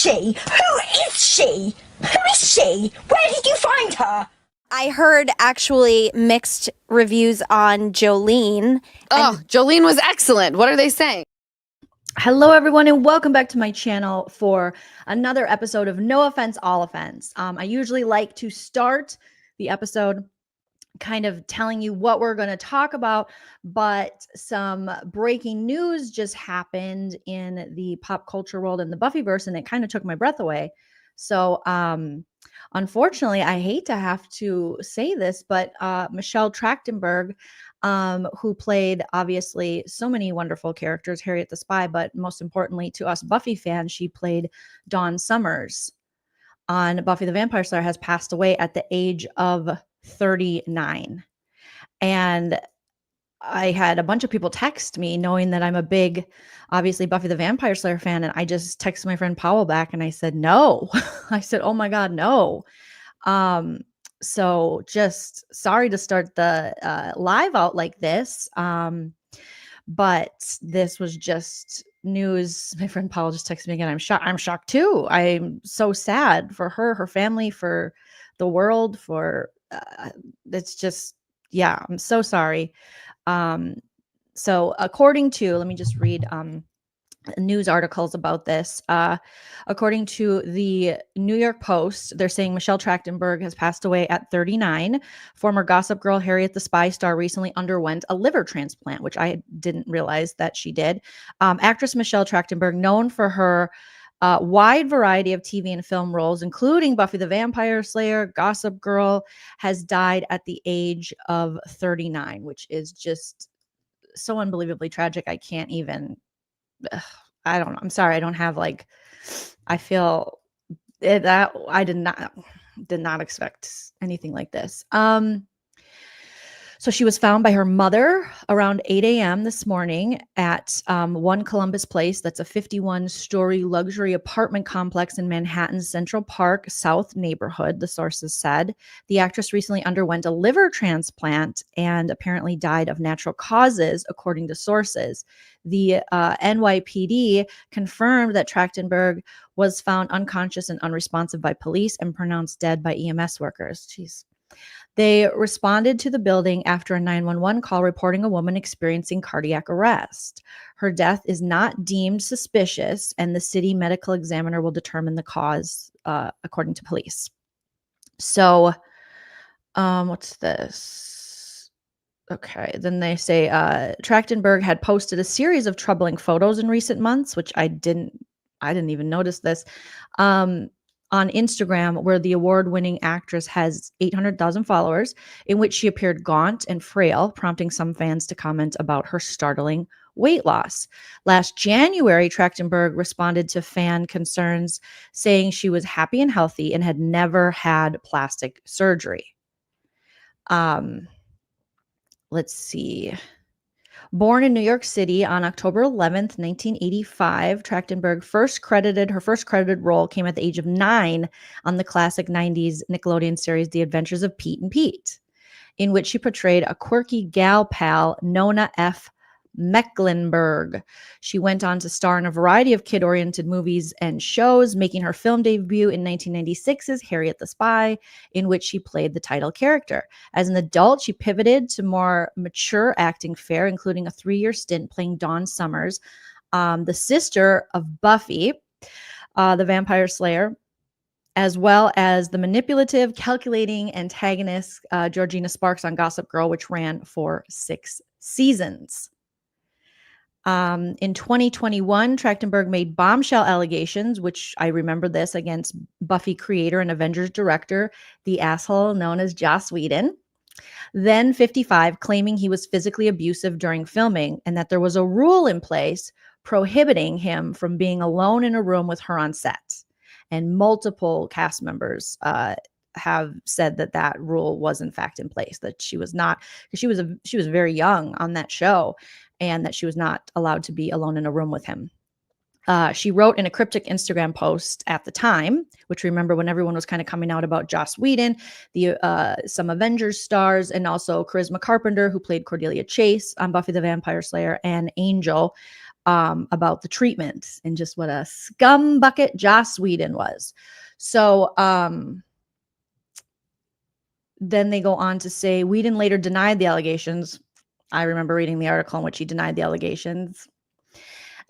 she? Who is she? Who is she? Where did you find her? I heard actually mixed reviews on Joleen. Oh, Joleen was excellent. What are they saying? Hello, everyone, and welcome back to my channel for another episode of No Offense, All Offense. I usually like to start the episode kind of telling you what we're going to talk about, but some breaking news just happened in the pop culture world in the Buffyverse, and it kind of took my breath away. So, unfortunately, I hate to have to say this, but Michelle Trachtenberg, who played obviously so many wonderful characters, Harriet the Spy, but most importantly to us Buffy fans, she played Dawn Summers on Buffy the Vampire Slayer, has passed away at the age of 39. And I had a bunch of people text me knowing that I'm a big, obviously, Buffy the Vampire Slayer fan. And I just texted my friend Powell back and I said, no. I said, oh my God, no. So just sorry to start the live out like this. But this was just news. My friend Powell just texted me again. I'm shocked too. I'm so sad for her family, for the world, for it's just, yeah, I'm so sorry. So according to, let me just read news articles about this. According to the New York Post, they're saying Michelle Trachtenberg has passed away at 39. Former Gossip Girl Harriet the Spy star recently underwent a liver transplant, which I didn't realize that she did. Actress Michelle Trachtenberg, known for her wide variety of TV and film roles, including Buffy the Vampire Slayer, Gossip Girl, has died at the age of 39, which is just so unbelievably tragic. I can't even, I don't know. I'm sorry. I don't have I feel that I did not expect anything like this. So she was found by her mother around 8 a.m. this morning at 1 Columbus Place. That's a 51-story luxury apartment complex in Manhattan's Central Park South neighborhood, the sources said. The actress recently underwent a liver transplant and apparently died of natural causes, according to sources. The NYPD confirmed that Trachtenberg was found unconscious and unresponsive by police and pronounced dead by EMS workers. Jeez. They responded to the building after a 911 call reporting a woman experiencing cardiac arrest. Her death is not deemed suspicious, and the city medical examiner will determine the cause, according to police. So, what's this? Okay, then they say Trachtenberg had posted a series of troubling photos in recent months, which I didn't even notice this. On Instagram, where the award-winning actress has 800,000 followers, in which she appeared gaunt and frail, prompting some fans to comment about her startling weight loss. Last January, Trachtenberg responded to fan concerns, saying she was happy and healthy and had never had plastic surgery. Let's see. Born in New York City on October 11th, 1985, Trachtenberg her first credited role came at the age of 9 on the classic 90s Nickelodeon series The Adventures of Pete and Pete, in which she portrayed a quirky gal pal, Nona F. Mecklenburg. She went on to star in a variety of kid-oriented movies and shows, making her film debut in 1996's Harriet the Spy, in which she played the title character. As an adult, she pivoted to more mature acting fare, including a 3-year stint playing Dawn Summers, the sister of Buffy, the Vampire Slayer, as well as the manipulative, calculating antagonist Georgina Sparks on Gossip Girl, which ran for 6 seasons. In 2021, Trachtenberg made bombshell allegations, which I remember this, against Buffy creator and Avengers director, the asshole known as Joss Whedon, then 55, claiming he was physically abusive during filming and that there was a rule in place prohibiting him from being alone in a room with her on set. And multiple cast members have said that that rule was in fact in place, that she was not, because she was very young on that show, and that she was not allowed to be alone in a room with him. She wrote in a cryptic Instagram post at the time, which, remember, when everyone was kind of coming out about Joss Whedon, some Avengers stars, and also Charisma Carpenter, who played Cordelia Chase on Buffy the Vampire Slayer, and Angel, about the treatment and just what a scumbucket Joss Whedon was. So then they go on to say Whedon later denied the allegations. I remember reading the article in which he denied the allegations.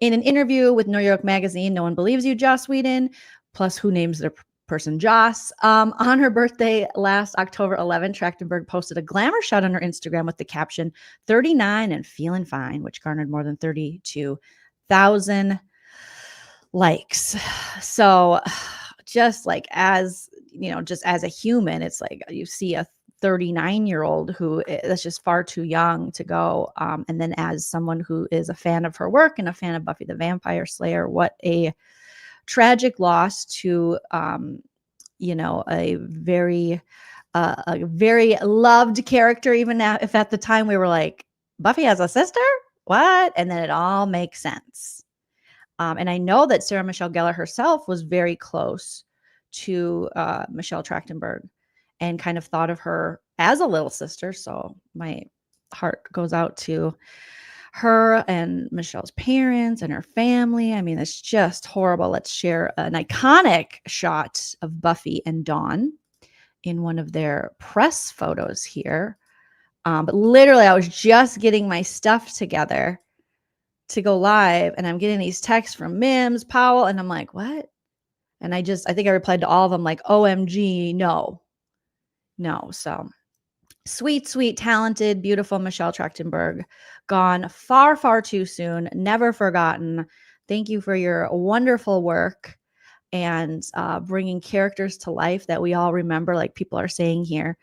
In an interview with New York Magazine, no one believes you, Joss Whedon. Plus, who names their person Joss? On her birthday last October 11, Trachtenberg posted a glamour shot on her Instagram with the caption 39 and feeling fine, which garnered more than 32,000 likes. So just like as, just as a human, it's like you see a 39-year-old who that's just far too young to go. And then as someone who is a fan of her work and a fan of Buffy the Vampire Slayer, what a tragic loss to, a very loved character, even now, if at the time we were like, Buffy has a sister? What? And then it all makes sense. And I know that Sarah Michelle Gellar herself was very close to Michelle Trachtenberg and kind of thought of her as a little sister. So my heart goes out to her and Michelle's parents and her family. I mean, it's just horrible. Let's share an iconic shot of Buffy and Dawn in one of their press photos here. But literally, I was just getting my stuff together to go live, and I'm getting these texts from Mims, Powell, and I'm like, what? And I think I replied to all of them like, OMG, no. So sweet, talented, beautiful Michelle Trachtenberg, gone far, far too soon, never forgotten. Thank you for your wonderful work and bringing characters to life that we all remember, like people are saying here,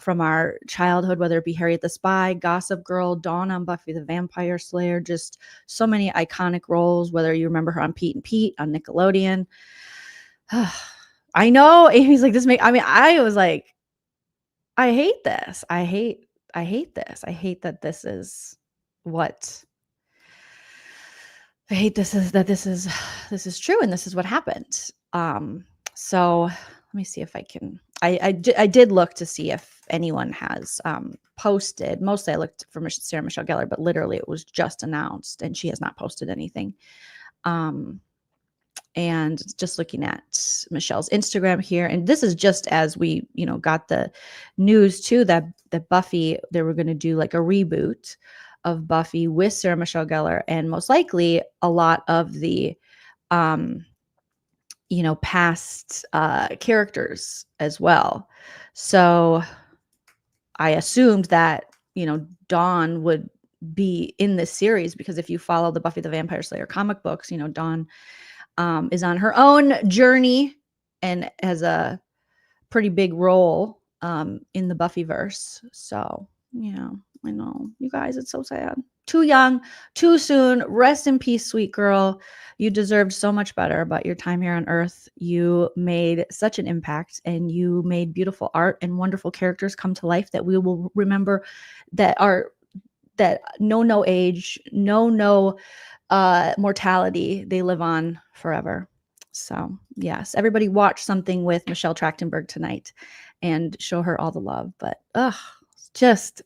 from our childhood, whether it be Harriet the Spy, Gossip Girl, Dawn on Buffy the Vampire Slayer, just so many iconic roles, whether you remember her on Pete and Pete on Nickelodeon. I know Amy's like, I was like, I hate this. I hate this. I hate that this is what I hate this is true and this is what happened. So let me see if I can, I did look to see if anyone has posted. Mostly I looked for Sarah Michelle Gellar, but literally it was just announced and she has not posted anything. And just looking at Michelle's Instagram here, and this is just as we, got the news too that Buffy, they were going to do like a reboot of Buffy with Sarah Michelle Gellar, and most likely a lot of the, past characters as well. So I assumed that, Dawn would be in this series because if you follow the Buffy the Vampire Slayer comic books, Dawn is on her own journey and has a pretty big role in the Buffyverse. So, I know, you guys, it's so sad. Too young, too soon. Rest in peace, sweet girl. You deserved so much better, but your time here on Earth, you made such an impact and you made beautiful art and wonderful characters come to life that we will remember, that know no age, no mortality. They live on forever. So yes, everybody watch something with Michelle Trachtenberg tonight and show her all the love. But just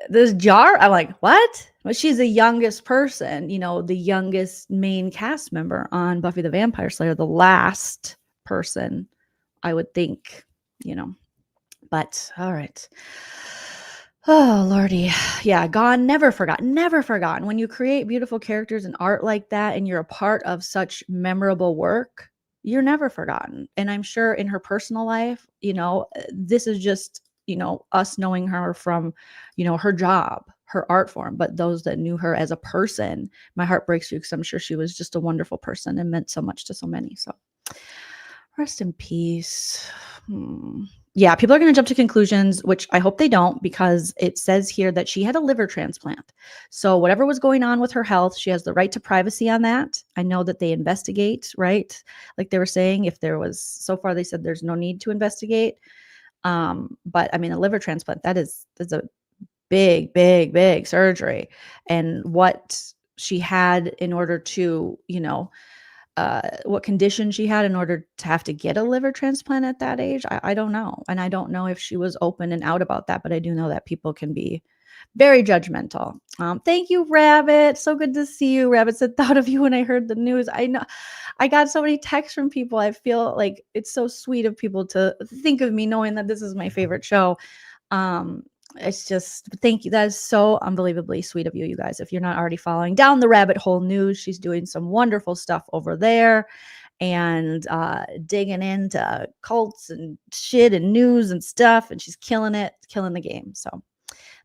this jar, I'm like, what? Well, she's the youngest person, the youngest main cast member on Buffy the Vampire Slayer, the last person, I would think, but all right. Oh, Lordy. Yeah, gone, never forgotten. When you create beautiful characters and art like that, and you're a part of such memorable work, you're never forgotten. And I'm sure in her personal life, this is just, us knowing her from, her job, her art form. But those that knew her as a person, my heart breaks for you because I'm sure she was just a wonderful person and meant so much to so many. So rest in peace. Yeah, people are going to jump to conclusions, which I hope they don't, because it says here that she had a liver transplant. So whatever was going on with her health, she has the right to privacy on that. I know that they investigate, right? Like they were saying, if there was, so far they said there's no need to investigate. But I mean, a liver transplant, that's a big surgery. And what she had in order to, what condition she had in order to have to get a liver transplant at that age, I don't know. And I don't know if she was open and out about that, but I do know that people can be Very judgmental. Thank you, Rabbit. So good to see you. Rabbit said, thought of you when I heard the news. I know I got so many texts from people. I feel like it's so sweet of people to think of me knowing that this is my favorite show. It's just, thank you. That is so unbelievably sweet of you, you guys. If you're not already following down the Rabbit Hole News, she's doing some wonderful stuff over there and digging into cults and shit and news and stuff. And she's killing it, killing the game. So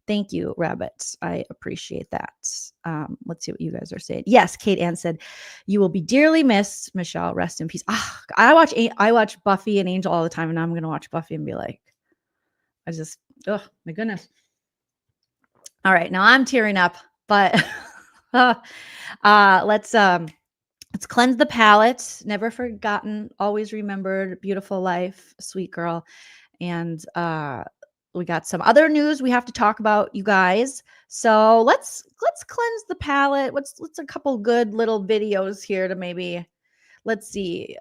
thank you, Rabbit. I appreciate that. Let's see what you guys are saying. Yes, Kate Ann said, "You will be dearly missed, Michelle. Rest in peace." I watch Buffy and Angel all the time, and I'm gonna watch Buffy and be like, oh my goodness. All right, now I'm tearing up, but let's cleanse the palate. Never forgotten, always remembered. Beautiful life, sweet girl, and we got some other news we have to talk about, you guys. So let's cleanse the palate. Let's a couple good little videos here to maybe, let's see.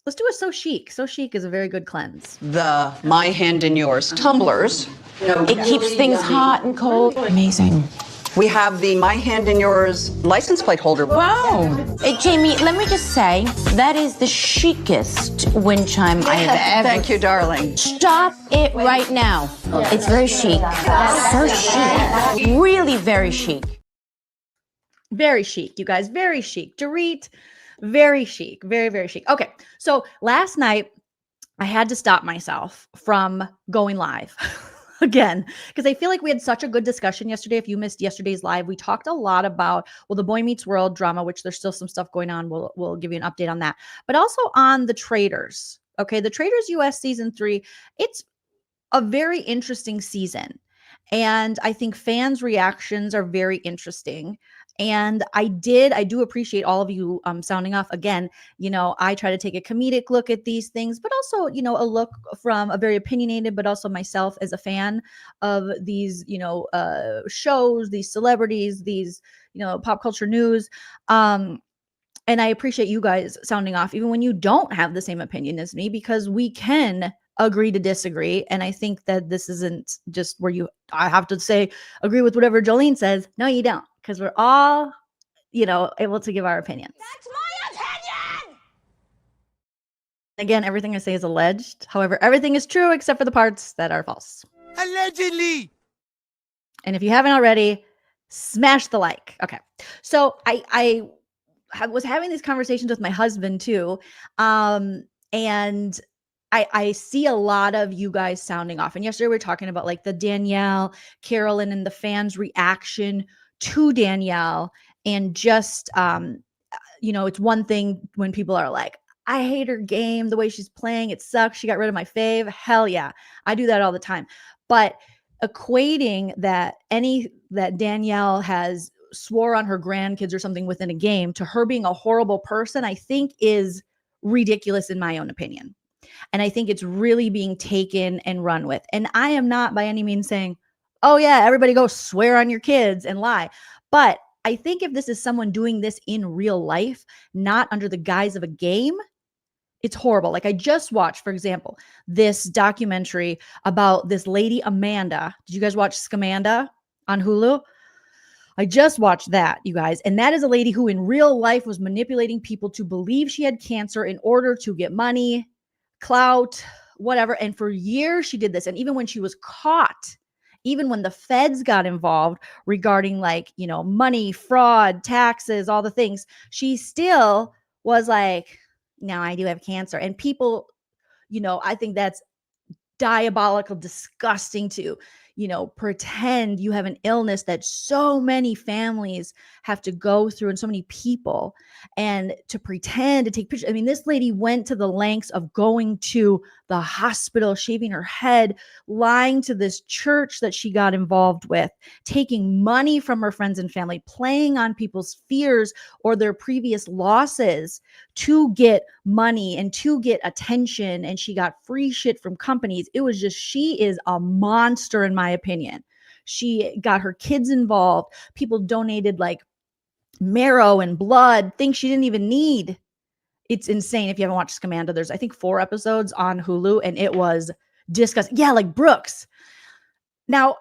Let's do a So Chic. So Chic is a very good cleanse. The My Hand in Yours tumblers. It keeps things hot and cold. Amazing. We have the My Hand in Yours license plate holder. Wow. Jamie, let me just say, that is the chicest wind chime I have ever. Thank you, darling. Stop it right now. It's very chic. So chic. Really very chic. Very chic, you guys. Very chic. Dorit, very chic. Very, very chic. Okay. So last night, I had to stop myself from going live. Again, because I feel like we had such a good discussion yesterday. If you missed yesterday's live, we talked a lot about, well, the Boy Meets World drama, which there's still some stuff going on. We'll give you an update on that, but also on The Traitors. Okay. The Traitors US season 3, it's a very interesting season. And I think fans' reactions are very interesting. And I do appreciate all of you sounding off. Again, I try to take a comedic look at these things, but also, a look from a very opinionated, but also myself as a fan of these, shows, these celebrities, these, pop culture news. And I appreciate you guys sounding off, even when you don't have the same opinion as me, because we can agree to disagree. And I think that this isn't just where I have to say, agree with whatever Joleen says. No, you don't. Because we're all, able to give our opinions. That's my opinion! Again, everything I say is alleged. However, everything is true except for the parts that are false. Allegedly! And if you haven't already, smash the like. Okay. So I was having these conversations with my husband too. And I see a lot of you guys sounding off. And yesterday we were talking about like the Danielle, Carolyn, and the fans' reaction to Danielle. And just, it's one thing when people are like, I hate her game, the way she's playing, it sucks. She got rid of my fave. Hell yeah. I do that all the time. But equating that Danielle has swore on her grandkids or something within a game to her being a horrible person, I think is ridiculous in my own opinion. And I think it's really being taken and run with. And I am not by any means saying, oh yeah, everybody go swear on your kids and lie. But I think if this is someone doing this in real life, not under the guise of a game, it's horrible. Like I just watched, for example, this documentary about this lady, Amanda. Did you guys watch Scamanda on Hulu? I just watched that, you guys. And that is a lady who in real life was manipulating people to believe she had cancer in order to get money, clout, whatever. And for years she did this. And even when she was caught, even when the feds got involved regarding money, fraud, taxes, all the things, she still was like, no, I do have cancer. And people, I think that's diabolical, disgusting to, pretend you have an illness that so many families have to go through and so many people, and to pretend to take pictures. I mean, this lady went to the lengths of going to the hospital, shaving her head, lying to this church that she got involved with, taking money from her friends and family, playing on people's fears or their previous losses to get money and to get attention. And she got free shit from companies. It was just, she is a monster in my opinion. She got her kids involved. People donated like marrow and blood, things she didn't even need. It's insane. If you haven't watched Scamanda, there's I think 4 episodes on Hulu, and it was disgusting. Yeah, like Brooks. Now,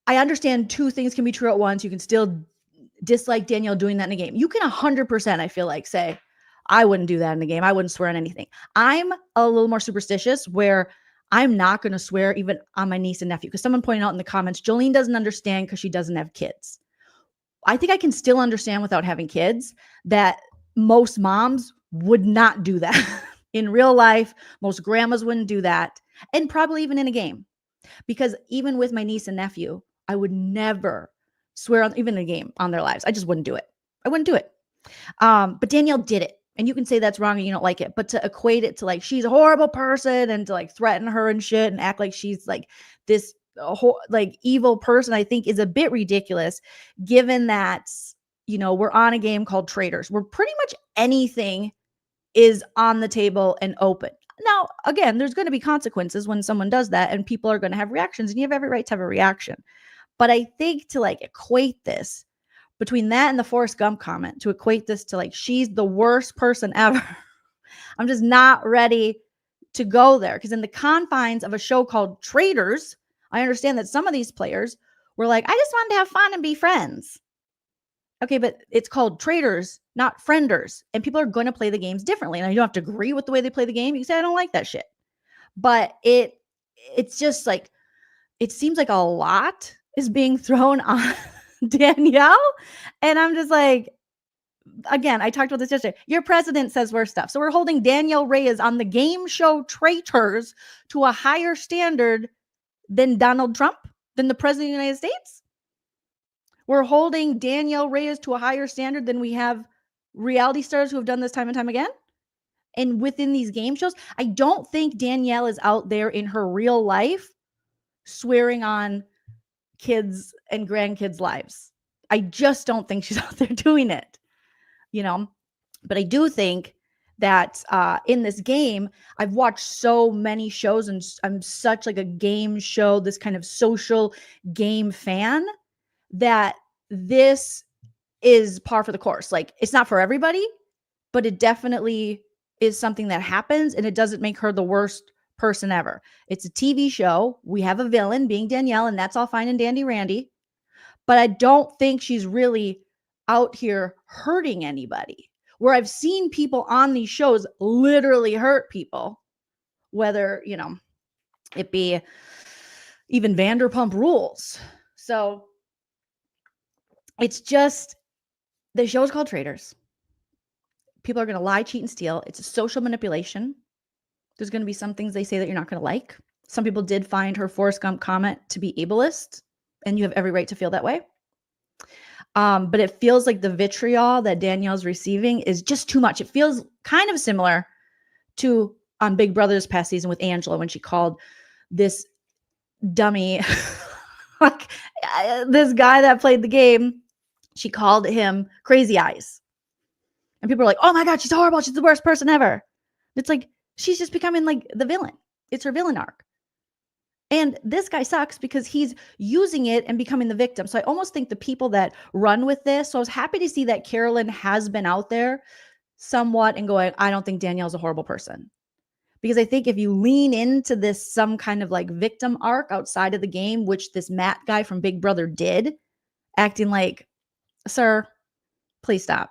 I understand two things can be true at once. You can still dislike Danielle doing that in a game. You can 100%, I feel like, say, I wouldn't do that in a game. I wouldn't swear on anything. I'm a little more superstitious where I'm not going to swear even on my niece and nephew. Because someone pointed out in the comments, Joleen doesn't understand because she doesn't have kids. I think I can still understand without having kids that most moms would not do that in real life. Most grandmas wouldn't do that. And probably even in a game. Because even with my niece and nephew, I would never swear on even a game on their lives. I just wouldn't do it. I wouldn't do it. But Danielle did it. And you can say that's wrong and you don't like it. But to equate it to like she's a horrible person and to like threaten her and shit and act like she's like this like evil person, I think is a bit ridiculous, given that, you know, we're on a game called Traitors, where pretty much anything is on the table and open. Now, again, there's going to be consequences when someone does that, and people are going to have reactions, and you have every right to have a reaction. But I think to like equate this between that and the Forrest Gump comment, to equate this to like she's the worst person ever, I'm just not ready to go there. Because in the confines of a show called Traitors, I understand that some of these players were like, I just wanted to have fun and be friends. Okay, but it's called Traitors, not Frienders. And people are going to play the games differently. And you don't have to agree with the way they play the game. You can say, I don't like that shit. But it's just like, it seems like a lot is being thrown on Danielle. And I'm just like, again, I talked about this yesterday. Your president says worse stuff. So we're holding Danielle Reyes on the game show Traitors to a higher standard than Donald Trump, than the president of the United States. We're holding Danielle Reyes to a higher standard than we have reality stars who have done this time and time again. And within these game shows, I don't think Danielle is out there in her real life swearing on kids and grandkids' lives. I just don't think she's out there doing it, you know. But I do think that in this game, I've watched so many shows, and I'm such like a game show, this kind of social game fan, that this is par for the course. Like, it's not for everybody, but it definitely is something that happens, and it doesn't make her the worst person ever. It's a TV show. We have a villain being Danielle, and that's all fine and dandy Randy. But I don't think she's really out here hurting anybody. Where I've seen people on these shows literally hurt people, whether, you know, it be even Vanderpump Rules. So it's just, the show is called Traitors. People are going to lie, cheat, and steal. It's a social manipulation. There's going to be some things they say that you're not going to like. Some people did find her Forrest Gump comment to be ableist, and you have every right to feel that way. But it feels like the vitriol that Danielle's receiving is just too much. It feels kind of similar to on Big Brother's past season with Angela, when she called this dummy, like this guy that played the game, she called him Crazy Eyes. And people are like, oh my God, she's horrible. She's the worst person ever. It's like, she's just becoming like the villain. It's her villain arc. And this guy sucks because he's using it and becoming the victim. So I almost think the people that run with this, so I was happy to see that Carolyn has been out there somewhat and going, I don't think Danielle's a horrible person. Because I think if you lean into this some kind of like victim arc outside of the game, which this Matt guy from Big Brother did, acting like, sir, please stop.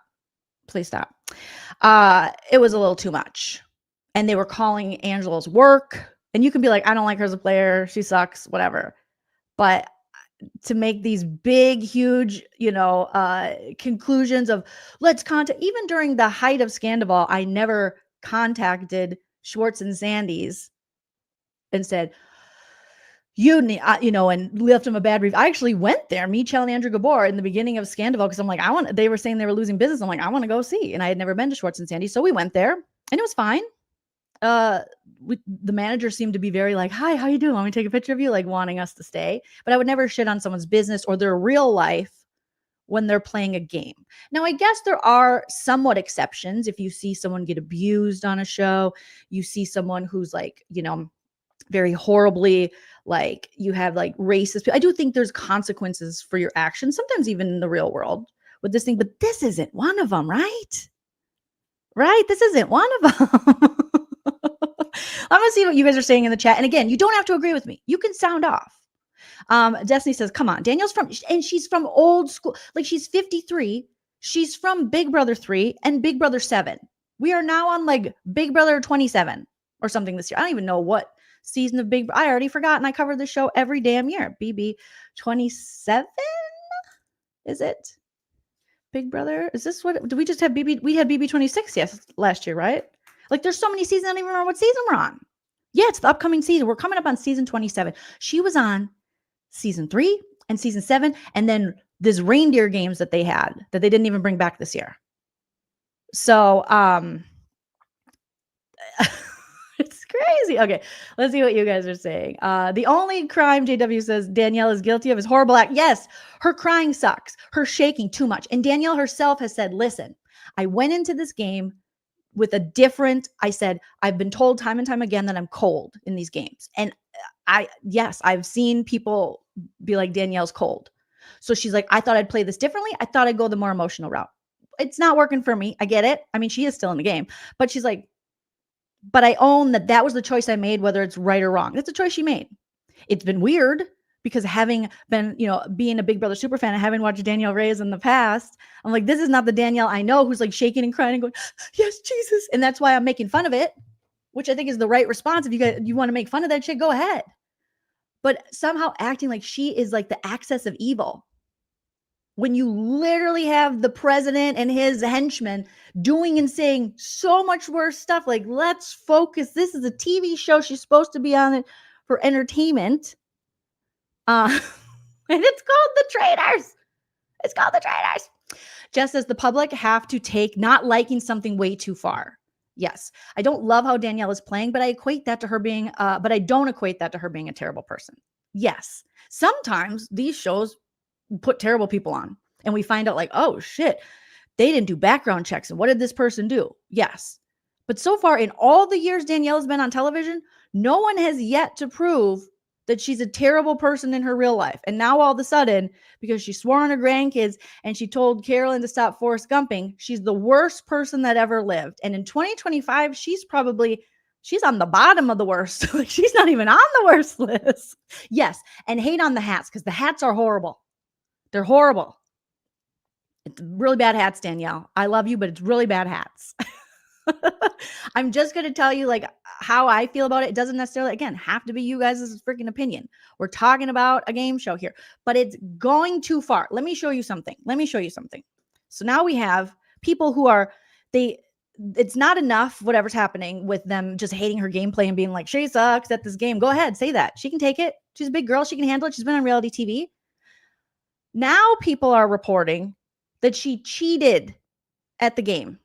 Please stop. It was a little too much. And they were calling Angela's work. And you can be like, I don't like her as a player. She sucks, whatever. But to make these big, huge, you know, conclusions of let's contact, even during the height of Scandival, I never contacted Schwartz and Sandy's and said, you know, and left them a bad review. I actually went there, me, Chell, and Andrew Gabor in the beginning of Scandival, because I'm like, they were saying they were losing business. I'm like, I want to go see. And I had never been to Schwartz and Sandy. So we went there and it was fine. The manager seemed to be very like, hi, how you doing? Want me to take a picture of you? Like wanting us to stay. But I would never shit on someone's business or their real life when they're playing a game. Now, I guess there are somewhat exceptions. If you see someone get abused on a show, you see someone who's like, you know, very horribly, like you have like racist. I do think there's consequences for your actions, sometimes even in the real world with this thing, but this isn't one of them, right? Right? This isn't one of them. I'm going to see what you guys are saying in the chat. And again, you don't have to agree with me. You can sound off. Destiny says, come on, Danielle's she's from old school. Like, she's 53. She's from Big Brother 3 and Big Brother 7. We are now on like Big Brother 27 or something this year. I don't even know what season of Big Brother. I already forgot. And I cover the show every damn year. BB 27? Is it? Big Brother? Is this what? Do we just have BB? We had BB 26 last year, right? Like, there's so many seasons. I don't even remember what season we're on. Yeah, it's the upcoming season. We're coming up on season 27. She was on season 3 and season 7. And then this reindeer games that they had that they didn't even bring back this year. So, it's crazy. Okay, let's see what you guys are saying. The only crime JW says Danielle is guilty of is horrible act. Yes, her crying sucks. Her shaking too much. And Danielle herself has said, listen, I went into this game with I said, I've been told time and time again that I'm cold in these games. And I've seen people be like, Danielle's cold. So she's like, I thought I'd play this differently. I thought I'd go the more emotional route. It's not working for me. I get it. I mean, she is still in the game, but she's like, but I own that was the choice I made, whether it's right or wrong. That's a choice she made. It's been weird because having been, being a Big Brother super fan and having watched Danielle Reyes in the past, I'm like, this is not the Danielle I know who's like shaking and crying and going, yes, Jesus. And that's why I'm making fun of it, which I think is the right response. If you want to make fun of that shit, go ahead. But somehow acting like she is like the axis of evil, when you literally have the president and his henchmen doing and saying so much worse stuff. Like, let's focus. This is a TV show. She's supposed to be on it for entertainment. And it's called The Traitors. It's called The Traitors. Just as the public have to take not liking something way too far. Yes. I don't love how Danielle is playing, but I equate that to her being, but I don't equate that to her being a terrible person. Yes. Sometimes these shows put terrible people on and we find out like, oh shit, they didn't do background checks. And what did this person do? Yes. But so far in all the years Danielle has been on television, no one has yet to prove that she's a terrible person in her real life. And now all of a sudden, because she swore on her grandkids and she told Carolyn to stop Forrest Gumping, she's the worst person that ever lived. And in 2025, she's on the bottom of the worst. Like, she's not even on the worst list. Yes. And hate on the hats because the hats are horrible. They're horrible. It's really bad hats, Danielle. I love you, but it's really bad hats. I'm just going to tell you like how I feel about it. It doesn't necessarily, again, have to be you guys' freaking opinion. We're talking about a game show here, but it's going too far. Let me show you something. So now we have people who are, it's not enough, whatever's happening with them just hating her gameplay and being like, she sucks at this game. Go ahead, say that. She can take it. She's a big girl. She can handle it. She's been on reality TV. Now people are reporting that she cheated at the game.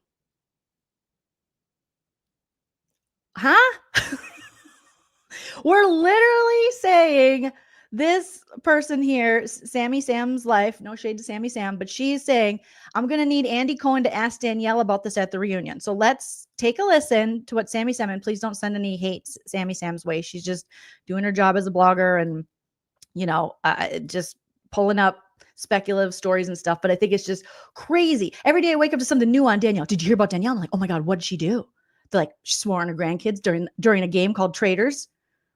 Huh? We're literally saying this person here, Sammy Sam's life, no shade to Sammy Sam, but she's saying, I'm going to need Andy Cohen to ask Danielle about this at the reunion. So let's take a listen to what Sammy Sam, and please don't send any hate Sammy Sam's way. She's just doing her job as a blogger and, just pulling up speculative stories and stuff. But I think it's just crazy. Every day I wake up to something new on Danielle. Did you hear about Danielle? I'm like, oh my God, what did she do? They're like, she swore on her grandkids during a game called Traitors,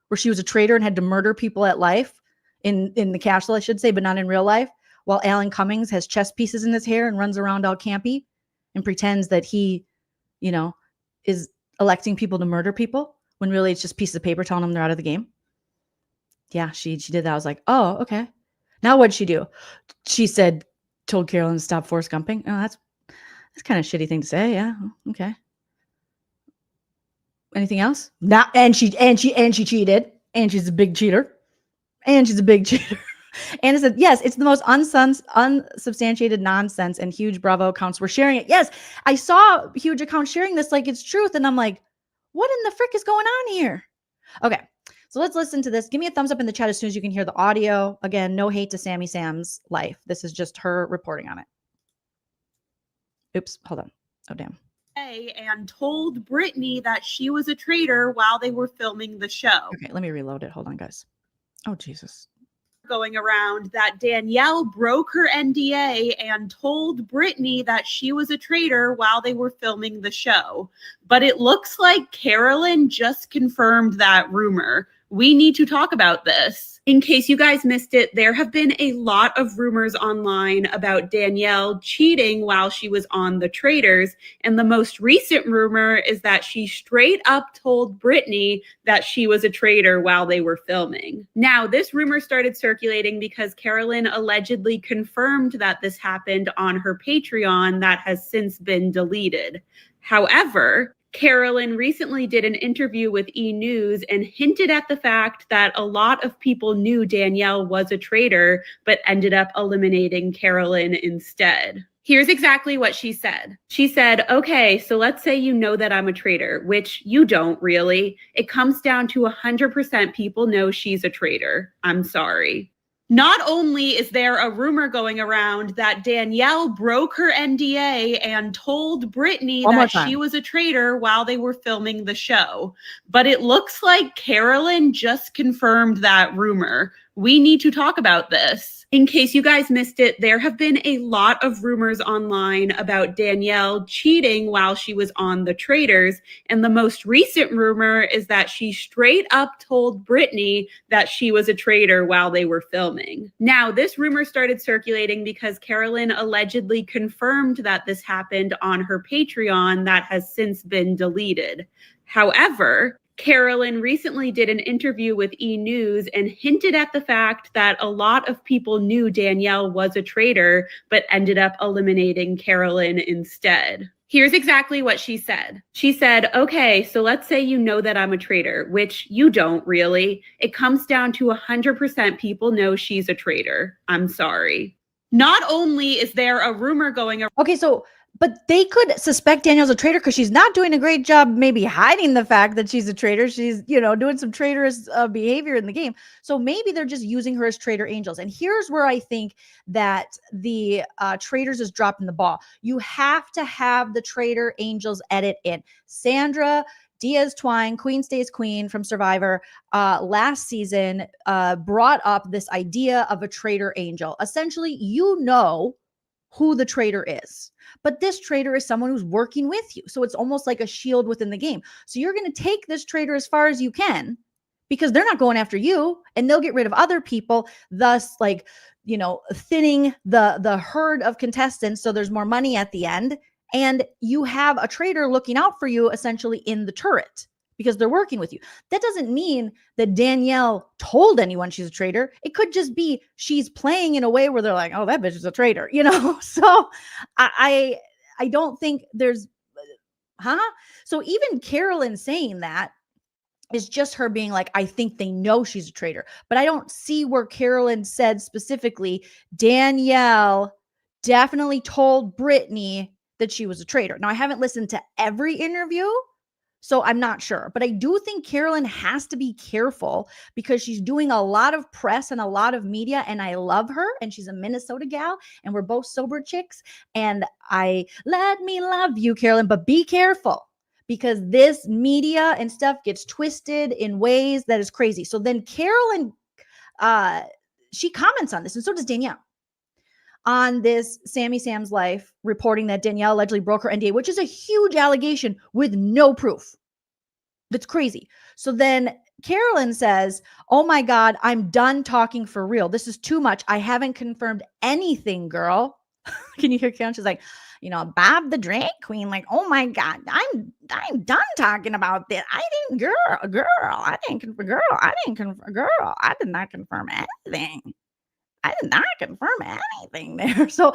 where she was a traitor and had to murder people at life in the castle, I should say, but not in real life, while Alan Cummings has chess pieces in his hair and runs around all campy and pretends that he, is electing people to murder people when really it's just pieces of paper telling them they're out of the game. Yeah, she did that. I was like, oh, okay. Now what'd she do? She told Carolyn to stop Forrest Gumping. Oh, that's kind of a shitty thing to say. Yeah. Okay. Anything else? Not, and she cheated, and she's a big cheater, and it said, yes, it's the most unsubstantiated nonsense, and huge Bravo accounts were sharing it. Yes, I saw huge accounts sharing this like it's truth, and I'm like, what in the frick is going on here? Okay, so let's listen to this. Give me a thumbs up in the chat as soon as you can hear the audio. Again, no hate to Sammy Sam's life. This is just her reporting on it. Oops, hold on. Oh, damn. And told Brittany that she was a traitor while they were filming the show. Okay, let me reload it. Hold on, guys. Oh, Jesus. Going around that Danielle broke her NDA and told Brittany that she was a traitor while they were filming the show. But it looks like Carolyn just confirmed that rumor. We need to talk about this. In case you guys missed it, there have been a lot of rumors online about Danielle cheating while she was on The Traitors. And the most recent rumor is that she straight up told Brittany that she was a traitor while they were filming. Now, this rumor started circulating because Carolyn allegedly confirmed that this happened on her Patreon that has since been deleted. However, Carolyn recently did an interview with E! News and hinted at the fact that a lot of people knew Danielle was a traitor, but ended up eliminating Carolyn instead. Here's exactly what she said. She said, okay, so let's say you know that I'm a traitor, which you don't really. It comes down to 100% people know she's a traitor. I'm sorry. Not only is there a rumor going around that Danielle broke her NDA and told Brittany that she was a traitor while they were filming the show, but it looks like Carolyn just confirmed that rumor. We need to talk about this. In case you guys missed it, there have been a lot of rumors online about Danielle cheating while she was on The Traitors. And the most recent rumor is that she straight up told Brittany that she was a traitor while they were filming. Now, this rumor started circulating because Carolyn allegedly confirmed that this happened on her Patreon that has since been deleted. However, Carolyn recently did an interview with E! News and hinted at the fact that a lot of people knew Danielle was a traitor, but ended up eliminating Carolyn instead. Here's exactly what she said. She said, okay, so let's say you know that I'm a traitor, which you don't really. It comes down to 100% people know she's a traitor. I'm sorry. Not only is there a rumor going around. Okay, so but they could suspect Danielle's a traitor because she's not doing a great job maybe hiding the fact that she's a traitor. She's, doing some traitorous behavior in the game. So maybe they're just using her as traitor angels. And here's where I think that the traitors is dropping the ball. You have to have the traitor angels edit in. Sandra Diaz Twine, Queen Stays Queen from Survivor, last season brought up this idea of a traitor angel. Essentially, who the traitor is. But this traitor is someone who's working with you. So it's almost like a shield within the game. So you're going to take this traitor as far as you can because they're not going after you and they'll get rid of other people, thus thinning the herd of contestants so there's more money at the end. And you have a traitor looking out for you essentially in the turret because they're working with you. That doesn't mean that Danielle told anyone she's a traitor. It could just be she's playing in a way where they're like, oh, that bitch is a traitor, So I don't think there's, So even Carolyn saying that is just her being like, I think they know she's a traitor. But I don't see where Carolyn said specifically, Danielle definitely told Brittany that she was a traitor. Now, I haven't listened to every interview, so I'm not sure, but I do think Carolyn has to be careful because she's doing a lot of press and a lot of media, and I love her, and she's a Minnesota gal, and we're both sober chicks, and let me love you, Carolyn, but be careful because this media and stuff gets twisted in ways that is crazy. So then Carolyn, she comments on this, and so does Danielle. On this Sammy Sam's Life, reporting that Danielle allegedly broke her NDA, which is a huge allegation with no proof. That's crazy. So then Carolyn says, oh my God, I'm done talking for real. This is too much. I haven't confirmed anything, girl. Can you hear Carolyn? She's like, Bob the drag queen, like, oh my God, I'm done talking about this. I did not confirm anything. I did not confirm anything there. So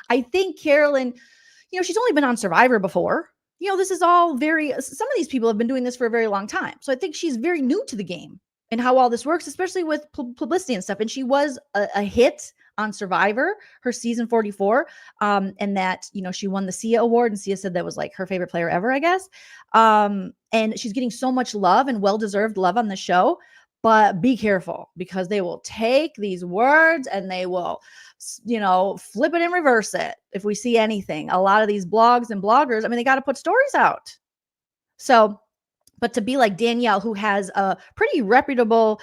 I think Carolyn, she's only been on Survivor before. This is all some of these people have been doing this for a very long time. So I think she's very new to the game and how all this works, especially with publicity and stuff. And she was a hit on Survivor, her season 44. And that, she won the Sia Award, and Sia said that was like her favorite player ever, I guess. And she's getting so much love and well-deserved love on the show. But be careful because they will take these words and they will, flip it and reverse it. If we see anything, a lot of these blogs and bloggers, they got to put stories out. So, but to be like Danielle, who has a pretty reputable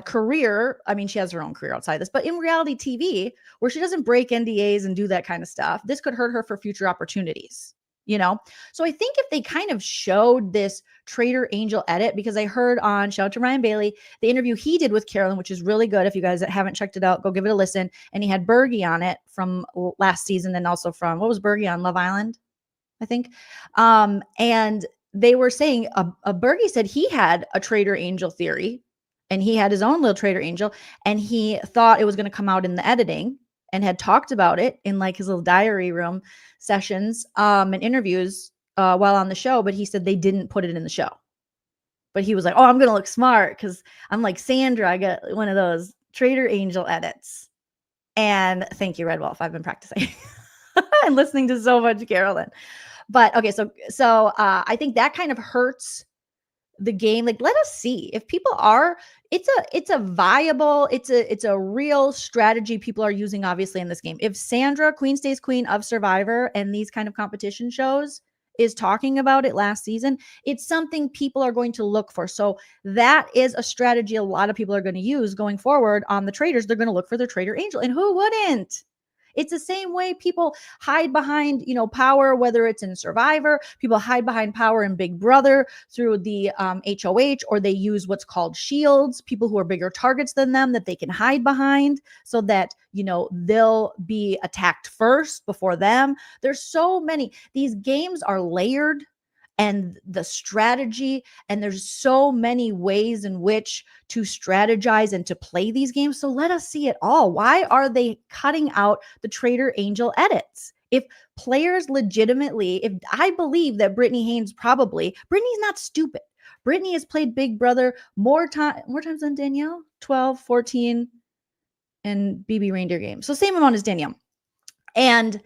career. She has her own career outside this, but in reality TV, where she doesn't break NDAs and do that kind of stuff, this could hurt her for future opportunities. you know? So I think if they kind of showed this Trader Angel edit, because I heard on, shout out to Ryan Bailey, the interview he did with Carolyn, which is really good. If you guys haven't checked it out, go give it a listen. And he had Bergie on it from last season, and also from, what was Bergie on, Love Island, I think. And they were saying, Bergie said he had a Trader Angel theory, and he had his own little Trader Angel, and he thought it was going to come out in the editing, and had talked about it in like his little diary room sessions and interviews while on the show. But he said they didn't put it in the show. But he was like, oh, I'm going to look smart because I'm like Sandra. I got one of those Trader Angel edits. And thank you, Red Wolf. I've been practicing and listening to so much Carolyn. But okay, so I think that kind of hurts the game. Like, let us see if people are, it's a viable, it's a real strategy people are using, obviously, in this game. If Sandra, Queen Stays Queen of Survivor and these kind of competition shows, is talking about it last season, it's something people are going to look for. So that is a strategy a lot of people are going to use going forward on the traders. They're going to look for their Trader Angel, and who wouldn't? It's the same way people hide behind, power, whether it's in Survivor, people hide behind power in Big Brother through the HOH, or they use what's called shields, people who are bigger targets than them that they can hide behind so that, they'll be attacked first before them. There's so many. These games are layered, and the strategy, and there's so many ways in which to strategize and to play these games. So let us see it all. Why are they cutting out the Trader Angel edits? If players legitimately, if I believe that Brittany Haynes Brittany's not stupid. Brittany has played Big Brother more times than Danielle, 12, 14, and BB Reindeer games. So same amount as Danielle. And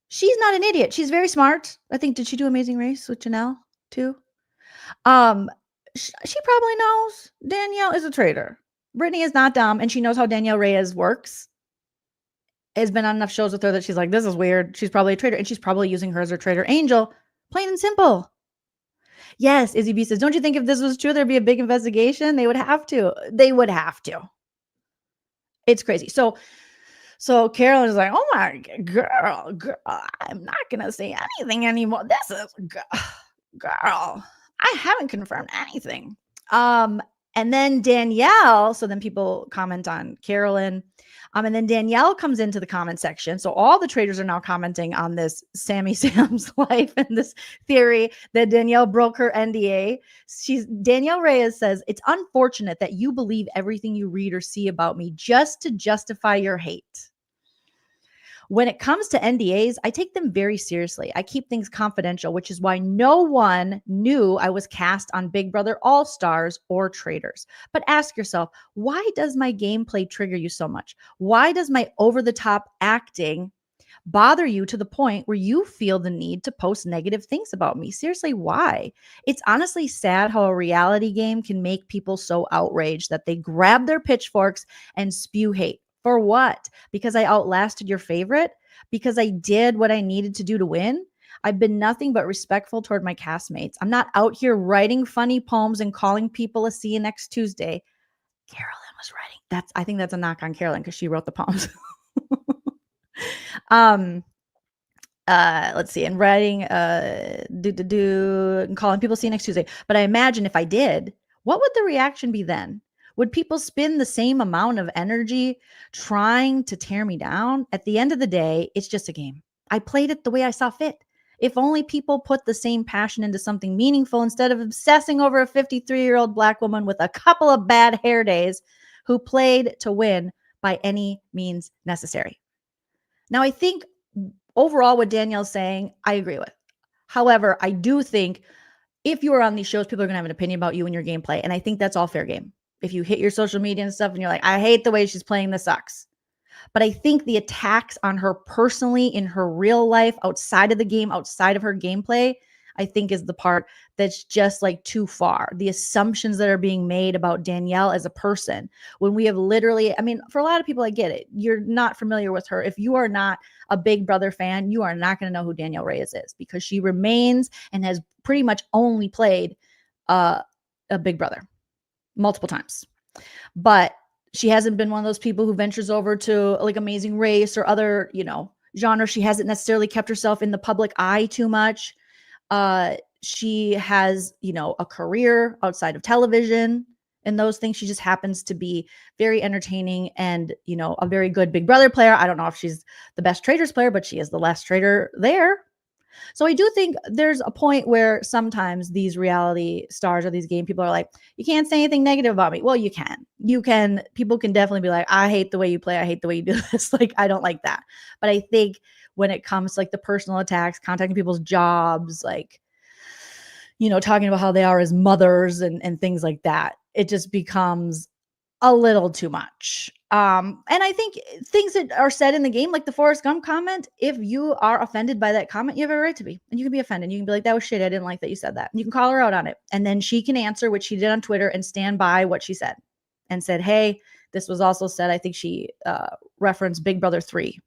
she's not an idiot. She's very smart. I think, did she do Amazing Race with Janelle too? She probably knows Danielle is a traitor. Brittany is not dumb, and she knows how Danielle Reyes works. Has been on enough shows with her that she's like, this is weird. She's probably a traitor, and she's probably using her as her Trader Angel. Plain and simple. Yes, Izzy B says, don't you think if this was true, there'd be a big investigation? They would have to. They would have to. It's crazy. So Carolyn is like, oh my girl, I'm not going to say anything anymore. This is, girl, I haven't confirmed anything. And then Danielle, so then people comment on Carolyn. And then Danielle comes into the comment section. So all the traders are now commenting on this Sammy Sam's life and this theory that Danielle broke her NDA. Danielle Reyes says, it's unfortunate that you believe everything you read or see about me just to justify your hate. When it comes to NDAs, I take them very seriously. I keep things confidential, which is why no one knew I was cast on Big Brother All-Stars or Traders. But ask yourself, why does my gameplay trigger you so much? Why does my over-the-top acting bother you to the point where you feel the need to post negative things about me? Seriously, why? It's honestly sad how a reality game can make people so outraged that they grab their pitchforks and spew hate. For what? Because I outlasted your favorite? Because I did what I needed to do to win? I've been nothing but respectful toward my castmates. I'm not out here writing funny poems and calling people a see you next Tuesday. Carolyn was writing. I think that's a knock on Carolyn because she wrote the poems. Let's see. And writing, and calling people see you next Tuesday. But I imagine if I did, what would the reaction be then? Would people spend the same amount of energy trying to tear me down? At the end of the day, it's just a game. I played it the way I saw fit. If only people put the same passion into something meaningful instead of obsessing over a 53-year-old Black woman with a couple of bad hair days who played to win by any means necessary. Now, I think overall what Danielle's saying, I agree with. However, I do think if you are on these shows, people are going to have an opinion about you and your gameplay. And I think that's all fair game. If you hit your social media and stuff and you're like, I hate the way she's playing, this sucks. But I think the attacks on her personally in her real life, outside of the game, outside of her gameplay, I think is the part that's just like too far. The assumptions that are being made about Danielle as a person, when we have literally, I mean, for a lot of people, I get it. You're not familiar with her. If you are not a Big Brother fan, you are not going to know who Danielle Reyes is because she remains and has pretty much only played a Big Brother multiple times. But she hasn't been one of those people who ventures over to like Amazing Race or other, genre. She hasn't necessarily kept herself in the public eye too much. She has, a career outside of television and those things. She just happens to be very entertaining and, a very good Big Brother player. I don't know if she's the best Traitors player, but she is the last traitor there. So I do think there's a point where sometimes these reality stars or these game people are like, you can't say anything negative about me. Well, you can. People can definitely be like, I hate the way you play. I hate the way you do this. Like, I don't like that. But I think when it comes to like the personal attacks, contacting people's jobs, like, talking about how they are as mothers and things like that, it just becomes a little too much. And I think things that are said in the game, like the Forrest Gump comment, if you are offended by that comment, you have a right to be. And you can be offended. You can be like, that was shit. I didn't like that you said that. And you can call her out on it. And then she can answer, which she did on Twitter, and stand by what she said and said, hey, this was also said. I think she referenced Big Brother 3.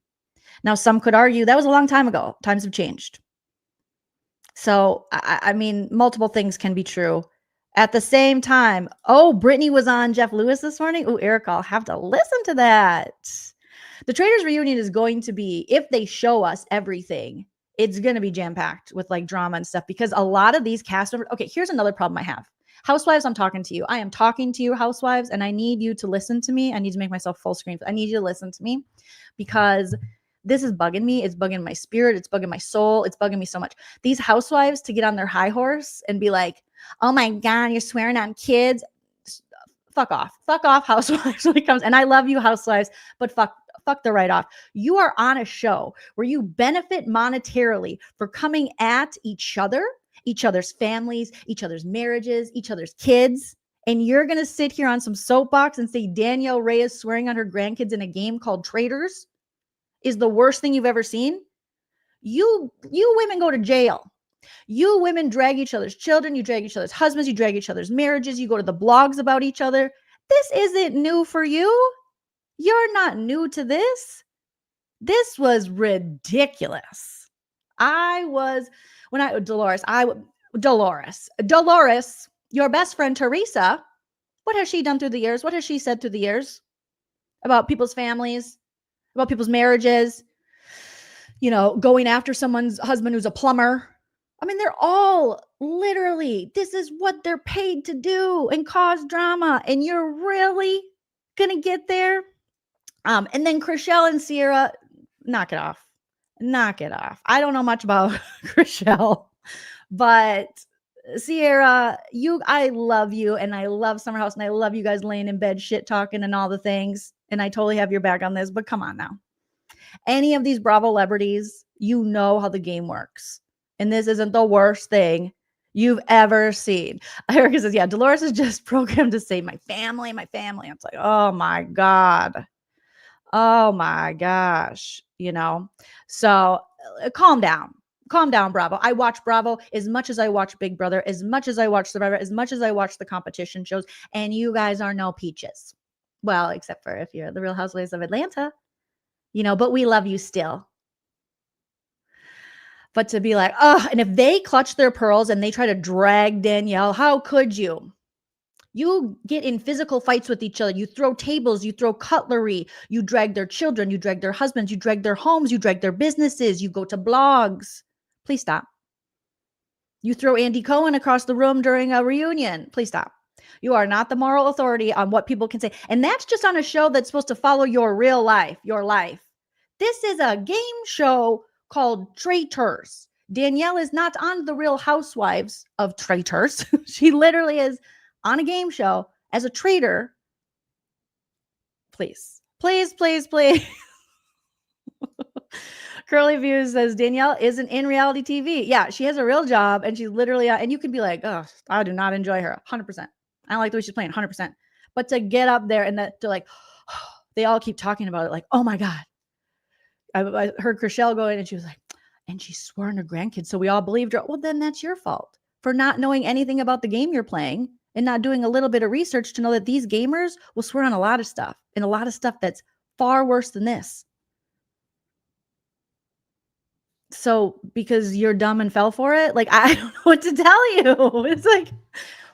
Now, some could argue that was a long time ago. Times have changed. So, I mean, multiple things can be true. At the same time, Brittany was on Jeff Lewis this morning. Oh, Eric, I'll have to listen to that. The Traitors reunion is going to be, if they show us everything, it's going to be jam-packed with like drama and stuff, because a lot of these cast members. Okay, here's another problem I have. Housewives, I'm talking to you. I am talking to you, housewives, and I need you to listen to me. I need to make myself full screen. I need you to listen to me, because this is bugging me. It's bugging my spirit. It's bugging my soul. It's bugging me so much. These housewives to get on their high horse and be like, oh my God, you're swearing on kids. Fuck off, housewives when it comes. And I love you, housewives, but fuck the right off. You are on a show where you benefit monetarily for coming at each other, each other's families, each other's marriages, each other's kids. And you're going to sit here on some soapbox and say Danielle Reyes swearing on her grandkids in a game called Traitors is the worst thing you've ever seen? You women go to jail. You women drag each other's children. You drag each other's husbands. You drag each other's marriages. You go to the blogs about each other. This isn't new for you. You're not new to this. This was ridiculous. Dolores, your best friend, Teresa, what has she done through the years? What has she said through the years about people's families, about people's marriages, going after someone's husband who's a plumber? I mean, they're all literally, this is what they're paid to do and cause drama. And you're really going to get there? And then Chrishell and Sierra, knock it off. I don't know much about Chrishell, but Sierra, I love you, and I love Summer House, and I love you guys laying in bed, shit talking and all the things. And I totally have your back on this, but come on now. Any of these Bravo celebrities, you know how the game works. And this isn't the worst thing you've ever seen. Erica says, yeah, Dolores is just programmed to say, my family. It's like, oh my God. Oh my gosh. So calm down, Bravo. I watch Bravo as much as I watch Big Brother, as much as I watch Survivor, as much as I watch the competition shows. And you guys are no peaches. Well, except for if you're the Real Housewives of Atlanta, but we love you still. But to be like, and if they clutch their pearls and they try to drag Danielle, how could you? You get in physical fights with each other. You throw tables, you throw cutlery, you drag their children, you drag their husbands, you drag their homes, you drag their businesses, you go to blogs. Please stop. You throw Andy Cohen across the room during a reunion. Please stop. You are not the moral authority on what people can say. And that's just on a show that's supposed to follow your real life, your life. This is a game show called Traitors. Danielle is not on the Real Housewives of Traitors. She literally is on a game show as a traitor. Please. Curly Views says Danielle isn't in reality TV. Yeah, she has a real job, and she's literally, and you can be like, oh, I do not enjoy her. 100%. I don't like the way she's playing. 100%. But to get up there and to like, they all keep talking about it like, oh my God. I heard Chrishell go in and she was like, and she swore on her grandkids. So we all believed her. Well, then that's your fault for not knowing anything about the game you're playing and not doing a little bit of research to know that these gamers will swear on a lot of stuff, and a lot of stuff that's far worse than this. So because you're dumb and fell for it, like, I don't know what to tell you. It's like,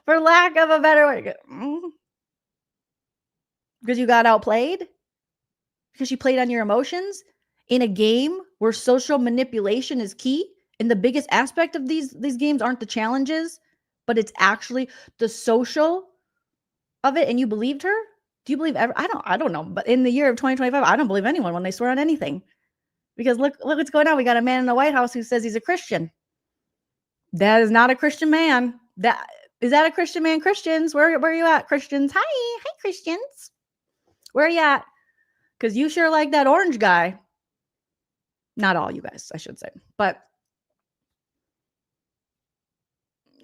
for lack of a better way, because you got outplayed, because you played on your emotions in a game where social manipulation is key And the biggest aspect of these games aren't the challenges, but it's actually the social of it. And you believed her? Do you believe ever? I don't know. But in the year of 2025, I don't believe anyone when they swear on anything. Because look what's going on. We got a man in the White House who says he's a Christian. That is not a Christian man. Is that a Christian man? Christians, where are you at, Christians? Hi Christians. Where are you at? Because you sure like that orange guy. Not all you guys, I should say. But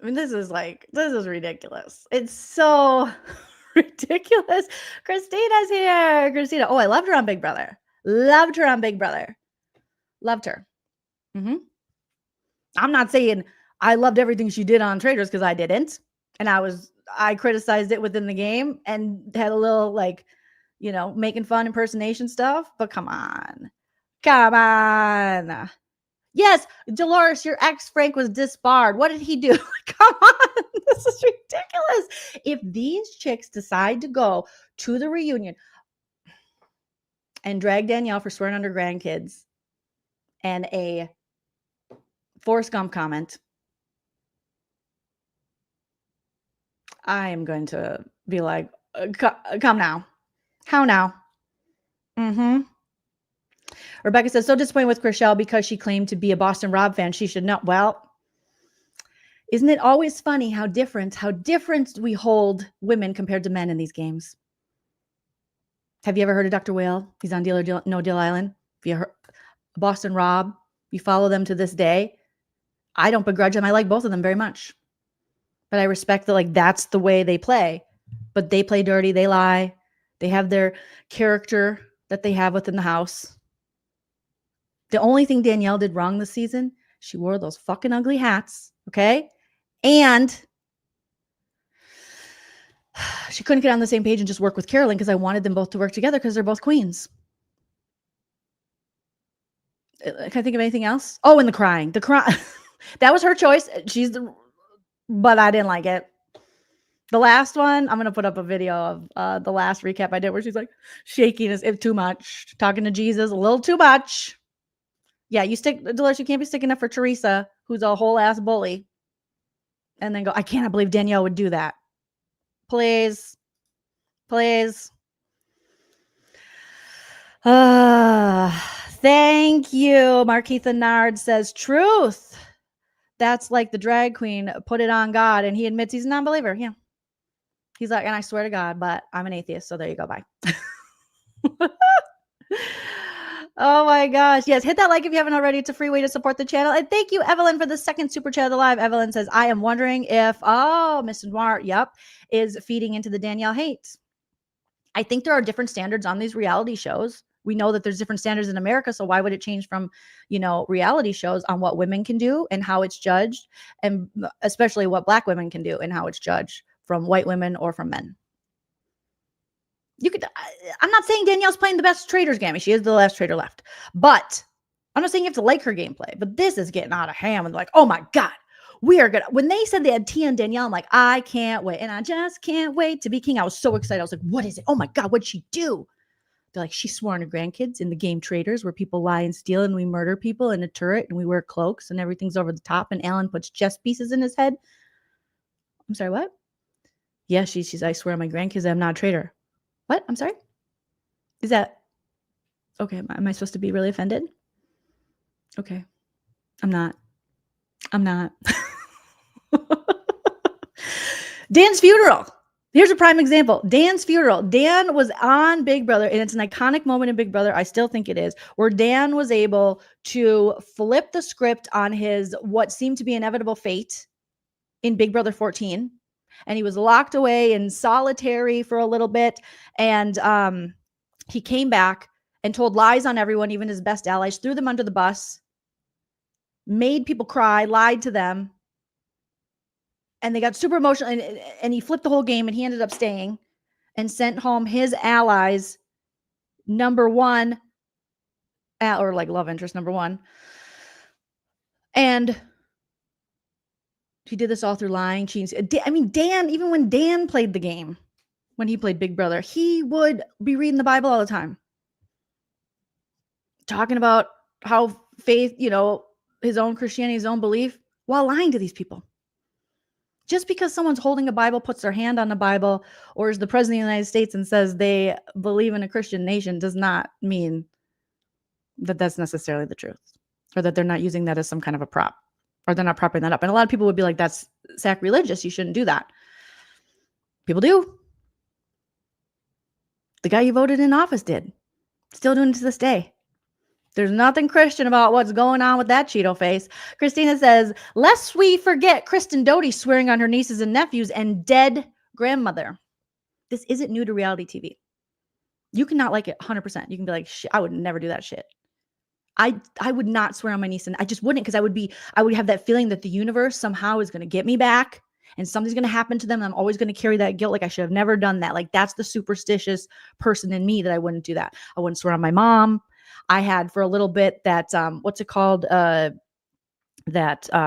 I mean, this is ridiculous. It's so ridiculous. Christina's here. Christina. Oh, I loved her on Big Brother. Loved her on Big Brother. Loved her. I'm not saying I loved everything she did on Traitors because I didn't. And I criticized it within the game and had a little making fun impersonation stuff. But come on. Come on. Yes, Dolores, your ex Frank was disbarred. What did he do? Come on. This is ridiculous. If these chicks decide to go to the reunion and drag Danielle for swearing under grandkids and a Forrest Gump comment, I am going to be like, come now. How now? Rebecca says, so disappointed with Chrishell because she claimed to be a Boston Rob fan. She should know. Well, isn't it always funny how different we hold women compared to men in these games? Have you ever heard of Dr. Whale? He's on Deal or No Deal Island. Have you heard Boston Rob? You follow them to this day. I don't begrudge them. I like both of them very much. But I respect that, that's the way they play. But they play dirty. They lie. They have their character that they have within the house. The only thing Danielle did wrong this season, she wore those fucking ugly hats, okay? And she couldn't get on the same page and just work with Carolyn because I wanted them both to work together because they're both queens. Can I think of anything else? Oh, and the crying. That was her choice. But I didn't like it. The last one, I'm going to put up a video of the last recap I did where she's like shaking as if too much, talking to Jesus a little too much. Yeah, Dolores, you can't be sticking up for Teresa, who's a whole ass bully. And then go, I cannot believe Danielle would do that. Please. Please. Thank you. Markeitha Nard says, truth. That's like the drag queen, put it on God. And he admits he's a non-believer. Yeah. He's like, and I swear to God, but I'm an atheist. So there you go. Bye. Oh my gosh. Yes. Hit that like if you haven't already. It's a free way to support the channel. And thank you, Evelyn, for the second super chat of the live. Evelyn says, I am wondering if, Mr. Noir, is feeding into the Danielle hate. I think there are different standards on these reality shows. We know that there's different standards in America. So why would it change from, reality shows on what women can do and how it's judged, and especially what Black women can do and how it's judged from white women or from men? I'm not saying Danielle's playing the best Traitors game. She is the last traitor left. But I'm not saying you have to like her gameplay. But this is getting out of hand. And like, oh my God, we are good. When they said they had Tia and Danielle, I'm like, I can't wait. And I just can't wait to be king. I was so excited. I was like, what is it? Oh my God, what'd she do? They're like, she swore on her grandkids in the game Traitors, where people lie and steal and we murder people in a turret and we wear cloaks and everything's over the top. And Alan puts chess pieces in his head. I'm sorry, what? Yeah, she's I swear on my grandkids I'm not a traitor. What? I'm sorry? Is that okay? Am I supposed to be really offended? Okay. I'm not. Dan's funeral. Here's a prime example. Dan's funeral. Dan was on Big Brother, and it's an iconic moment in Big Brother. I still think it is, where Dan was able to flip the script on his what seemed to be inevitable fate in Big Brother 14. And he was locked away in solitary for a little bit. And he came back and told lies on everyone, even his best allies, threw them under the bus, made people cry, lied to them. And they got super emotional. And he flipped the whole game, and he ended up staying and sent home his allies, number one, or like love interest number one. And he did this all through lying, cheating. I mean, Dan, even when Dan played the game, when he played Big Brother, he would be reading the Bible all the time. Talking about how faith, his own Christianity, his own belief, while lying to these people. Just because someone's holding a Bible, puts their hand on the Bible, or is the president of the United States and says they believe in a Christian nation does not mean that that's necessarily the truth, or that they're not using that as some kind of a prop, or they're not propping that up. And a lot of people would be like, that's sacrilegious. You shouldn't do that. People do. The guy you voted in office did. Still doing it to this day. There's nothing Christian about what's going on with that Cheeto face. Christina says, lest we forget Kristen Doty swearing on her nieces and nephews and dead grandmother. This isn't new to reality TV. You cannot like it 100%. You can be like, shit, I would never do that shit. I would not swear on my niece, and I just wouldn't, because I would have that feeling that the universe somehow is going to get me back and something's going to happen to them. And I'm always going to carry that guilt. Like I should have never done that. Like that's the superstitious person in me that I wouldn't do that. I wouldn't swear on my mom. I had for a little bit that, what's it called? That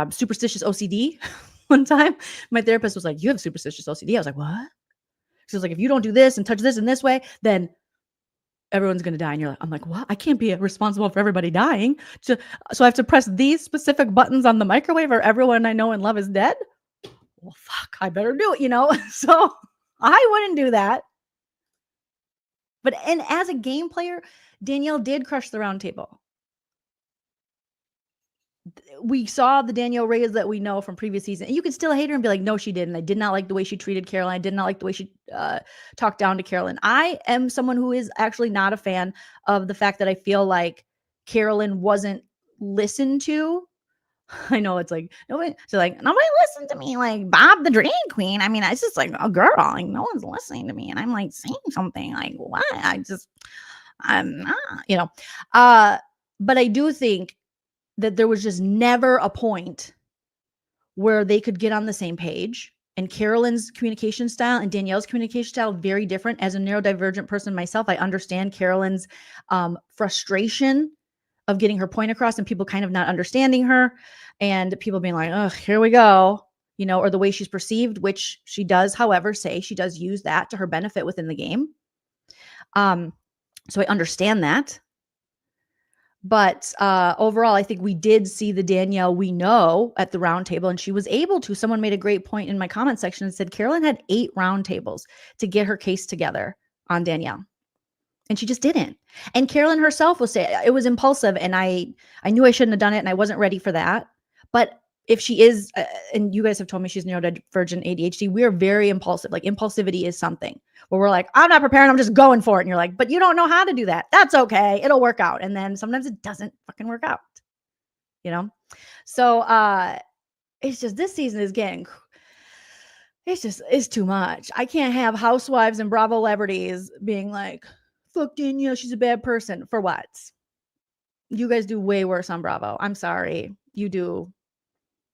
superstitious OCD one time. My therapist was like, you have superstitious OCD. I was like, what? She was like, if you don't do this and touch this in this way, then everyone's going to die. And you're like, I'm like, what? I can't be responsible for everybody dying. So I have to press these specific buttons on the microwave or everyone I know and love is dead? Well, fuck, I better do it, So I wouldn't do that. And as a game player, Danielle did crush the round table. We saw the Danielle Reyes that we know from previous season. And you could still hate her and be like, no, she didn't. I did not like the way she treated Carolyn. I did not like the way she talked down to Carolyn. I am someone who is actually not a fan of the fact that I feel like Carolyn wasn't listened to. I know it's like, nobody listened to me like Bob the drag queen. I mean, it's just like a girl, like no one's listening to me. And I'm like saying something like, why? I'm not, but I do think that there was just never a point where they could get on the same page. And Carolyn's communication style and Danielle's communication style, very different. As a neurodivergent person myself, I understand Carolyn's frustration of getting her point across and people kind of not understanding her and people being like, oh, here we go, or the way she's perceived, which she does, however, say she does use that to her benefit within the game. So I understand that. But overall, I think we did see the Danielle we know at the round table, and she was able to. Someone made a great point in my comment section and said Carolyn had 8 round tables to get her case together on Danielle. And she just didn't. And Carolyn herself will say it was impulsive, and I knew I shouldn't have done it, and I wasn't ready for that. But if she is, and you guys have told me she's neurodivergent ADHD, we're very impulsive. Like impulsivity is something where we're like, I'm not prepared, I'm just going for it. And you're like, but you don't know how to do that. That's okay. It'll work out. And then sometimes it doesn't fucking work out, So it's just, this season is getting, it's too much. I can't have housewives and Bravo celebrities being like, fuck Danielle, she's a bad person. For what? You guys do way worse on Bravo. I'm sorry. You do.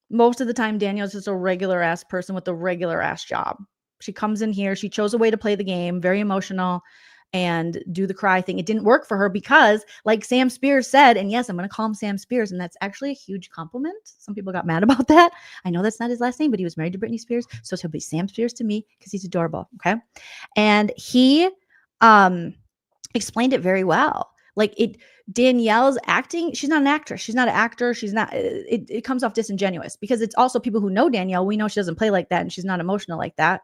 Most of the time, Danielle's just a regular ass person with a regular ass job. She comes in here. She chose a way to play the game, very emotional, and do the cry thing. It didn't work for her because, like Sam Spears said, and yes, I'm going to call him Sam Spears, and that's actually a huge compliment. Some people got mad about that. I know that's not his last name, but he was married to Britney Spears, so he'll be Sam Spears to me because he's adorable. Okay, and he explained it very well. Danielle's acting, she's not an actress. She's not an actor. She's not, it comes off disingenuous because it's also people who know Danielle. We know she doesn't play like that and she's not emotional like that.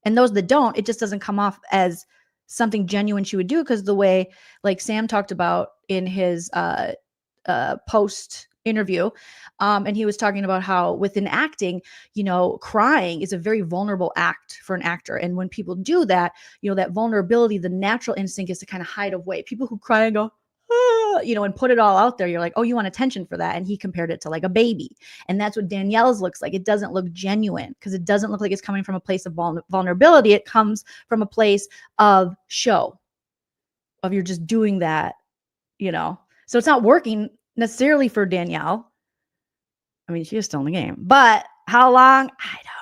And those that don't, it just doesn't come off as something genuine she would do because the way, like Sam talked about in his post interview, and he was talking about how within acting, crying is a very vulnerable act for an actor. And when people do that, that vulnerability, the natural instinct is to kind of hide away. People who cry and go, and put it all out there, you're like, oh, you want attention for that. And he compared it to like a baby. And that's what Danielle's looks like. It doesn't look genuine because it doesn't look like it's coming from a place of vulnerability. It comes from a place of show, of you're just doing that, So it's not working necessarily for Danielle. I mean, she is still in the game, but how long? I don't know.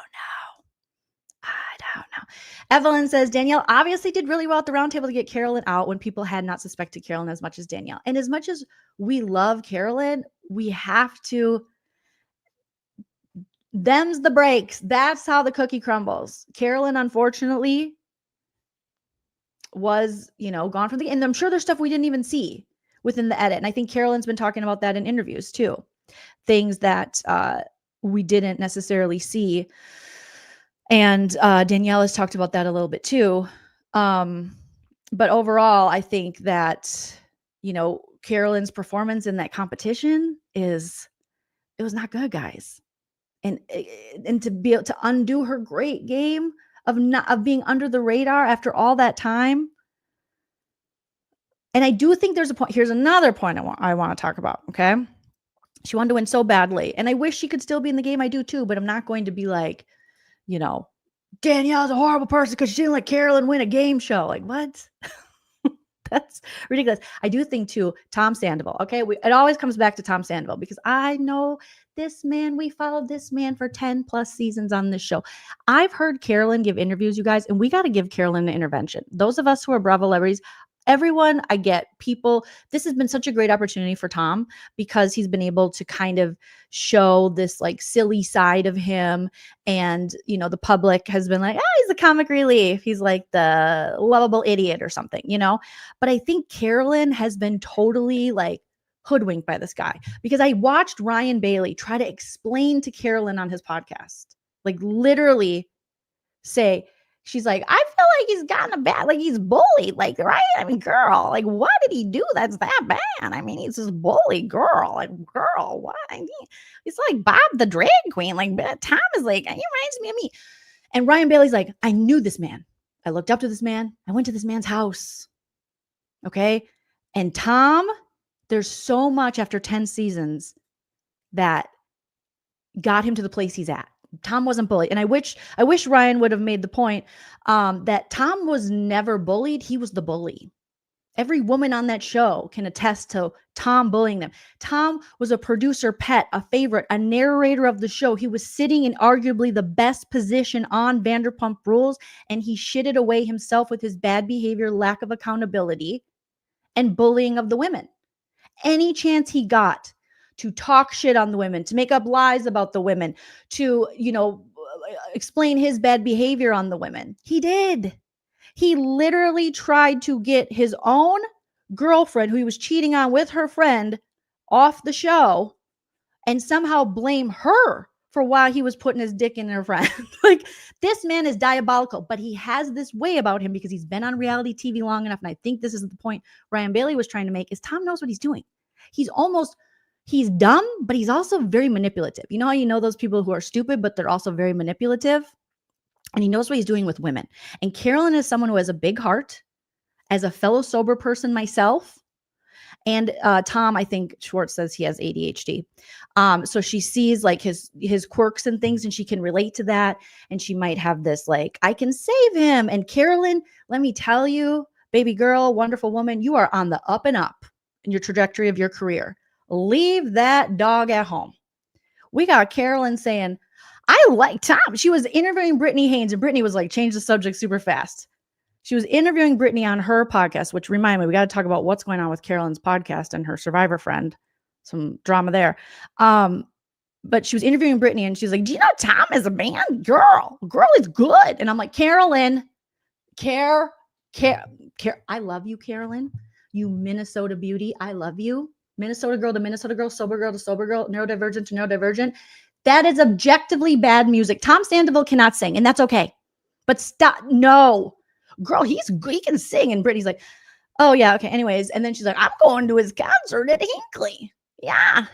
Evelyn says, Danielle obviously did really well at the round table to get Carolyn out when people had not suspected Carolyn as much as Danielle. And as much as we love Carolyn, we have to, them's the breaks. That's how the cookie crumbles. Carolyn, unfortunately, was, gone from the, and I'm sure there's stuff we didn't even see within the edit. And I think Carolyn's been talking about that in interviews too. things that we didn't necessarily see. And Danielle has talked about that a little bit too. But overall, I think that, Carolyn's performance in that competition it was not good, guys. And to be able to undo her great game of being under the radar after all that time. And I do think there's a point. Here's another point I want to talk about. Okay. She wanted to win so badly. And I wish she could still be in the game. I do too, but I'm not going to be like, Danielle's a horrible person because she didn't let Carolyn win a game show. Like, what? That's ridiculous. I do think too, Tom Sandoval. Okay. It always comes back to Tom Sandoval because I know this man, we followed this man for 10 plus seasons on this show. I've heard Carolyn give interviews, you guys, and we got to give Carolyn an intervention. Those of us who are Bravo celebrities, everyone, I get people. This has been such a great opportunity for Tom because he's been able to kind of show this like silly side of him. And, the public has been like, he's the comic relief. He's like the lovable idiot or something, But I think Carolyn has been totally like hoodwinked by this guy because I watched Ryan Bailey try to explain to Carolyn on his podcast, like literally say, she's like, I feel like he's gotten a bad, like he's bullied, like, right? I mean, girl, like, what did he do that's that bad? I mean, he's this bully girl, like, girl, what? I mean, it's like Bob the drag queen, like, Tom is like, he reminds me of me. And Ryan Bailey's like, I knew this man. I looked up to this man. I went to this man's house. Okay. And Tom, there's so much after 10 seasons that got him to the place he's at. Tom wasn't bullied. And I wish Ryan would have made the point that Tom was never bullied. He was the bully. Every woman on that show can attest to Tom bullying them. Tom was a producer pet, a favorite, a narrator of the show. He was sitting in arguably the best position on Vanderpump Rules, and he shitted away himself with his bad behavior, lack of accountability, and bullying of the women. Any chance he got to talk shit on the women, to make up lies about the women, to, explain his bad behavior on the women. He did. He literally tried to get his own girlfriend who he was cheating on with her friend off the show and somehow blame her for why he was putting his dick in her friend. Like, this man is diabolical, but he has this way about him because he's been on reality TV long enough. And I think this is the point Ryan Bailey was trying to make is Tom knows what he's doing. He's dumb, but he's also very manipulative. You know how those people who are stupid, but they're also very manipulative? And he knows what he's doing with women. And Carolyn is someone who has a big heart. As a fellow sober person myself, and Tom, I think Schwartz says he has ADHD. So she sees like his quirks and things, and she can relate to that. And she might have this like, I can save him. And Carolyn, let me tell you, baby girl, wonderful woman, you are on the up and up in your trajectory of your career. Leave that dog at home. We got Carolyn saying, I like Tom. She was interviewing Brittany Haynes, and Brittany was like, change the subject super fast. She was interviewing Brittany on her podcast, which remind me, we got to talk about what's going on with Carolyn's podcast and her survivor friend. Some drama there. But she was interviewing Brittany, and she's like, do you know Tom is a man? Girl is good. And I'm like, Carolyn, I love you, Carolyn. You Minnesota beauty. I love you. Minnesota girl to Minnesota girl, sober girl to sober girl, neurodivergent to neurodivergent. That is objectively bad music. Tom Sandoval cannot sing, and that's okay. But stop. No. Girl, he can sing. And Brittany's like, oh, yeah, okay. Anyways. And then she's like, I'm going to his concert at Hinckley. Yeah.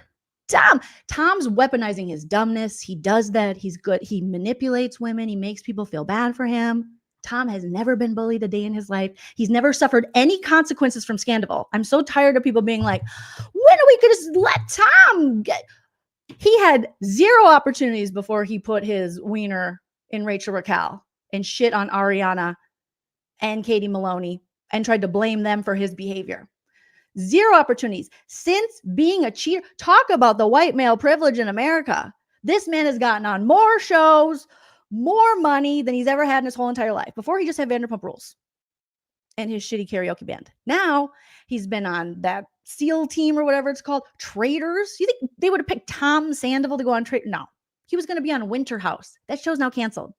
Tom's weaponizing his dumbness. He does that. He's good. He manipulates women. He makes people feel bad for him. Tom has never been bullied a day in his life. He's never suffered any consequences from scandal. I'm so tired of people being like, when are we going to let Tom get... He had zero opportunities before he put his wiener in Rachel Raquel and shit on Ariana and Katie Maloney and tried to blame them for his behavior. Zero opportunities. Since being a cheater, talk about the white male privilege in America. This man has gotten on more shows, more money than he's ever had in his whole entire life. Before, he just had Vanderpump Rules and his shitty karaoke band. Now he's been on that SEAL team or whatever it's called. Traitors. You think they would have picked Tom Sandoval to go on Traitors? No. He was going to be on Winter House. That show's now canceled.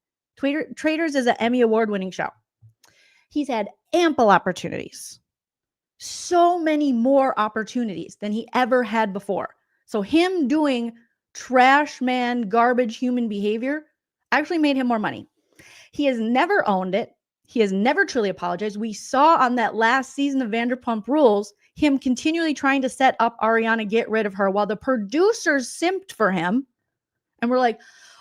Traitors is an Emmy Award-winning show. He's had ample opportunities. So many more opportunities than he ever had before. So him doing trash man, garbage human behavior actually made him more money. He has never owned it. He has never truly apologized. We saw on that last season of Vanderpump Rules him continually trying to set up Ariana, get rid of her, while the producers simped for him. And we're like,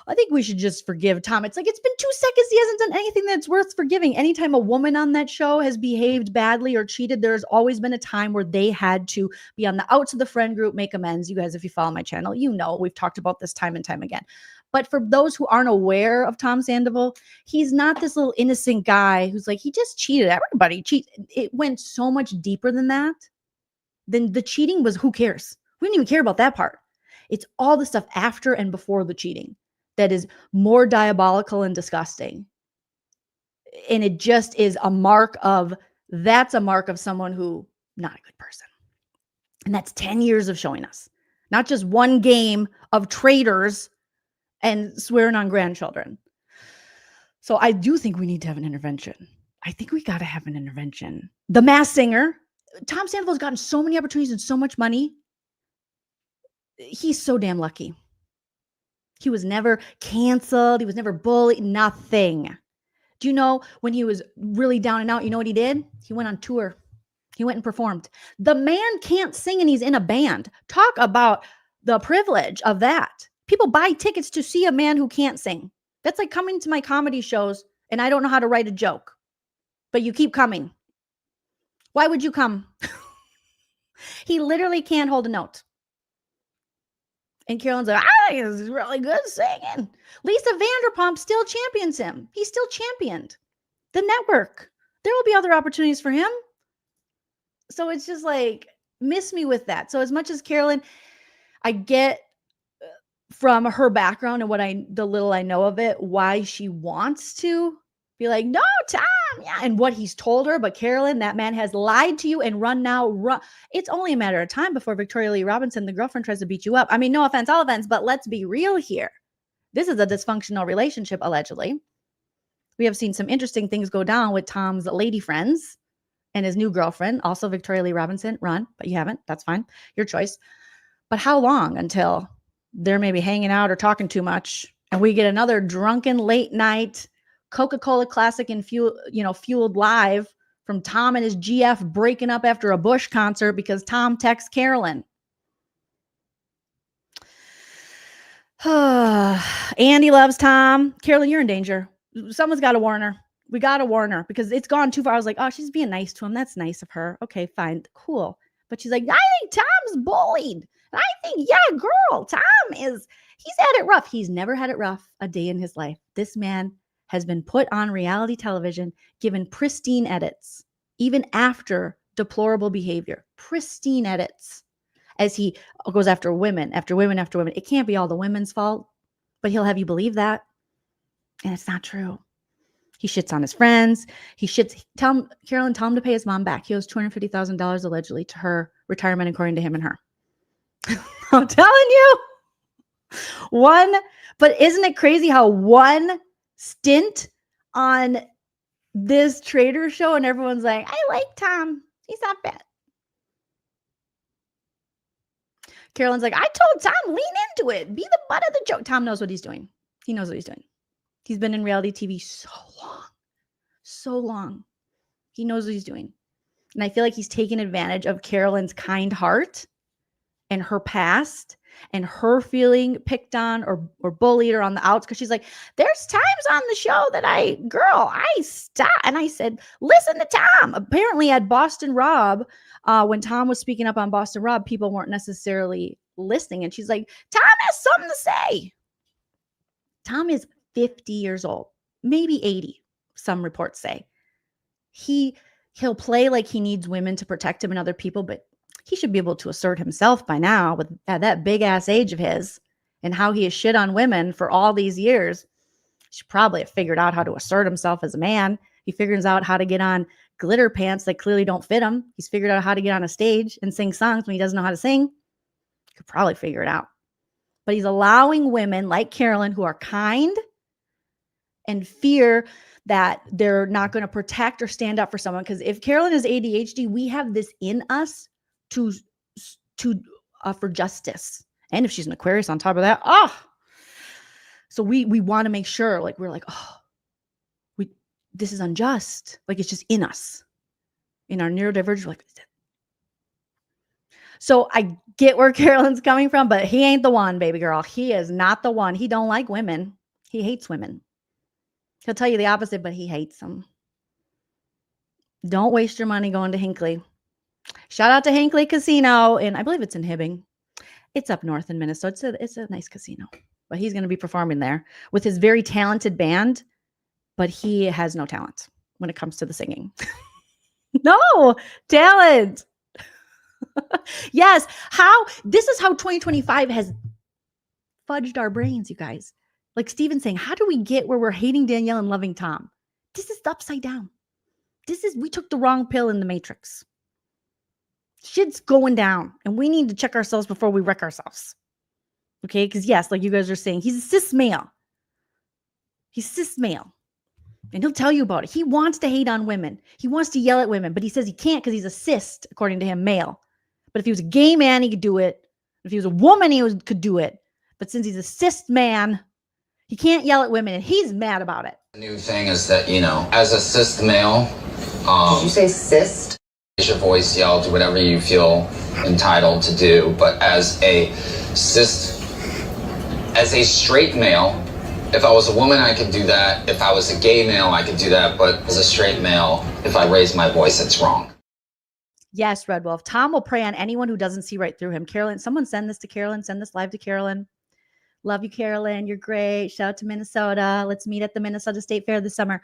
I think we should just forgive Tom. It's like, it's been 2 seconds. He hasn't done anything that's worth forgiving. Anytime a woman on that show has behaved badly or cheated, there's always been a time where they had to be on the outs of the friend group, make amends. You guys, if you follow my channel, you know, we've talked about this time and time again. But for those who aren't aware of Tom Sandoval, he's not this little innocent guy who's like, he just cheated. Everybody cheats. It went so much deeper than that. Then the cheating was, who cares? We didn't even care about that part. It's all the stuff after and before the cheating that is more diabolical and disgusting. And it just is a mark of, that's a mark of someone who, not a good person. And that's 10 years of showing us, not just one game of traitors and swearing on grandchildren. So I do think we need to have an intervention. I think we got to have an intervention. The Masked Singer, Tom Sandoval's gotten so many opportunities and so much money. He's so damn lucky. He was never canceled. He was never bullied, nothing. Do you know when he was really down and out, you know what he did? He went on tour. He went and performed. The man can't sing and he's in a band. Talk about the privilege of that. People buy tickets to see a man who can't sing. That's like coming to my comedy shows and I don't know how to write a joke, but you keep coming. Why would you come? He literally can't hold a note. And Carolyn's like, he's really good singing. Lisa Vanderpump still champions him. He's still championed. The network. There will be other opportunities for him. So it's just like, miss me with that. So as much as Carolyn, I get from her background and the little I know of it, why she wants to be like, no, Tom, yeah, and what he's told her. But Carolyn, that man has lied to you and run. It's only a matter of time before Victoria Lee Robinson, the girlfriend, tries to beat you up. I mean, no offense, all offense, but let's be real here. This is a dysfunctional relationship, allegedly. We have seen some interesting things go down with Tom's lady friends and his new girlfriend, also Victoria Lee Robinson. Run, but you haven't. That's fine. Your choice. But how long until they're maybe hanging out or talking too much and we get another drunken late night Coca-Cola Classic and fueled live from Tom and his GF breaking up after a Bush concert because Tom texts Carolyn? Andy loves Tom. Carolyn, you're in danger. Someone's got to warn her. We got to warn her because it's gone too far. I was like, oh, she's being nice to him. That's nice of her. Okay, fine. Cool. But she's like, I think Tom's bullied. I think, yeah, girl, he's had it rough. He's never had it rough a day in his life. This man has been put on reality television, given pristine edits, even after deplorable behavior, pristine edits, as he goes after women, after women, after women. It can't be all the women's fault, but he'll have you believe that. And it's not true. He shits on his friends. Carolyn, tell him to pay his mom back. He owes $250,000 allegedly to her retirement, according to him and her. I'm telling you. But isn't it crazy how one stint on this trader show and everyone's like, I like Tom. He's not bad. Carolyn's like, I told Tom, lean into it. Be the butt of the joke. Tom knows what he's doing. He knows what he's doing. He's been in reality TV so long. He knows what he's doing. And I feel like he's taken advantage of Carolyn's kind heart and her past and her feeling picked on or bullied or on the outs, because she's like, there's times on the show that I stop. And I said, listen to Tom. Apparently at Boston Rob, when Tom was speaking up on Boston Rob, people weren't necessarily listening. And she's like, Tom has something to say. Tom is 50 years old, maybe 80, some reports say. He'll play like he needs women to protect him and other people, but he should be able to assert himself by now with at that big ass age of his and how he has shit on women for all these years. He should probably have figured out how to assert himself as a man. He figures out how to get on glitter pants that clearly don't fit him. He's figured out how to get on a stage and sing songs when he doesn't know how to sing. He could probably figure it out. But he's allowing women like Carolyn, who are kind and fear that they're not going to protect or stand up for someone. Because if Carolyn has ADHD, we have this in us for justice. And if she's an Aquarius on top of that, so we want to make sure, like, we're like, this is unjust. Like, it's just in us, in our neurodivergent, like. So I get where Carolyn's coming from, but he ain't the one, baby girl. He is not the one. He don't like women. He hates women. He'll tell you the opposite, but he hates them. Don't waste your money going to Hinckley. Shout out to Hinckley Casino, and I believe it's in Hibbing. It's up north in Minnesota. It's a nice casino. But he's going to be performing there with his very talented band, but he has no talent when it comes to the singing. No talent. Yes. This is how 2025 has fudged our brains, you guys. Like Steven's saying, how do we get where we're hating Danielle and loving Tom? This is the upside down. We took the wrong pill in the Matrix. Shit's going down, and we need to check ourselves before we wreck ourselves. Okay? Because yes, like you guys are saying, he's a cis male. He's cis male. And he'll tell you about it. He wants to hate on women. He wants to yell at women, but he says he can't because he's a cis, according to him, male. But if he was a gay man, he could do it. If he was a woman, could do it. But since he's a cis man, he can't yell at women, and he's mad about it. The new thing is that, as a cis male, did you say cis? Raise your voice, yell, do whatever you feel entitled to do. But as a straight male, if I was a woman, I could do that. If I was a gay male, I could do that. But as a straight male, if I raise my voice, it's wrong. Yes, Red Wolf. Tom will prey on anyone who doesn't see right through him. Carolyn, someone send this to Carolyn. Send this live to Carolyn. Love you, Carolyn. You're great. Shout out to Minnesota. Let's meet at the Minnesota State Fair this summer.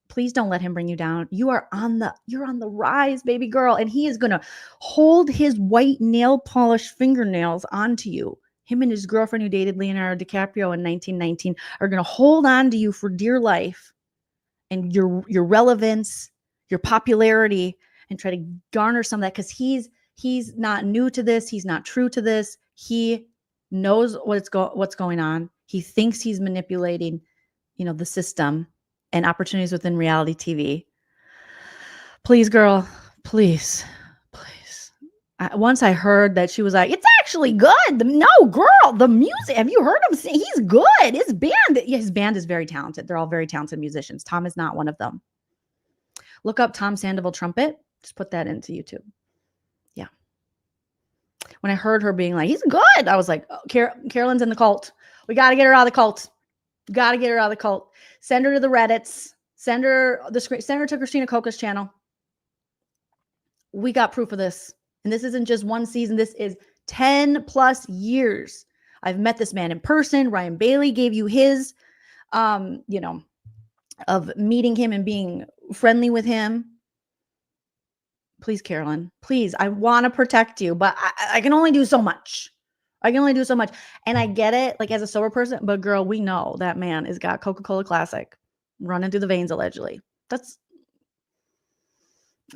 Please don't let him bring you down. You're on the rise, baby girl. And he is going to hold his white nail polish fingernails onto you. Him and his girlfriend who dated Leonardo DiCaprio in 1919 are going to hold on to you for dear life and your relevance, your popularity, and try to garner some of that, because he's not new to this. He's not true to this. He knows what's going on. He thinks he's manipulating, the system and opportunities within reality TV. Please, girl, please. Once I heard that she was like, it's actually good. No, girl, the music. Have you heard him sing? He's good. His band is very talented. They're all very talented musicians. Tom is not one of them. Look up Tom Sandoval trumpet. Just put that into YouTube. Yeah. When I heard her being like, he's good, I was like, oh, Carolyn's in the cult. We got to get her out of the cult. Send her to the Reddits. Send her to Christina Coca's channel. We got proof of this. And this isn't just one season. This is 10 plus years. I've met this man in person. Ryan Bailey gave you his, of meeting him and being friendly with him. Please, Carolyn, please. I want to protect you, but I can only do so much. And I get it, like, as a sober person, but girl, we know that man has got Coca-Cola Classic running through the veins, allegedly. That's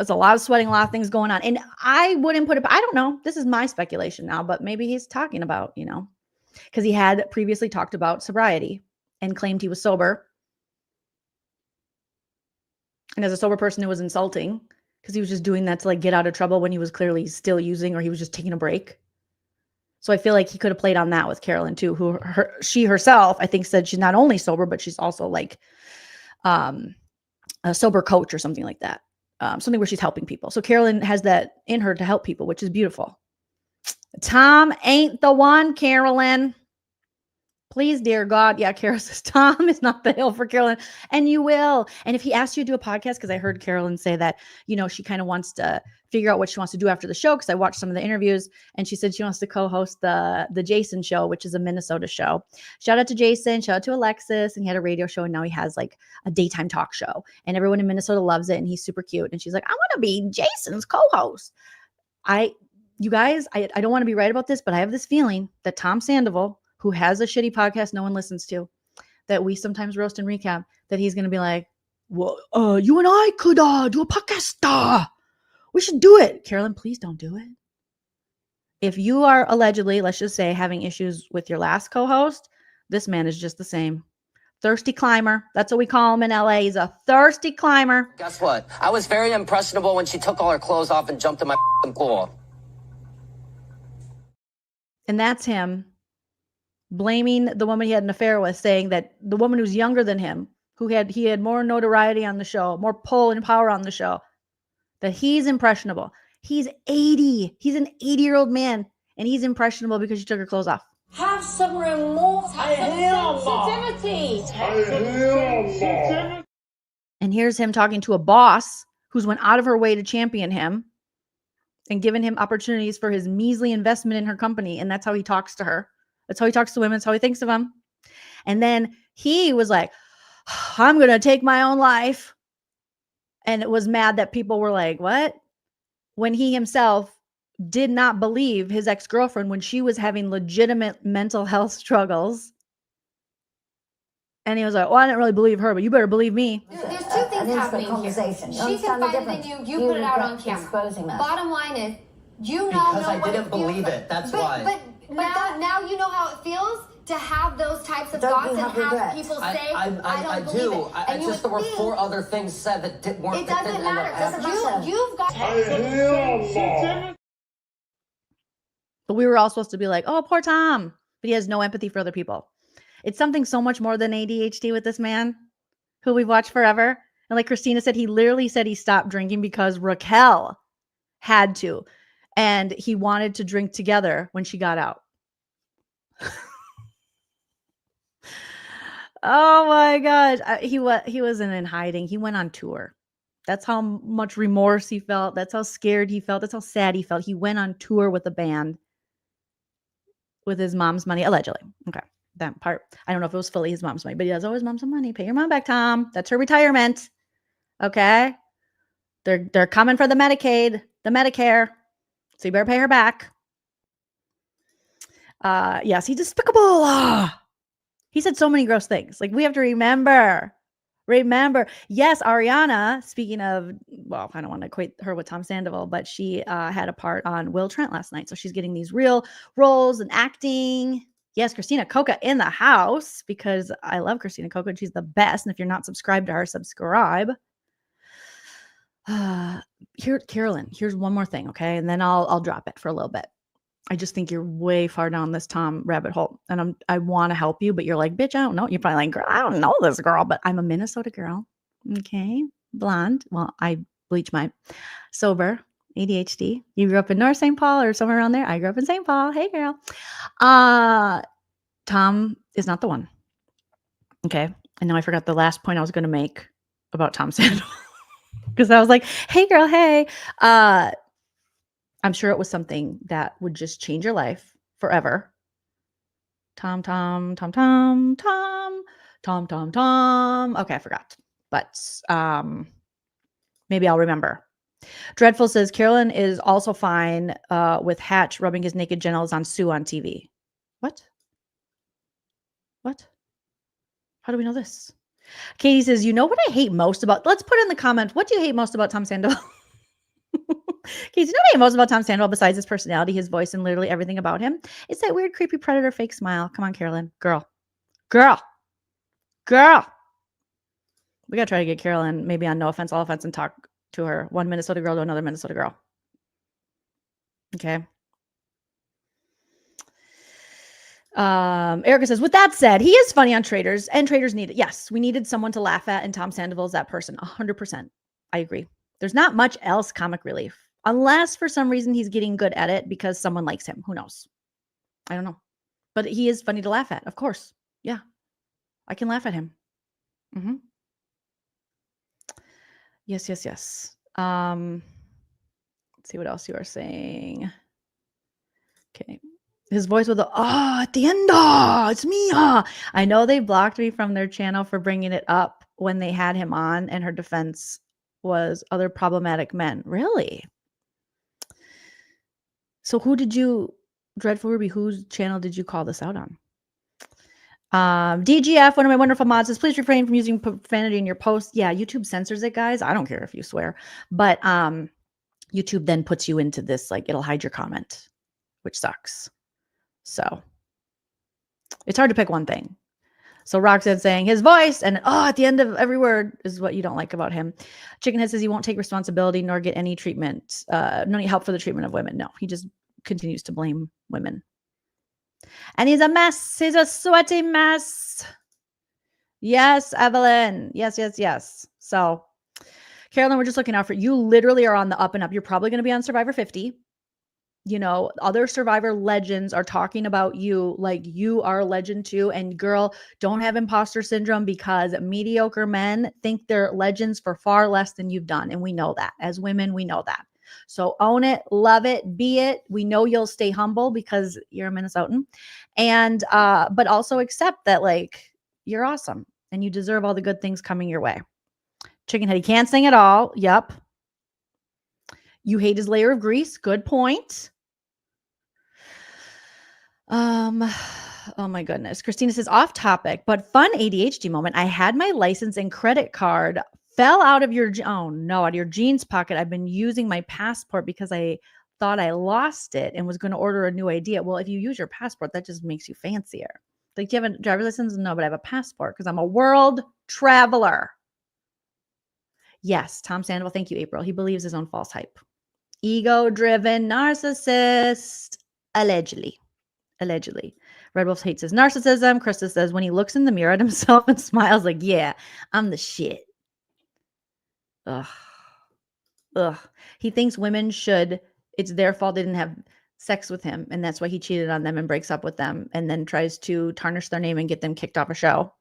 a lot of sweating, a lot of things going on. And I wouldn't put it, I don't know. This is my speculation now, but maybe he's talking about, because he had previously talked about sobriety and claimed he was sober. And as a sober person, it was insulting because he was just doing that to, like, get out of trouble when he was clearly still using, or he was just taking a break. So I feel like he could have played on that with Carolyn too, who she herself, I think, said she's not only sober, but she's also like a sober coach or something like that. Something where she's helping people. So Carolyn has that in her to help people, which is beautiful. Tom ain't the one, Carolyn. Please, dear God. Yeah, Carol says Tom is not the hill for Carolyn. And you will. And if he asked you to do a podcast, because I heard Carolyn say that, she kind of wants to figure out what she wants to do after the show, because I watched some of the interviews, and she said she wants to co-host the Jason show, which is a Minnesota show. Shout out to Jason. Shout out to Alexis. And he had a radio show, and now he has like a daytime talk show. And everyone in Minnesota loves it, and he's super cute. And she's like, I want to be Jason's co-host. You guys, I don't want to be right about this, but I have this feeling that Tom Sandoval, who has a shitty podcast no one listens to, that we sometimes roast and recap, that he's going to be like, well, you and I could do a podcast. We should do it. Carolyn, please don't do it. If you are allegedly, let's just say, having issues with your last co-host, this man is just the same. Thirsty climber. That's what we call him in LA. He's a thirsty climber. Guess what? I was very impressionable when she took all her clothes off and jumped in my pool. And that's him blaming the woman he had an affair with, saying that the woman who's younger than him, he had more notoriety on the show, more pull and power on the show, that he's impressionable. He's 80. He's an 80-year-old man, and he's impressionable because she took her clothes off. Have some remorse. Have some sensitivity. And here's him talking to a boss who's went out of her way to champion him and given him opportunities for his measly investment in her company. And that's how he talks to her. That's how he talks to women. That's how he thinks of them. And then he was like, I'm going to take my own life. And it was mad that people were like, what? When he himself did not believe his ex-girlfriend when she was having legitimate mental health struggles. And he was like, well, I didn't really believe her, but you better believe me. There's two things happening here. She confided in you. You put it out on camera. Bottom line is, you now know what it feels like. Because I didn't believe it. That's why. But now you know how it feels to have those types of thoughts and have people say, I don't believe it. It's just there were 4 other things said that weren't. It doesn't matter. You've got. But we were all supposed to be like, oh, poor Tom. But he has no empathy for other people. It's something so much more than ADHD with this man who we've watched forever. And like Christina said, he literally said he stopped drinking because Raquel had to. And he wanted to drink together when she got out. Oh my gosh. He wasn't in hiding. He went on tour. That's how much remorse he felt. That's how scared he felt. That's how sad he felt. He went on tour with a band with his mom's money, allegedly. Okay. That part. I don't know if it was fully his mom's money, but he does owe his mom some money. Pay your mom back, Tom. That's her retirement. Okay. They're coming for the Medicaid, the Medicare. So you better pay her back. Yes, he's despicable. He said so many gross things. Like, we have to remember. Yes, Ariana, speaking of, well, I don't want to equate her with Tom Sandoval, but she had a part on Will Trent last night. So she's getting these real roles and acting. Yes, Christina Coca in the house, because I love Christina Coca and she's the best. And if you're not subscribed to her, subscribe. Carolyn, here's one more thing, okay? And then I'll drop it for a little bit. I just think you're way far down this Tom rabbit hole. And I want to help you, but you're like, bitch, I don't know. You're probably like, girl, I don't know this girl, but I'm a Minnesota girl. Okay. Blonde. Well, I bleach mine. Sober. ADHD. You grew up in North St. Paul or somewhere around there. I grew up in St. Paul. Hey, girl. Tom is not the one. Okay. And now I forgot the last point I was going to make about Tom Sandoval. Because I was like, hey, girl, hey. I'm sure it was something that would just change your life forever. Tom. Okay, I forgot. But maybe I'll remember. Dreadful says, Carolyn is also fine with Hatch rubbing his naked genitals on Sue on TV. What? How do we know this? Katie says, you know what I hate most about... Let's put in the comments, what do you hate most about Tom Sandoval? Katie, you know what I hate most about Tom Sandoval besides his personality, his voice, and literally everything about him? It's that weird, creepy predator fake smile. Come on, Carolyn. Girl. We got to try to get Carolyn maybe on No Offense, All Offense and talk to her. One Minnesota girl to another Minnesota girl. Okay. Erica says, with that said, he is funny on Traitors, and Traitors needed. Yes, we needed someone to laugh at, and Tom Sandoval is that person. 100%. I agree. There's not much else comic relief. Unless for some reason he's getting good at it because someone likes him. Who knows? I don't know. But he is funny to laugh at, of course. Yeah. I can laugh at him. Mm-hmm. Yes. Let's see what else you are saying. Okay. His voice with the, at the end, it's me. I know they blocked me from their channel for bringing it up when they had him on, and her defense was other problematic men. Really? So Dreadful Ruby, whose channel did you call this out on? DGF, one of my wonderful mods, says, please refrain from using profanity in your posts. Yeah, YouTube censors it, guys. I don't care if you swear. But YouTube then puts you into this, like, it'll hide your comment, which sucks. So it's hard to pick one thing. So Roxanne saying his voice and at the end of every word is what you don't like about him. Chickenhead says he won't take responsibility nor get any treatment, no help for the treatment of women. No, he just continues to blame women. And he's a mess. He's a sweaty mess. Yes, Evelyn. Yes. So, Carolyn, we're just looking out for you. Literally are on the up and up. You're probably going to be on Survivor 50. You know, other Survivor legends are talking about you like you are a legend too. And girl, don't have imposter syndrome, because mediocre men think they're legends for far less than you've done. And we know that. As women, we know that. So own it, love it, be it. We know you'll stay humble because you're a Minnesotan. And but also accept that like you're awesome and you deserve all the good things coming your way. Chicken head, he can't sing at all. Yep. You hate his layer of grease. Good point. Oh my goodness. Christina says, off topic, but fun ADHD moment. I had my license and credit card fell out of your, out of your jeans pocket. I've been using my passport because I thought I lost it and was going to order a new ID. Well, if you use your passport, that just makes you fancier. Like, do you have a driver's license? No, but I have a passport because I'm a world traveler. Yes, Tom Sandoval. Thank you, April. He believes his own false hype. Ego-driven narcissist. Allegedly. Red Wolf hates his narcissism. Krista says when he looks in the mirror at himself and smiles like, yeah, I'm the shit. Ugh. He thinks women should, it's their fault they didn't have sex with him. And that's why he cheated on them and breaks up with them and then tries to tarnish their name and get them kicked off a show.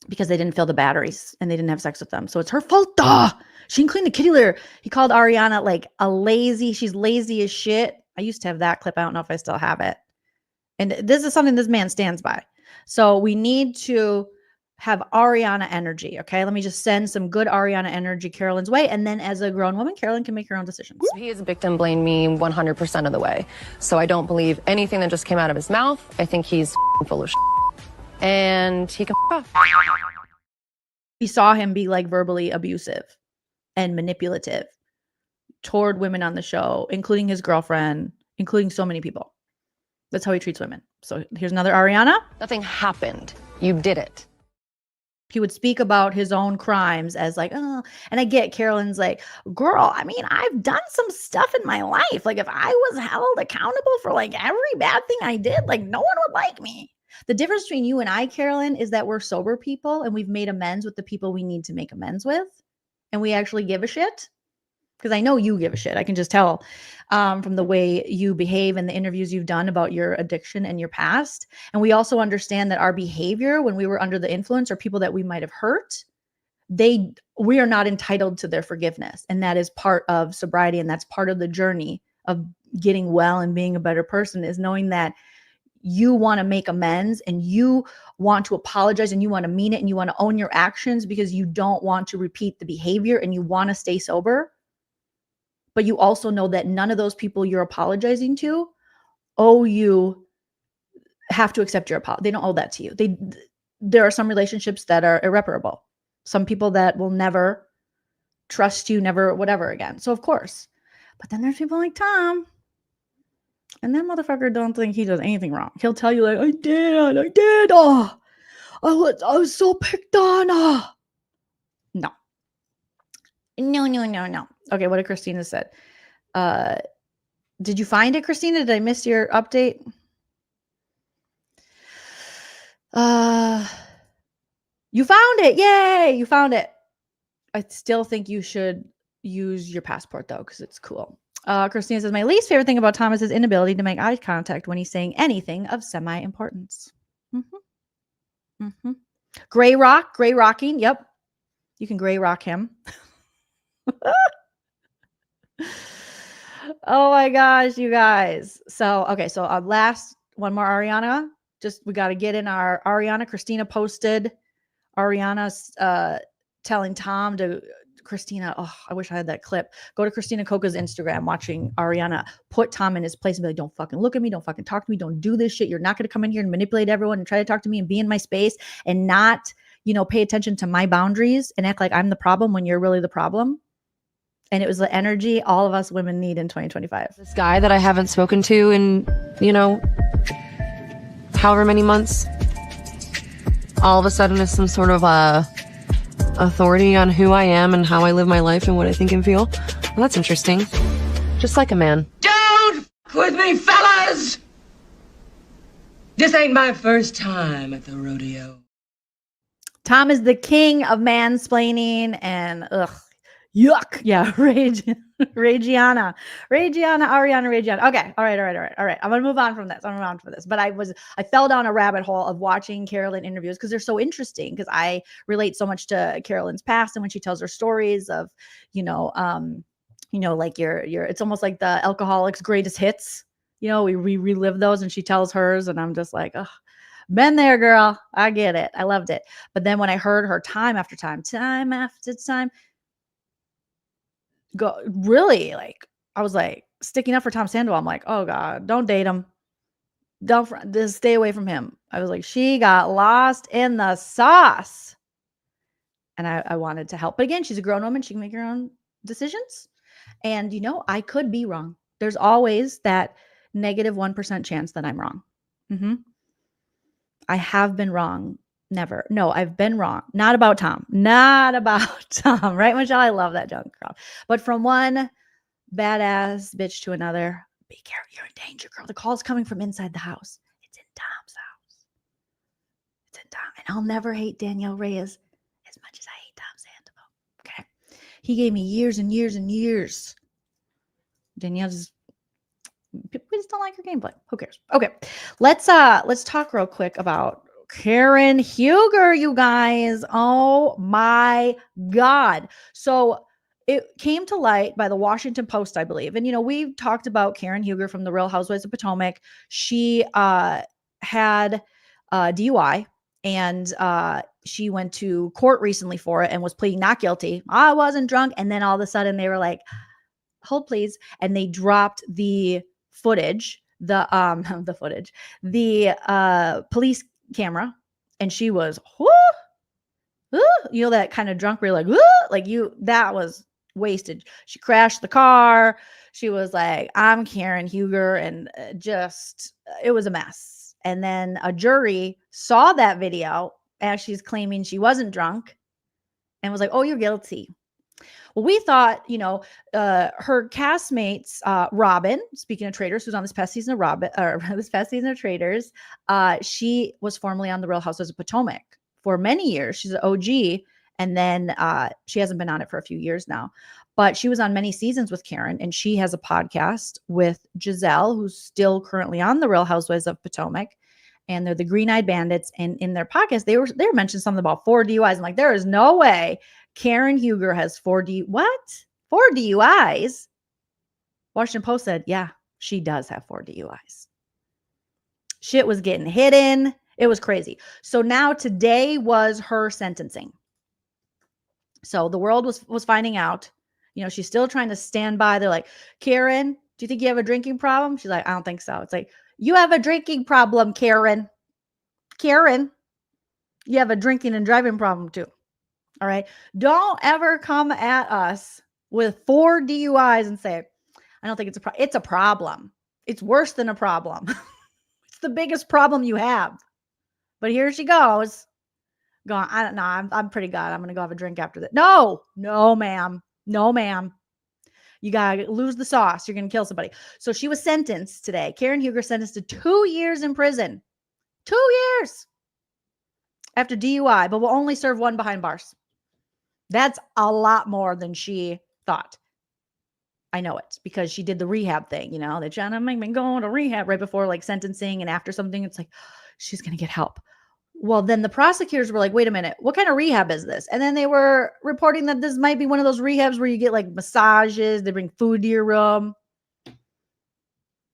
Because they didn't fill the batteries and they didn't have sex with them. So it's her fault. She didn't clean the kitty litter. He called Ariana like she's lazy as shit. I used to have that clip. I don't know if I still have it. And this is something this man stands by. So we need to have Ariana energy. Okay. Let me just send some good Ariana energy Carolyn's way. And then as a grown woman, Carolyn can make her own decisions. He is a victim, blamed me 100% of the way. So I don't believe anything that just came out of his mouth. I think he's full of shit. And he can off. We saw him be like verbally abusive and manipulative toward women on the show, including his girlfriend, including so many people. That's how he treats women. So here's another Ariana. Nothing happened. You did it. He would speak about his own crimes as like, oh, and I get Carolyn's like, girl, I mean, I've done some stuff in my life. Like if I was held accountable for like every bad thing I did, like no one would like me. The difference between you and I, Carolyn, is that we're sober people and we've made amends with the people we need to make amends with. And we actually give a shit. Because I know you give a shit. I can just tell from the way you behave and the interviews you've done about your addiction and your past. And we also understand that our behavior when we were under the influence or people that we might have hurt, we are not entitled to their forgiveness. And that is part of sobriety. And that's part of the journey of getting well and being a better person, is knowing that you want to make amends and you want to apologize and you want to mean it and you want to own your actions because you don't want to repeat the behavior and you want to stay sober. But you also know that none of those people you're apologizing to have to accept your apology. They don't owe that to you. There are some relationships that are irreparable. Some people that will never trust you, never whatever again. So of course, but then there's people like Tom. And that motherfucker don't think he does anything wrong. He'll tell you like, I did. Oh, I was so picked on. No. Okay, what did Christina said? Did you find it, Christina? Did I miss your update? You found it. Yay, you found it. I still think you should use your passport though, because it's cool. Christina says, my least favorite thing about Tom is his inability to make eye contact when he's saying anything of semi-importance. Gray rocking. Yep. You can gray rock him. Oh my gosh, you guys. So, okay. So last one more Ariana. We got to get in our Ariana. Christina posted Ariana's telling Tom to Christina. Oh, I wish I had that clip. Go to Christina Coca's Instagram, watching Ariana put Tom in his place and be like, don't fucking look at me. Don't fucking talk to me. Don't do this shit. You're not going to come in here and manipulate everyone and try to talk to me and be in my space and not, pay attention to my boundaries and act like I'm the problem when you're really the problem. And it was the energy all of us women need in 2025. This guy that I haven't spoken to in, however many months, all of a sudden is some sort of authority on who I am and how I live my life and what I think and feel. Well, that's interesting. Just like a man. Don't with me, fellas! This ain't my first time at the rodeo. Tom is the king of mansplaining and yuck. Yeah, Regiana, Ariana. Okay, all right. I'm gonna move on from this. But I fell down a rabbit hole of watching Carolyn interviews because they're so interesting. Because I relate so much to Carolyn's past and when she tells her stories of, like it's almost like the alcoholics' greatest hits. We relive those, and she tells hers, and I'm just like, oh, been there, girl. I get it. I loved it. But then when I heard her time after time go, really, like, I was like sticking up for Tom Sandoval. I'm like, oh God, don't date him. Just stay away from him. I was like, she got lost in the sauce. And I wanted to help. But again, she's a grown woman. She can make her own decisions. And, I could be wrong. There's always that negative 1% chance that I'm wrong. I have been wrong. Never. No, I've been wrong. Not about Tom. Right, Michelle? I love that junk girl. But from one badass bitch to another, be careful. You're in danger, girl. The call's coming from inside the house. It's in Tom's house. It's in Tom. And I'll never hate Danielle Reyes as much as I hate Tom Sandoval. Okay. He gave me years and years and years. Danielle we just don't like her gameplay. Who cares? Okay. Let's talk real quick about Karen Huger, you guys. Oh my God. So it came to light by the Washington Post, I believe. And, we've talked about Karen Huger from the Real Housewives of Potomac. She had DUI, and she went to court recently for it and was pleading not guilty. I wasn't drunk. And then all of a sudden they were like, hold please. And they dropped the footage, the police camera, and she was that kind of drunk where you're like that was wasted. She crashed the car. She was like, I'm Karen Huger, and it was a mess. And then a jury saw that video as she's claiming she wasn't drunk and was like, oh, you're guilty. Well, we thought, her castmates, Robin, speaking of Traitors, who's on this past season of Traitors, she was formerly on the Real Housewives of Potomac for many years. She's an OG, and then she hasn't been on it for a few years now. But she was on many seasons with Karen, and she has a podcast with Giselle, who's still currently on the Real Housewives of Potomac. And they're the Green Eyed Bandits. And in their podcast, they were mentioning something about 4 DUIs. I'm like, there is no way Karen Huger has 4 DUIs? Washington Post said, yeah, she does have 4 DUIs. Shit was getting hidden. It was crazy. So now today was her sentencing. So the world was finding out. She's still trying to stand by. They're like, Karen, do you think you have a drinking problem? She's like, I don't think so. It's like, you have a drinking problem, Karen. Karen, you have a drinking and driving problem too. All right. Don't ever come at us with 4 DUIs and say, I don't think it's a problem. It's a problem. It's worse than a problem. It's the biggest problem you have. But here she goes. Going, I don't know. I'm pretty good. I'm going to go have a drink after that. No, ma'am. No, ma'am. You got to lose the sauce. You're going to kill somebody. So she was sentenced today. Karen Huger sentenced to 2 years in prison. 2 years after DUI, but will only serve 1 behind bars. That's a lot more than she thought. I know it because she did the rehab thing. They're trying to make me go to rehab right before sentencing, and after something, it's like, she's going to get help. Well, then the prosecutors were like, wait a minute, what kind of rehab is this? And then they were reporting that this might be one of those rehabs where you get massages, they bring food to your room.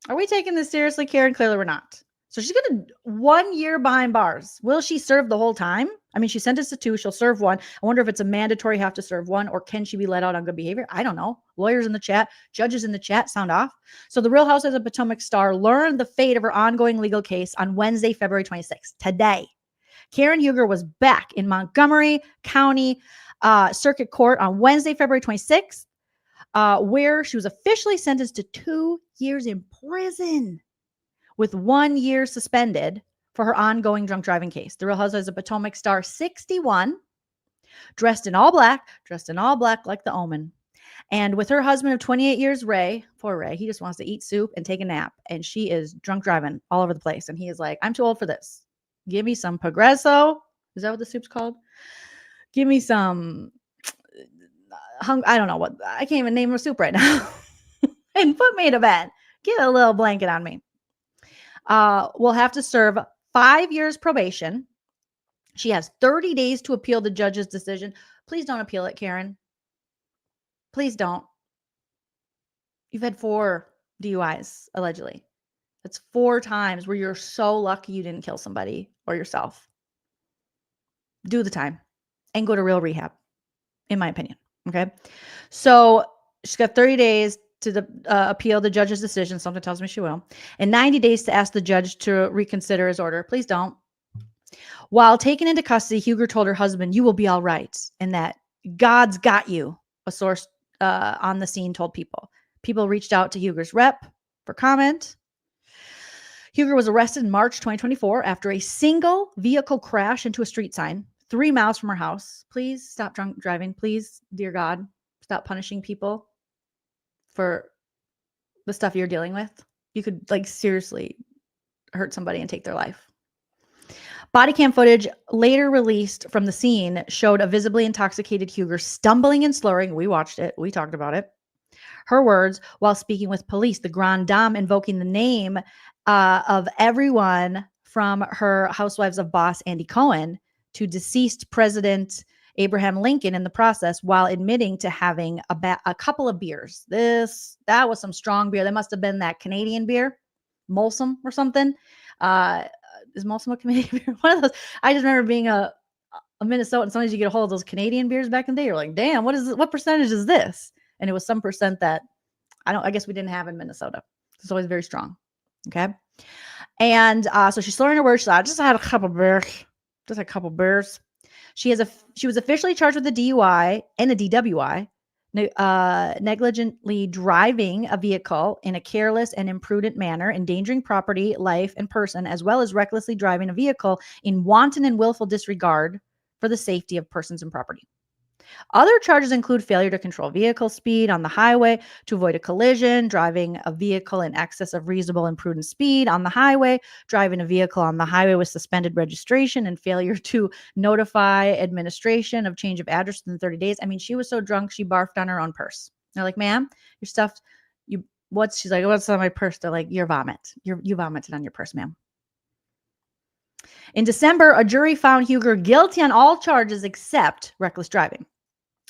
Are we taking this seriously, Karen? Clearly we're not. So she's going to 1 year behind bars. Will she serve the whole time? I mean, she sentenced to 2. She'll serve 1. I wonder if it's a mandatory have to serve 1, or can she be let out on good behavior? I don't know. Lawyers in the chat, judges in the chat, sound off. So the Real Housewives of Potomac star learned the fate of her ongoing legal case on Wednesday, February 26th, today. Karen Huger was back in Montgomery County Circuit Court on Wednesday, February 26th, where she was officially sentenced to 2 years in prison with 1 year suspended for her ongoing drunk driving case. The Real Housewives of Potomac star 61, dressed in all black like the Omen, And with her husband of 28 years, Ray, poor Ray, he just wants to eat soup and take a nap. And she is drunk driving all over the place. And he is like, I'm too old for this. Give me some Progresso. Is that what the soup's called? Give me some, I don't know what, I can't even name a soup right now. And put me to bed. Get a little blanket on me. Will have to serve 5 years probation. She has 30 days to appeal the judge's decision. Please don't appeal it, Karen. Please don't. You've had 4 DUIs, allegedly. That's 4 times where you're so lucky you didn't kill somebody or yourself. Do the time and go to real rehab, in my opinion. Okay. So she's got 30 days to appeal the judge's decision. Something tells me she will. And 90 days to ask the judge to reconsider his order. Please don't. While taken into custody, Huger told her husband, "You will be all right," and that God's got you, a source on the scene told People. People reached out to Huger's rep for comment. Huger was arrested in March 2024 after a single vehicle crash into a street sign 3 miles from her house. Please stop drunk driving. Please, dear God, stop punishing people for the stuff you're dealing with. You could seriously hurt somebody and take their life. Body cam footage later released from the scene showed a visibly intoxicated Huger stumbling and slurring. We watched it. We talked about it. Her words while speaking with police, the Grande Dame invoking the name of everyone from her Housewives of Boss, Andy Cohen, to deceased President Abraham Lincoln in the process, while admitting to having a couple of beers. That was some strong beer. That must have been that Canadian beer, Molson or something. Is Molson a Canadian beer? One of those. I just remember being a Minnesotan. Sometimes you get a hold of those Canadian beers back in the day. You're like, damn, what percentage is this? And it was some percent that I guess we didn't have in Minnesota. It's always very strong. Okay. And so she's slurring her words. She's like, I just had a couple beers. Just a couple beers. She was officially charged with a DUI and a DWI, negligently driving a vehicle in a careless and imprudent manner, endangering property, life, and person, as well as recklessly driving a vehicle in wanton and willful disregard for the safety of persons and property. Other charges include failure to control vehicle speed on the highway to avoid a collision, driving a vehicle in excess of reasonable and prudent speed on the highway, driving a vehicle on the highway with suspended registration, and failure to notify administration of change of address within 30 days. I mean, she was so drunk, she barfed on her own purse. They're like, ma'am, your stuff, she's like, what's on my purse? They're like, your vomit. You vomited on your purse, ma'am. In December, a jury found Huger guilty on all charges except reckless driving.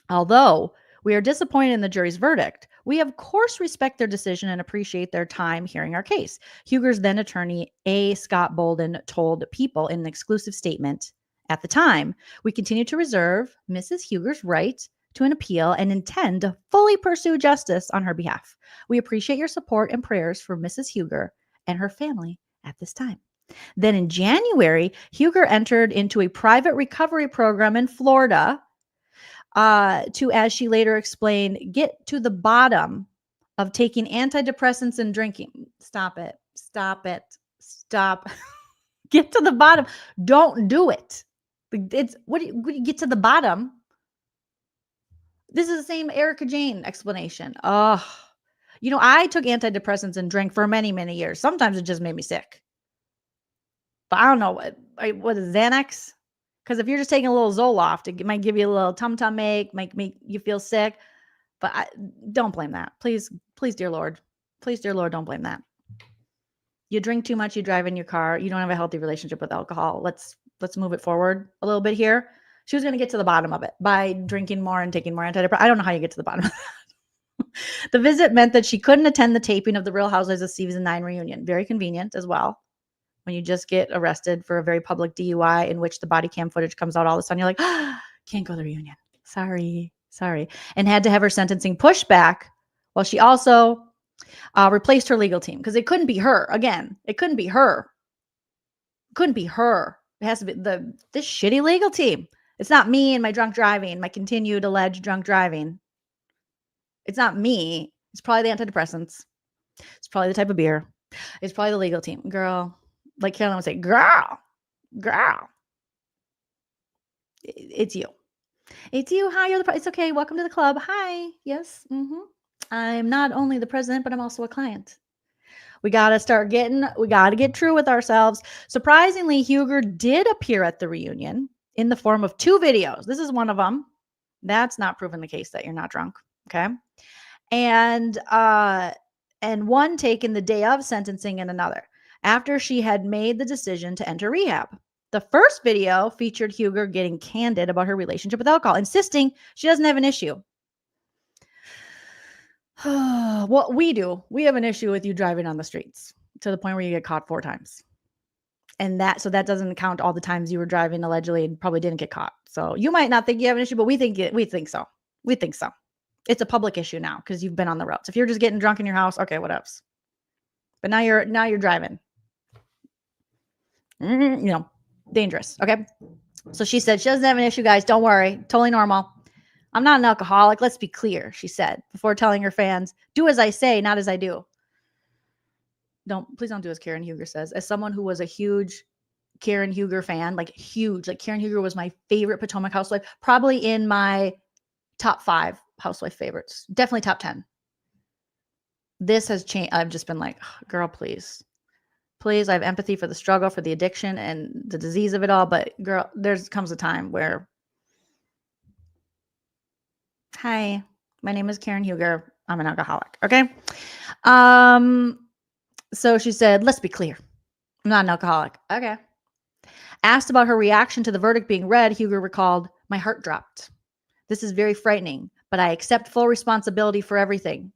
Although we are disappointed in the jury's verdict, we of course respect their decision and appreciate their time hearing our case. Huger's then attorney, A. Scott Bolden, told People in an exclusive statement, at the time, we continue to reserve Mrs. Huger's right to an appeal and intend to fully pursue justice on her behalf. We appreciate your support and prayers for Mrs. Huger and her family at this time. Then in January, Huger entered into a private recovery program in Florida to, as she later explained, get to the bottom of taking antidepressants and drinking. Stop it. Stop it. Stop. Get to the bottom. Don't do it. What do you get to the bottom? This is the same Erica Jane explanation. I took antidepressants and drank for many, many years. Sometimes it just made me sick. But I don't know what is Xanax? Because if you're just taking a little Zoloft, it might give you a little tum-tum ache, might make you feel sick. But don't blame that. Please, dear Lord. Please, dear Lord, don't blame that. You drink too much, you drive in your car, you don't have a healthy relationship with alcohol. Let's move it forward a little bit here. She was going to get to the bottom of it by drinking more and taking more antidepressants. I don't know how you get to the bottom of that. The visit meant that she couldn't attend the taping of the Real Housewives of Season 9 reunion. Very convenient as well. When you just get arrested for a very public DUI in which the body cam footage comes out all of a sudden, you're like, can't go to the reunion. Sorry. And had to have her sentencing pushed back while she also replaced her legal team because it couldn't be her. Again, it couldn't be her. It has to be this shitty legal team. It's not me and my drunk driving, my continued alleged drunk driving. It's not me. It's probably the antidepressants. It's probably the type of beer. It's probably the legal team. Girl. Like Carolyn would say, girl, it's you. It's you. Hi, you're the it's okay. Welcome to the club. Hi. Yes. I'm not only the president, but I'm also a client. We got to get true with ourselves. Surprisingly, Huger did appear at the reunion in the form of 2 videos. This is one of them. That's not proving the case that you're not drunk. Okay. And one taken the day of sentencing and another after she had made the decision to enter rehab. The first video featured Huger getting candid about her relationship with alcohol, insisting she doesn't have an issue. Well, we do. We have an issue with you driving on the streets to the point where you get caught 4 times. And that doesn't count all the times you were driving allegedly and probably didn't get caught. So you might not think you have an issue, but we think so. We think so. It's a public issue now because you've been on the roads. If you're just getting drunk in your house, okay, what else? But now you're driving. Dangerous. Okay. So she said she doesn't have an issue, guys. Don't worry. Totally normal. I'm not an alcoholic. Let's be clear, she said, before telling her fans, do as I say, not as I do. Please don't do as Karen Huger says. As someone who was a huge Karen Huger fan, like huge, like Karen Huger was my favorite Potomac housewife, probably in my top 5 housewife favorites, definitely top 10. This has changed. I've just been like, girl, please, I have empathy for the struggle, for the addiction and the disease of it all. But girl, comes a time where, hi, my name is Karen Huger. I'm an alcoholic. Okay. So she said, let's be clear. I'm not an alcoholic. Okay. Asked about her reaction to the verdict being read, Huger recalled, my heart dropped. This is very frightening, but I accept full responsibility for everything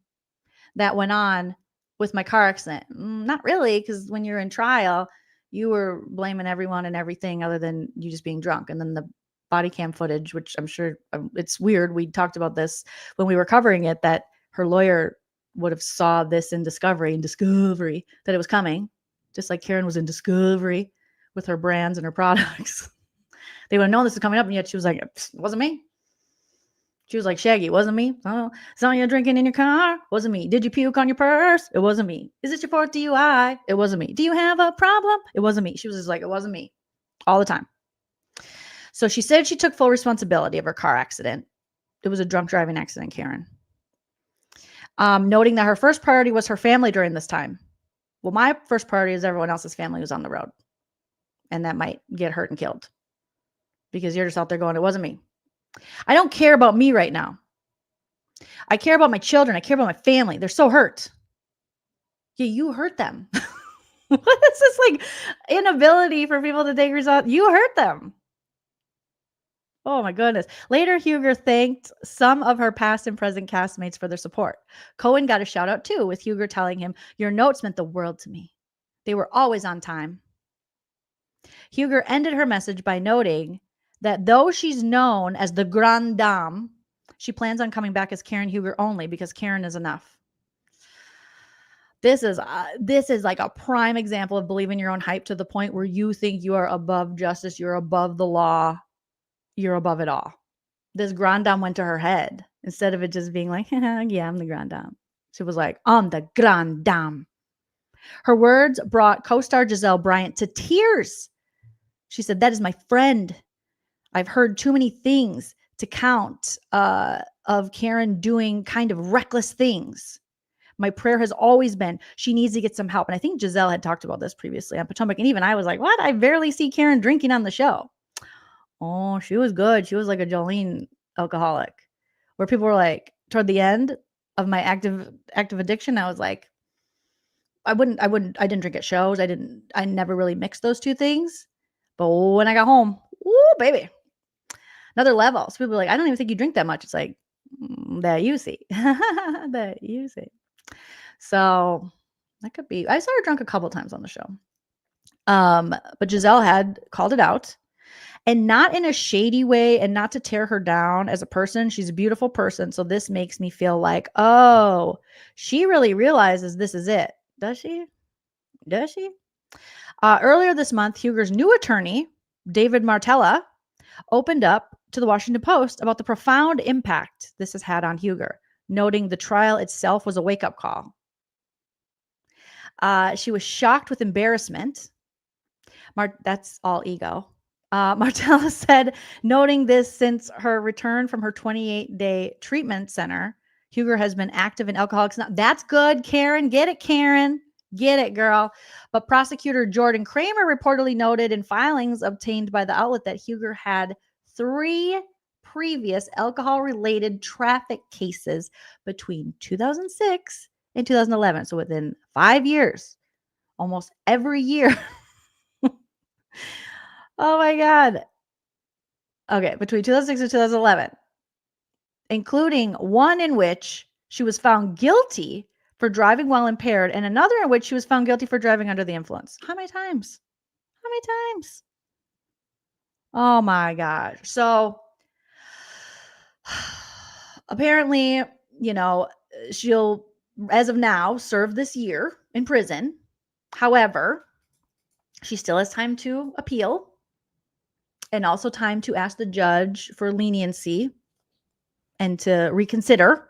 that went on with my car accident. Not really, because when you're in trial, you were blaming everyone and everything other than you just being drunk. And then the body cam footage, which I'm sure it's weird. We talked about this when we were covering it, that her lawyer would have saw this in Discovery, that it was coming, just like Karen was in Discovery with her brands and her products. They would have known this was coming up, and yet she was like, it wasn't me. She was like, Shaggy, it wasn't me. Oh, saw you drinking in your car? Wasn't me. Did you puke on your purse? It wasn't me. Is it your 4th DUI? It wasn't me. Do you have a problem? It wasn't me. She was just like, it wasn't me all the time. So she said she took full responsibility of her car accident. It was a drunk driving accident, Karen. Noting that her first priority was her family during this time. Well, my first priority is everyone else's family who's on the road. And that might get hurt and killed. Because you're just out there going, it wasn't me. I don't care about me right now. I care about my children. I care about my family. They're so hurt. Yeah, you hurt them. What is this like inability for people to take results? You hurt them. Oh my goodness. Later, Huger thanked some of her past and present castmates for their support. Cohen got a shout out too, with Huger telling him, your notes meant the world to me. They were always on time. Huger ended her message by noting that though she's known as the Grande Dame, she plans on coming back as Karen Huger only because Karen is enough. This is like a prime example of believing your own hype to the point where you think you are above justice, you're above the law, you're above it all. This Grande Dame went to her head instead of it just being like, yeah, I'm the Grande Dame. She was like, I'm the Grande Dame. Her words brought co-star Giselle Bryant to tears. She said, that is my friend. I've heard too many things to count of Karen doing kind of reckless things. My prayer has always been she needs to get some help. And I think Giselle had talked about this previously on Potomac. And even I was like, what? I barely see Karen drinking on the show. Oh, she was good. She was like a Joleen alcoholic, where people were like, toward the end of my active addiction, I was like, I didn't drink at shows. I never really mixed those two things. But when I got home, ooh, baby. Another level. So people were like, I don't even think you drink that much. It's like, that you see. That you see. So that could be. I saw her drunk a couple times on the show. But Giselle had called it out. And not in a shady way and not to tear her down as a person. She's a beautiful person. So this makes me feel like, oh, she really realizes this is it. Does she? Does she? Earlier this month, Huger's new attorney, David Martella, opened up to the Washington Post about the profound impact this has had on Huger, noting the trial itself was a wake-up call. She was shocked with embarrassment. That's all ego. Martella said, noting this since her return from her 28-day treatment center, Huger has been active in Alcoholics Anonymous. That's good, Karen. Get it, Karen. Get it, girl. But prosecutor Jordan Kramer reportedly noted in filings obtained by the outlet that Huger had 3 previous alcohol-related traffic cases between 2006 and 2011. So within 5 years, almost every year. Oh my God. Okay, between 2006 and 2011, including one in which she was found guilty for driving while impaired and another in which she was found guilty for driving under the influence. How many times? How many times? Oh my gosh. So apparently, she'll, as of now, serve this year in prison. However, she still has time to appeal and also time to ask the judge for leniency and to reconsider.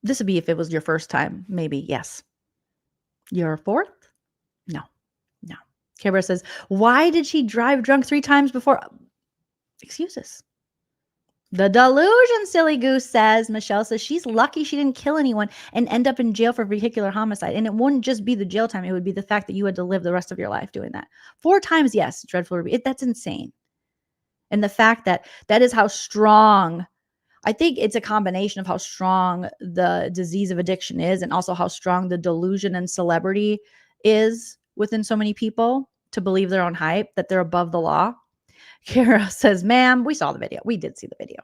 This would be if it was your first time, maybe, yes. Your fourth? No. Kara says, why did she drive drunk 3 times before? Excuses. The delusion, silly goose says. Michelle says she's lucky she didn't kill anyone and end up in jail for vehicular homicide. And it wouldn't just be the jail time. It would be the fact that you had to live the rest of your life doing that. 4 times, yes, dreadful. That's insane. And the fact that that is how strong, I think it's a combination of how strong the disease of addiction is and also how strong the delusion and celebrity is within so many people to believe their own hype, that they're above the law. Kara says, ma'am, we saw the video. We did see the video.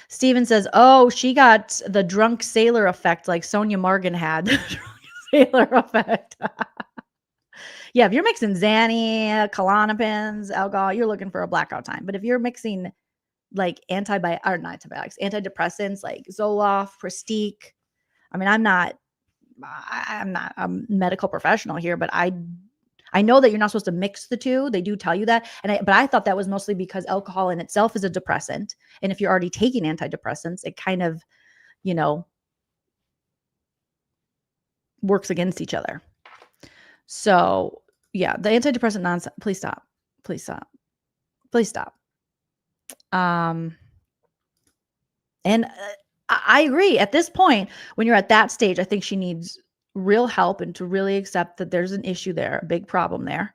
Steven says, oh, she got the drunk sailor effect like Sonia Morgan had. The drunk sailor effect. Yeah, if you're mixing Xanny, Klonopins, alcohol, you're looking for a blackout time. But if you're mixing like antidepressants like Zoloft, Prestique, I mean, I'm not a medical professional here, but I know that you're not supposed to mix the two. They do tell you that. But I thought that was mostly because alcohol in itself is a depressant. And if you're already taking antidepressants, it kind of, works against each other. So yeah, the antidepressant nonsense, please stop. Please stop. Please stop. And I agree. At this point, when you're at that stage, I think she needs real help and to really accept that there's an issue there, a big problem there.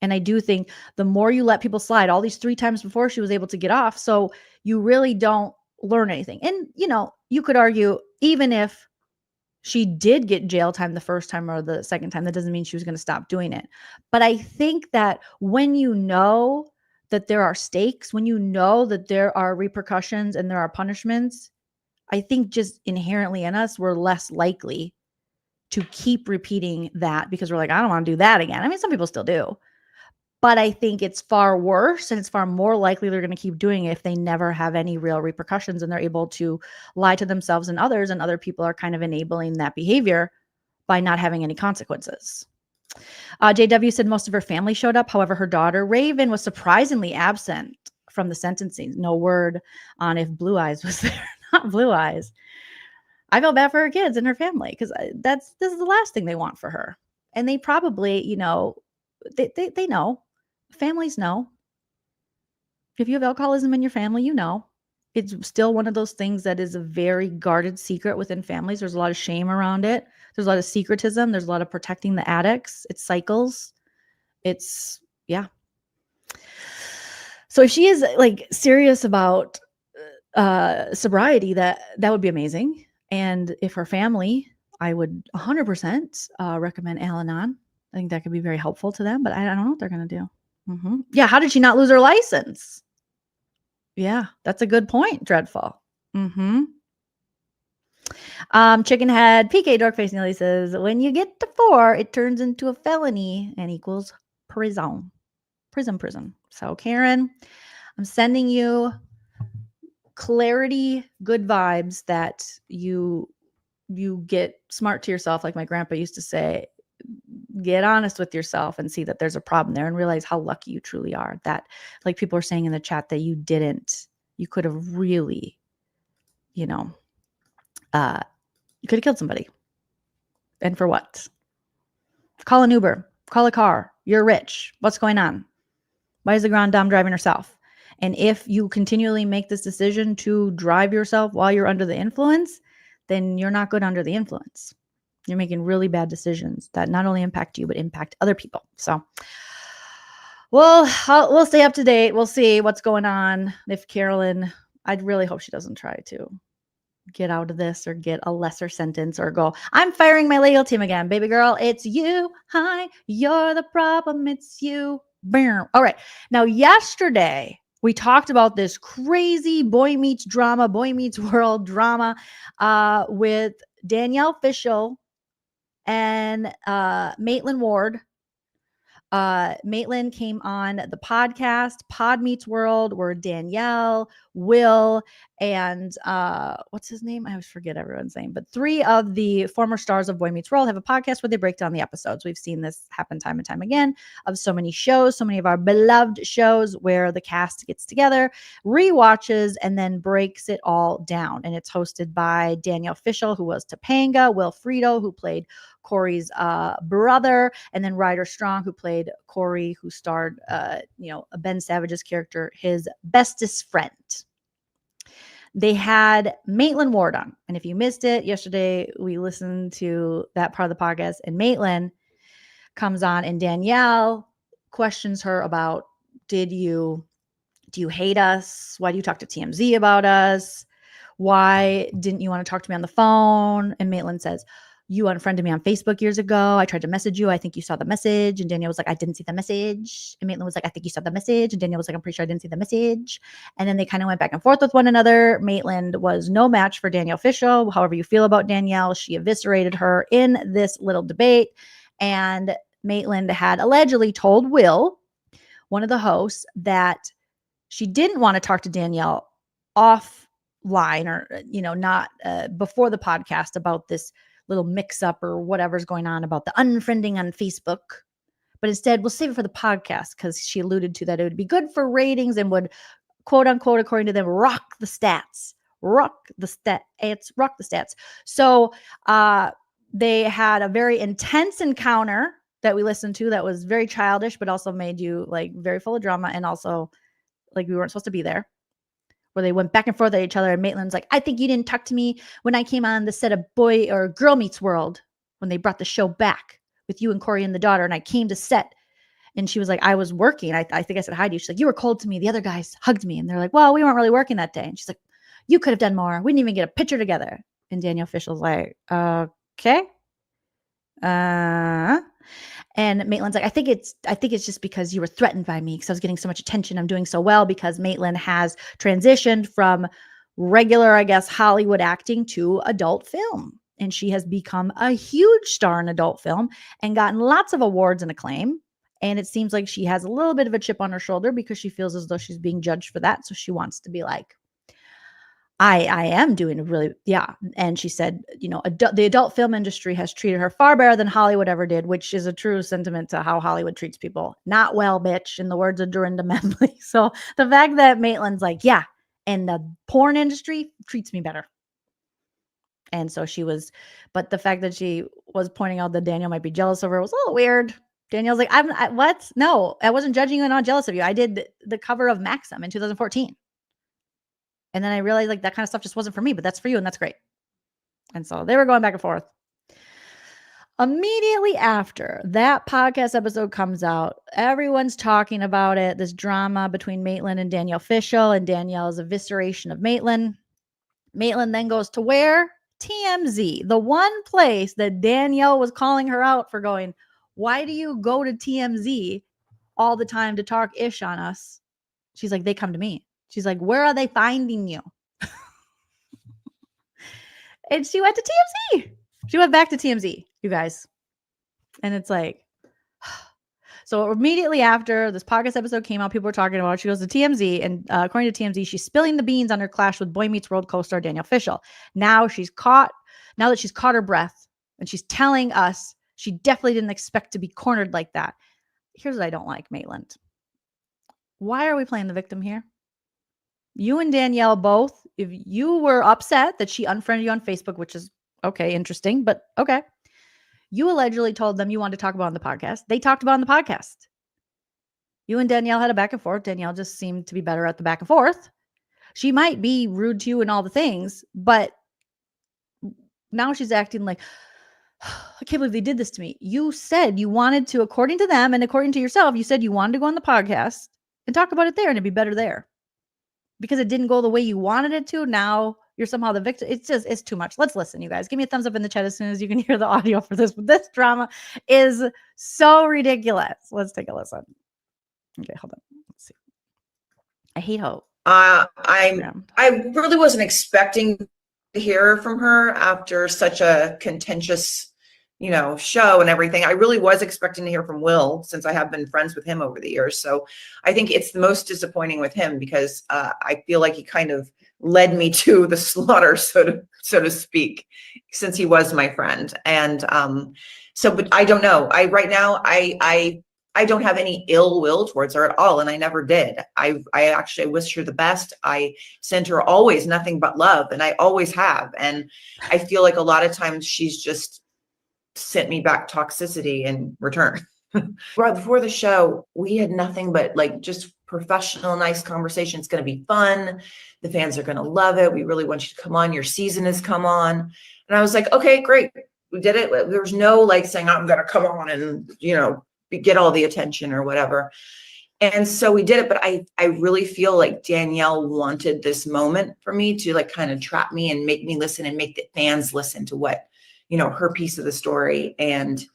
And I do think the more you let people slide, all these 3 times before she was able to get off, so you really don't learn anything. And, you could argue even if she did get jail time the first time or the second time, that doesn't mean she was going to stop doing it. But I think that when you know that there are stakes, when you know that there are repercussions and there are punishments, I think just inherently in us, we're less likely to keep repeating that because we're like, I don't want to do that again. I mean, some people still do. But I think it's far worse and it's far more likely they're going to keep doing it if they never have any real repercussions and they're able to lie to themselves and other people are kind of enabling that behavior by not having any consequences. JW said most of her family showed up. However, her daughter, Raven, was surprisingly absent from the sentencing. No word on if Blue Eyes was there. Not Blue Eyes. I feel bad for her kids and her family because this is the last thing they want for her. And they probably, they know. Families know. If you have alcoholism in your family, it's still one of those things that is a very guarded secret within families. There's a lot of shame around it. There's a lot of secretism. There's a lot of protecting the addicts. It cycles. Yeah. So if she is like serious about sobriety, that would be amazing. And if her family, I would 100% recommend Al-Anon. I think that could be very helpful to them, but I don't know what they're going to do. Yeah. How did she not lose her license? Yeah, that's a good point. Dreadful. Chickenhead PK Dorkface Neely says, when you get to 4, it turns into a felony and equals prison. Prison. So Karen, I'm sending you clarity, good vibes that you get smart to yourself. Like my grandpa used to say, get honest with yourself and see that there's a problem there and realize how lucky you truly are. That, like people are saying in the chat, that you could have really, you could have killed somebody. And for what? Call an Uber. Call a car. You're rich. What's going on? Why is the grand dame driving herself? And if you continually make this decision to drive yourself while you're under the influence, then you're not good under the influence. You're making really bad decisions that not only impact you, but impact other people. So, well, we'll stay up to date. We'll see what's going on. If Carolyn, I'd really hope she doesn't try to get out of this or get a lesser sentence or go, I'm firing my legal team again. Baby girl, it's you. Hi, you're the problem. It's you. Boom. All right. Now, yesterday, we talked about this crazy boy meets drama, boy meets world drama with Danielle Fishel and Maitland Ward. Maitland came on the podcast Pod Meets World, where Danielle, Will, and what's his name? I always forget everyone's name, but 3 of the former stars of Boy Meets World have a podcast where they break down the episodes. We've seen this happen time and time again of so many shows, so many of our beloved shows where the cast gets together, rewatches, and then breaks it all down. And it's hosted by Danielle Fishel, who was Topanga, Will Frito, who played Corey's brother, and then Ryder Strong, who played Corey, who starred, Ben Savage's character, his bestest friend. They had Maitland Ward on, and if you missed it yesterday, we listened to that part of the podcast, and Maitland comes on, and Danielle questions her about, do you hate us? Why do you talk to TMZ about us? Why didn't you want to talk to me on the phone? And Maitland says, you unfriended me on Facebook years ago. I tried to message you. I think you saw the message. And Danielle was like, I didn't see the message. And Maitland was like, I think you saw the message. And Danielle was like, I'm pretty sure I didn't see the message. And then they kind of went back and forth with one another. Maitland was no match for Danielle Fishel. However you feel about Danielle, she eviscerated her in this little debate. And Maitland had allegedly told Will, one of the hosts, that she didn't want to talk to Danielle offline or, not before the podcast about this little mix up or whatever's going on about the unfriending on Facebook, but instead we'll save it for the podcast because she alluded to that it would be good for ratings and would, quote unquote, according to them, rock the stats. So they had a very intense encounter that we listened to that was very childish, but also made you like very full of drama, and also like we weren't supposed to be there, where they went back and forth at each other. And Maitland's like, I think you didn't talk to me when I came on the set of Boy or Girl Meets World when they brought the show back with you and Corey and the daughter. And I came to set. And she was like, I was working. I think I said hi to you. She's like, you were cold to me. The other guys hugged me. And they're like, well, we weren't really working that day. And she's like, you could have done more. We didn't even get a picture together. And Danielle Fishel's like, okay. And Maitland's like, I think it's just because you were threatened by me because I was getting so much attention. I'm doing so well because Maitland has transitioned from regular, I guess, Hollywood acting to adult film. And she has become a huge star in adult film and gotten lots of awards and acclaim. And it seems like she has a little bit of a chip on her shoulder because she feels as though she's being judged for that. So she wants to be like, I am doing really, yeah. And she said, the adult film industry has treated her far better than Hollywood ever did, which is a true sentiment to how Hollywood treats people. Not well, bitch, in the words of Dorinda Medley. So the fact that Maitland's like, yeah, and the porn industry treats me better. And so she was, but the fact that she was pointing out that Danielle might be jealous of her was a little weird. Danielle's like, what? No, I wasn't judging you and not jealous of you. I did the cover of Maxim in 2014. And then I realized like that kind of stuff just wasn't for me, but that's for you. And that's great. And so they were going back and forth. Immediately after that podcast episode comes out, everyone's talking about it. This drama between Maitland and Danielle Fishel, and Danielle's evisceration of Maitland. Maitland then goes to where? TMZ, the one place that Danielle was calling her out for going, why do you go to TMZ all the time to talk ish on us? She's like, they come to me. She's like, where are they finding you? And she went to TMZ. She went back to TMZ, you guys. And it's like, so immediately after this podcast episode came out, people were talking about it. She goes to TMZ, and according to TMZ, she's spilling the beans on her clash with Boy Meets World co-star Danielle Fishel. Now that she's caught her breath, and she's telling us she definitely didn't expect to be cornered like that. Here's what I don't like, Maitland. Why are we playing the victim here? You and Danielle both, if you were upset that she unfriended you on Facebook, which is okay, interesting, but okay. You allegedly told them you wanted to talk about on the podcast. They talked about on the podcast. You and Danielle had a back and forth. Danielle just seemed to be better at the back and forth. She might be rude to you and all the things, but now she's acting like, I can't believe they did this to me. You said you wanted to, according to them and according to yourself, you said you wanted to go on the podcast and talk about it there and it'd be better there. Because it didn't go the way you wanted it to. Now you're somehow the victim. It's too much. Let's listen, you guys. Give me a thumbs up in the chat as soon as you can hear the audio for this. But this drama is so ridiculous. Let's take a listen. Okay, hold on. Let's see. I hate hope. I really wasn't expecting to hear from her after such a contentious, show and everything. I really was expecting to hear from Will, since I have been friends with him over the years. So I think it's the most disappointing with him because I feel like he kind of led me to the slaughter, so to speak, since he was my friend. And but I don't know. Right now I don't have any ill will towards her at all, and I never did. I actually wish her the best. I sent her always nothing but love, and I always have. And I feel like a lot of times she's just sent me back toxicity in return. Right before the show, we had nothing but like just professional, nice conversation. It's going to be fun. The fans are going to love it. We really want you to come on. Your season has come on. And I was like, okay, great. We did it. There was no like saying, I'm going to come on and, get all the attention or whatever. And so we did it. But I really feel like Danielle wanted this moment for me to like kind of trap me and make me listen and make the fans listen to what, her piece of the story. And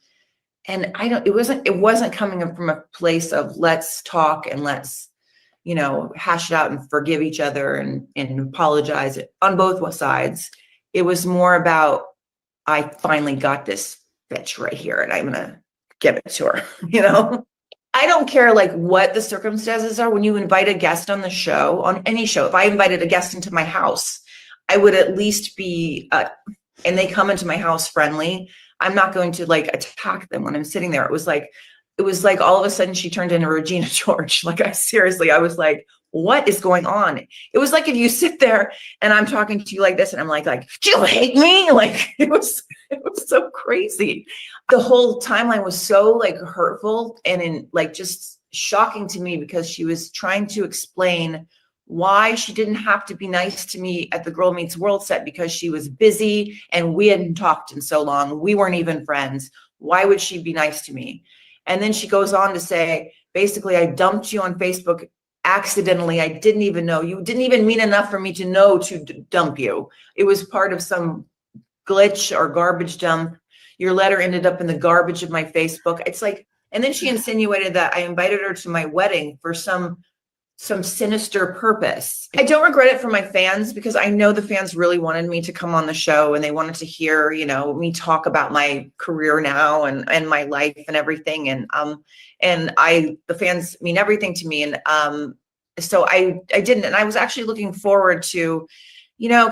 it wasn't coming from a place of let's talk and let's, hash it out and forgive each other and apologize on both sides. It was more about, I finally got this bitch right here and I'm going to give it to her, I don't care like what the circumstances are. When you invite a guest on the show, on any show, if I invited a guest into my house, I would at least be, and they come into my house friendly, I'm not going to like attack them when I'm sitting there. It was like all of a sudden she turned into Regina George. Like I was like, what is going on? It was like if you sit there and I'm talking to you like this and I'm like, do you hate me? Like it was so crazy. The whole timeline was so like hurtful and just shocking to me because she was trying to explain why she didn't have to be nice to me at the Girl Meets World set because she was busy and we hadn't talked in so long. We weren't even friends. Why would she be nice to me? And then she goes on to say, basically, I dumped you on Facebook accidentally. I didn't even know. You didn't even mean enough for me to know to dump you. It was part of some glitch or garbage dump. Your letter ended up in the garbage of my Facebook. It's like, and then she insinuated that I invited her to my wedding for some sinister purpose. I don't regret it for my fans because I know the fans really wanted me to come on the show and they wanted to hear, me talk about my career now and my life and everything. And the fans mean everything to me. And so I didn't, and I was actually looking forward to,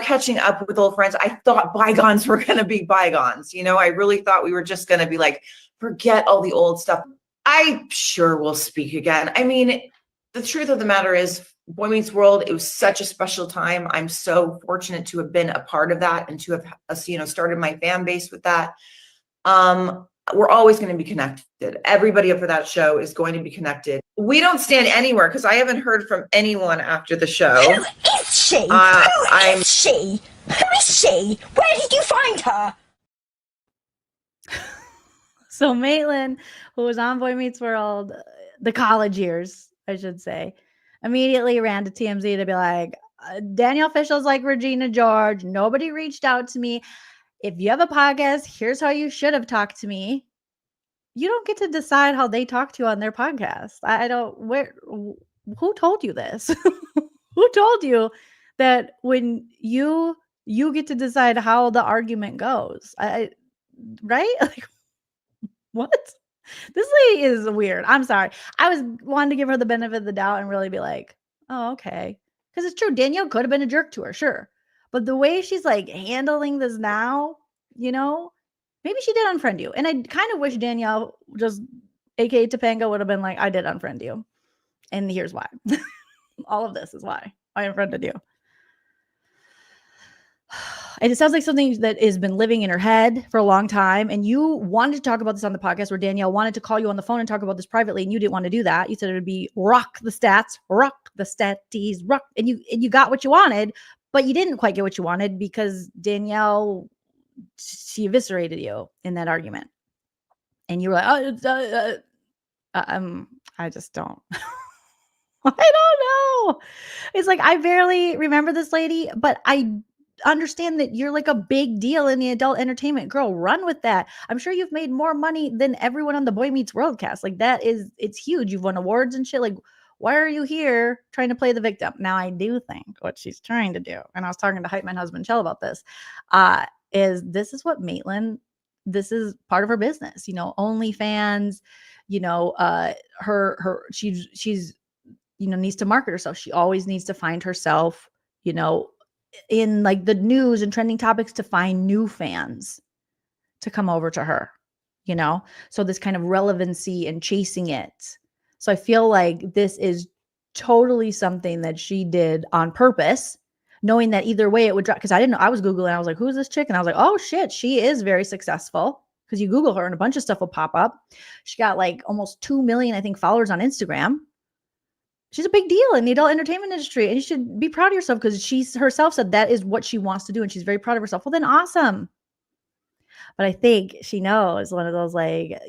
catching up with old friends. I thought bygones were going to be bygones. I really thought we were just going to be like, forget all the old stuff. I sure will speak again. I mean, the truth of the matter is Boy Meets World, it was such a special time. I'm so fortunate to have been a part of that and to have, started my fan base with that. We're always going to be connected. Everybody up for that show is going to be connected. We don't stand anywhere because I haven't heard from anyone after the show. Who is she? Who is she? Who is she? Where did you find her? So Maitland, who was on Boy Meets World, the college years, I should say, immediately ran to TMZ to be like, Danielle Fishel's like Regina George. Nobody reached out to me. If you have a podcast, here's how you should have talked to me. You don't get to decide how they talk to you on their podcast. Who told you this? Who told you that when you get to decide how the argument goes? Right? Like, what? This lady is weird. I'm sorry. I was wanting to give her the benefit of the doubt and really be like, oh, okay. Because it's true. Danielle could have been a jerk to her, sure. But the way she's like handling this now, maybe she did unfriend you. And I kind of wish Danielle, just aka Topanga, would have been like, I did unfriend you. And here's why. All of this is why I unfriended you. And it sounds like something that has been living in her head for a long time. And you wanted to talk about this on the podcast, where Danielle wanted to call you on the phone and talk about this privately, and you didn't want to do that. You said it would be rock the stats, rock the statties, rock. And you got what you wanted, but you didn't quite get what you wanted because Danielle, she eviscerated you in that argument. And you were like, I just don't. I don't know. It's like, I barely remember this lady, but I understand that you're like a big deal in the adult entertainment. Girl, run with that. I'm sure you've made more money than everyone on the Boy Meets World cast. Like, it's huge. You've won awards and shit. Like, why are you here trying to play the victim? Now, I do think what she's trying to do, and I was talking to Hype Man husband Chell about this, this is what Maitland, this is part of her business, OnlyFans, she's needs to market herself. She always needs to find herself, in like the news and trending topics, to find new fans to come over to her, so this kind of relevancy and chasing it. So I feel like this is totally something that she did on purpose, knowing that either way it would drop. Because I didn't know. I was Googling. I was like, who's this chick? And I was like, oh shit, she is very successful. Because you Google her and a bunch of stuff will pop up. She got like almost 2 million, I think, followers on Instagram. She's a big deal in the adult entertainment industry. And you should be proud of yourself, because she herself said that is what she wants to do. And she's very proud of herself. Well, then awesome. But I think she knows one of those, like,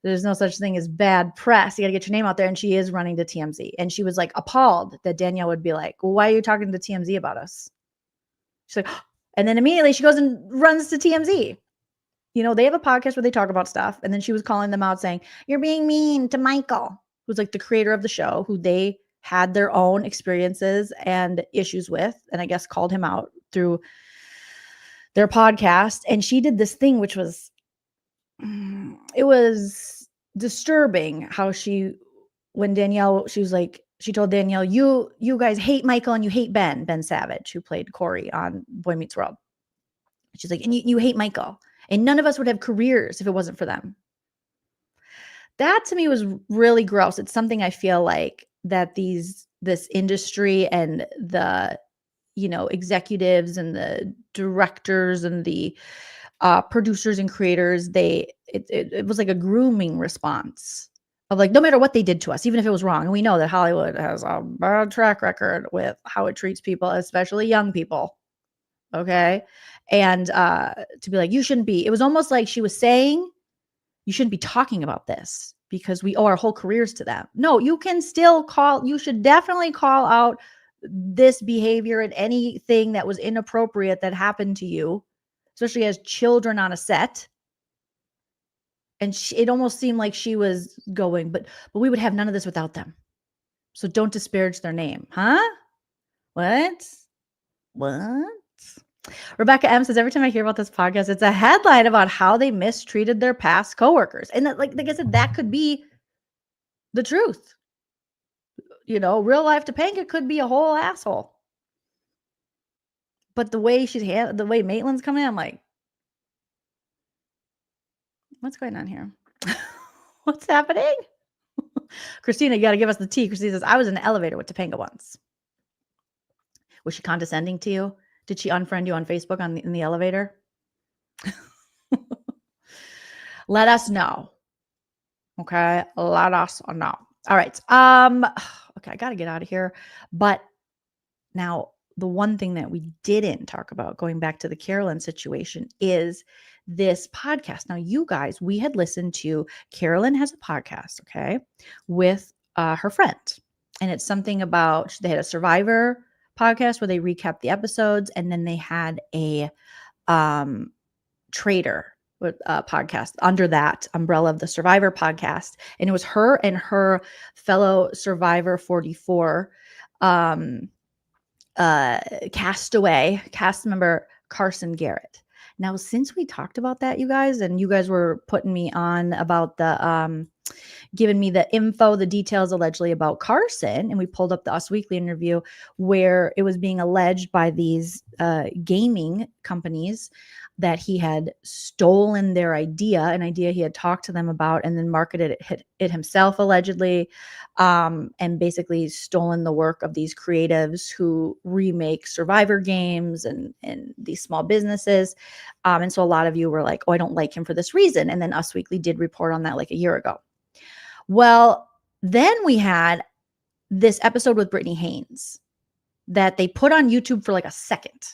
there's no such thing as bad press. You got to get your name out there. And she is running to TMZ. And she was like appalled that Danielle would be like, well, why are you talking to TMZ about us? She's like, and then immediately she goes and runs to TMZ. They have a podcast where they talk about stuff. And then she was calling them out saying, you're being mean to Michael, who's like the creator of the show, who they had their own experiences and issues with, and I guess called him out through their podcast. And she did this thing, which was, it was disturbing how when Danielle, she was like, she told Danielle, you guys hate Michael and you hate Ben Savage, who played Corey on Boy Meets World. She's like, and you hate Michael, and none of us would have careers if it wasn't for them. That to me was really gross. It's something I feel like that this industry and the, executives and the directors and the producers and creators, it was like a grooming response of like, no matter what they did to us, even if it was wrong. And we know that Hollywood has a bad track record with how it treats people, especially young people. Okay. And to be like, you shouldn't be, it was almost like she was saying, you shouldn't be talking about this because we owe our whole careers to them. No, you can still you should definitely call out this behavior and anything that was inappropriate that happened to you, especially as children on a set. And it almost seemed like she was going, but we would have none of this without them. So don't disparage their name. Huh? What? Rebecca M says, every time I hear about this podcast, it's a headline about how they mistreated their past coworkers. And that, like I said, that could be the truth. Real life Topanga could be a whole asshole. But the way the way Maitland's coming in, I'm like, what's going on here? What's happening? Christina, you got to give us the tea. Christina says, I was in the elevator with Topanga once. Was she condescending to you? Did she unfriend you on Facebook in the elevator? Let us know. Okay. Let us know. All right. Okay. I got to get out of here. But now the one thing that we didn't talk about, going back to the Carolyn situation, is this podcast. Now, you guys, we had listened to, Carolyn has a podcast, okay, with her friend. And it's something about, they had a Survivor podcast where they recap the episodes, and then they had a trader with a podcast under that umbrella of the Survivor podcast. And it was her and her fellow Survivor 44 cast member Carson Garrett. Now, since we talked about that, you guys, and you guys were putting me on about the given me the info, the details allegedly about Carson. And we pulled up the Us Weekly interview where it was being alleged by these gaming companies that he had stolen their idea, an idea he had talked to them about, and then marketed it himself allegedly, and basically stolen the work of these creatives who remake Survivor games and these small businesses. And so a lot of you were like, oh, I don't like him for this reason. And then Us Weekly did report on that like a year ago. Well, then we had this episode with Brittany Haynes that they put on YouTube for like a second,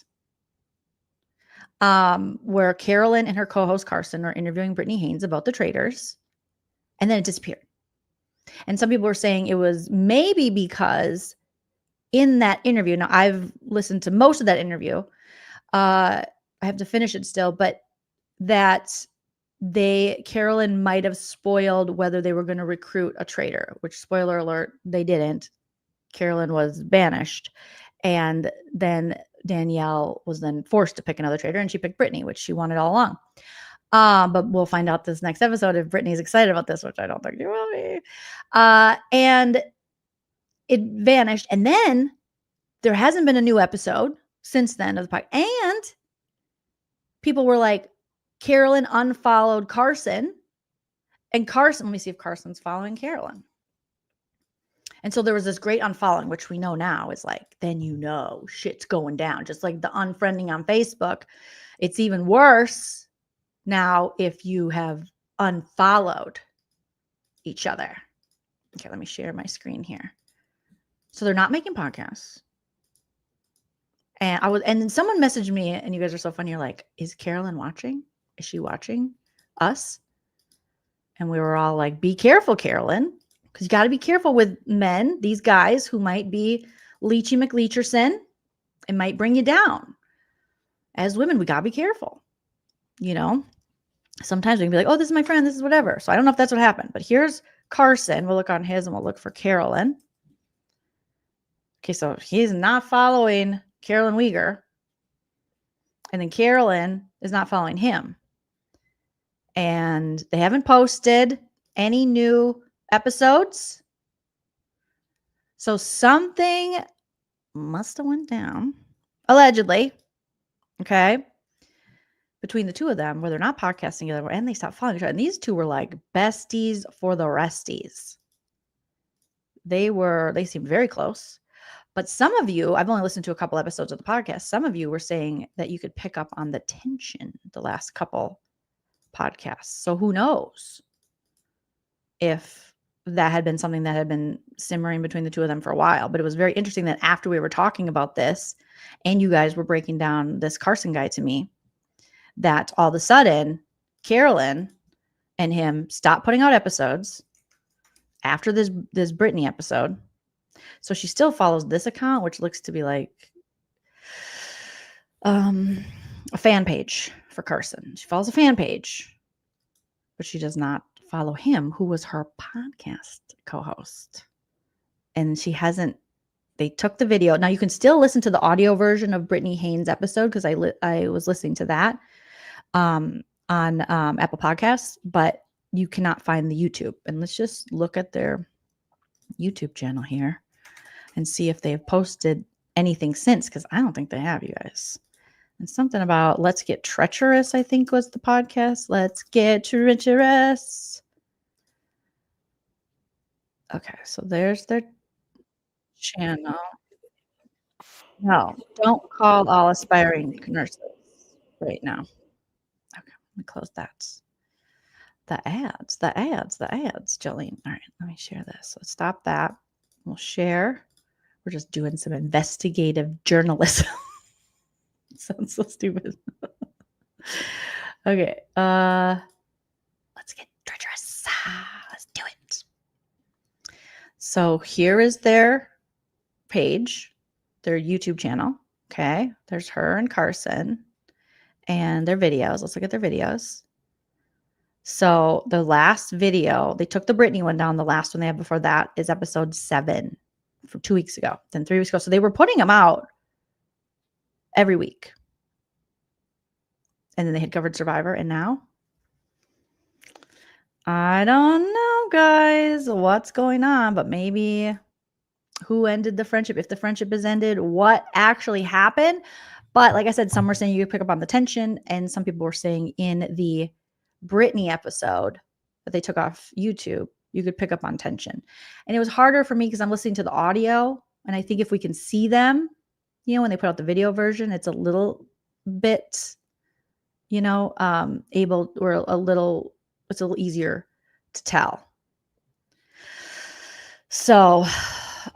where Carolyn and her co-host Carson are interviewing Brittany Haynes about the traders, and then it disappeared. And some people were saying it was maybe because in that interview, now I've listened to most of that interview, I have to finish it still, but that Carolyn might have spoiled whether they were going to recruit a trader, which, spoiler alert, they didn't. Carolyn was banished. And then Danielle was then forced to pick another trader, and she picked Brittany, which she wanted all along. But we'll find out this next episode if Brittany's excited about this, which I don't think she will be. And it vanished. And then there hasn't been a new episode since then of the podcast. And people were like, Carolyn unfollowed Carson, and Carson, let me see if Carson's following Carolyn. And so there was this great unfollowing, which we know now is like, then shit's going down. Just like the unfriending on Facebook. It's even worse now if you have unfollowed each other. Okay, let me share my screen here. So they're not making podcasts. And then someone messaged me, and you guys are so funny. You're like, is Carolyn watching? Is she watching us? And we were all like, be careful, Carolyn, because you got to be careful with men, these guys who might be Leechy McLeacherson and might bring you down. As women, we got to be careful. Sometimes we can be like, oh, this is my friend, this is whatever. So I don't know if that's what happened, but here's Carson. We'll look on his and we'll look for Carolyn. Okay, so he's not following Carolyn Weger. And then Carolyn is not following him. And they haven't posted any new episodes. So something must have went down, allegedly, okay, between the two of them, where they're not podcasting together, and they stopped following each other. And these two were like besties for the resties. They seemed very close. But some of you, I've only listened to a couple episodes of the podcast. Some of you were saying that you could pick up on the tension the last couple podcasts. So who knows if that had been something that had been simmering between the two of them for a while. But it was very interesting that after we were talking about this and you guys were breaking down this Carson guy to me, that all of a sudden Carolyn and him stopped putting out episodes after this Brittany episode. So she still follows this account, which looks to be like a fan page for Carson. She follows a fan page, but she does not follow him, who was her podcast co-host. And they took the video. Now you can still listen to the audio version of Brittany Haynes' episode, because I was listening to that on Apple Podcasts, but you cannot find the YouTube. And let's just look at their YouTube channel here and see if they have posted anything since, because I don't think they have, you guys. And something about Let's Get Treacherous, I think was the podcast. Let's Get Treacherous. Okay, so there's their channel. No, don't call all aspiring nurses right now. Okay, let me close that. The ads, Jolene. All right, let me share this. So stop that. We'll share. We're just doing some investigative journalism. Sounds so stupid. Okay. Let's get treacherous. Let's do it. So here is their page, their YouTube channel. Okay. There's her and Carson and their videos. Let's look at their videos. So the last video, they took the Brittany one down. The last one they have before that is episode 7 from 2 weeks ago, then 3 weeks ago. So they were putting them out every week. And then they had covered Survivor. And now I don't know, guys, what's going on, but maybe who ended the friendship? If the friendship is ended, what actually happened? But like I said, some were saying you could pick up on the tension, and some people were saying in the Britney episode that they took off YouTube, you could pick up on tension. And it was harder for me because I'm listening to the audio, and I think if we can see them, when they put out the video version, it's a little bit, it's a little easier to tell. So,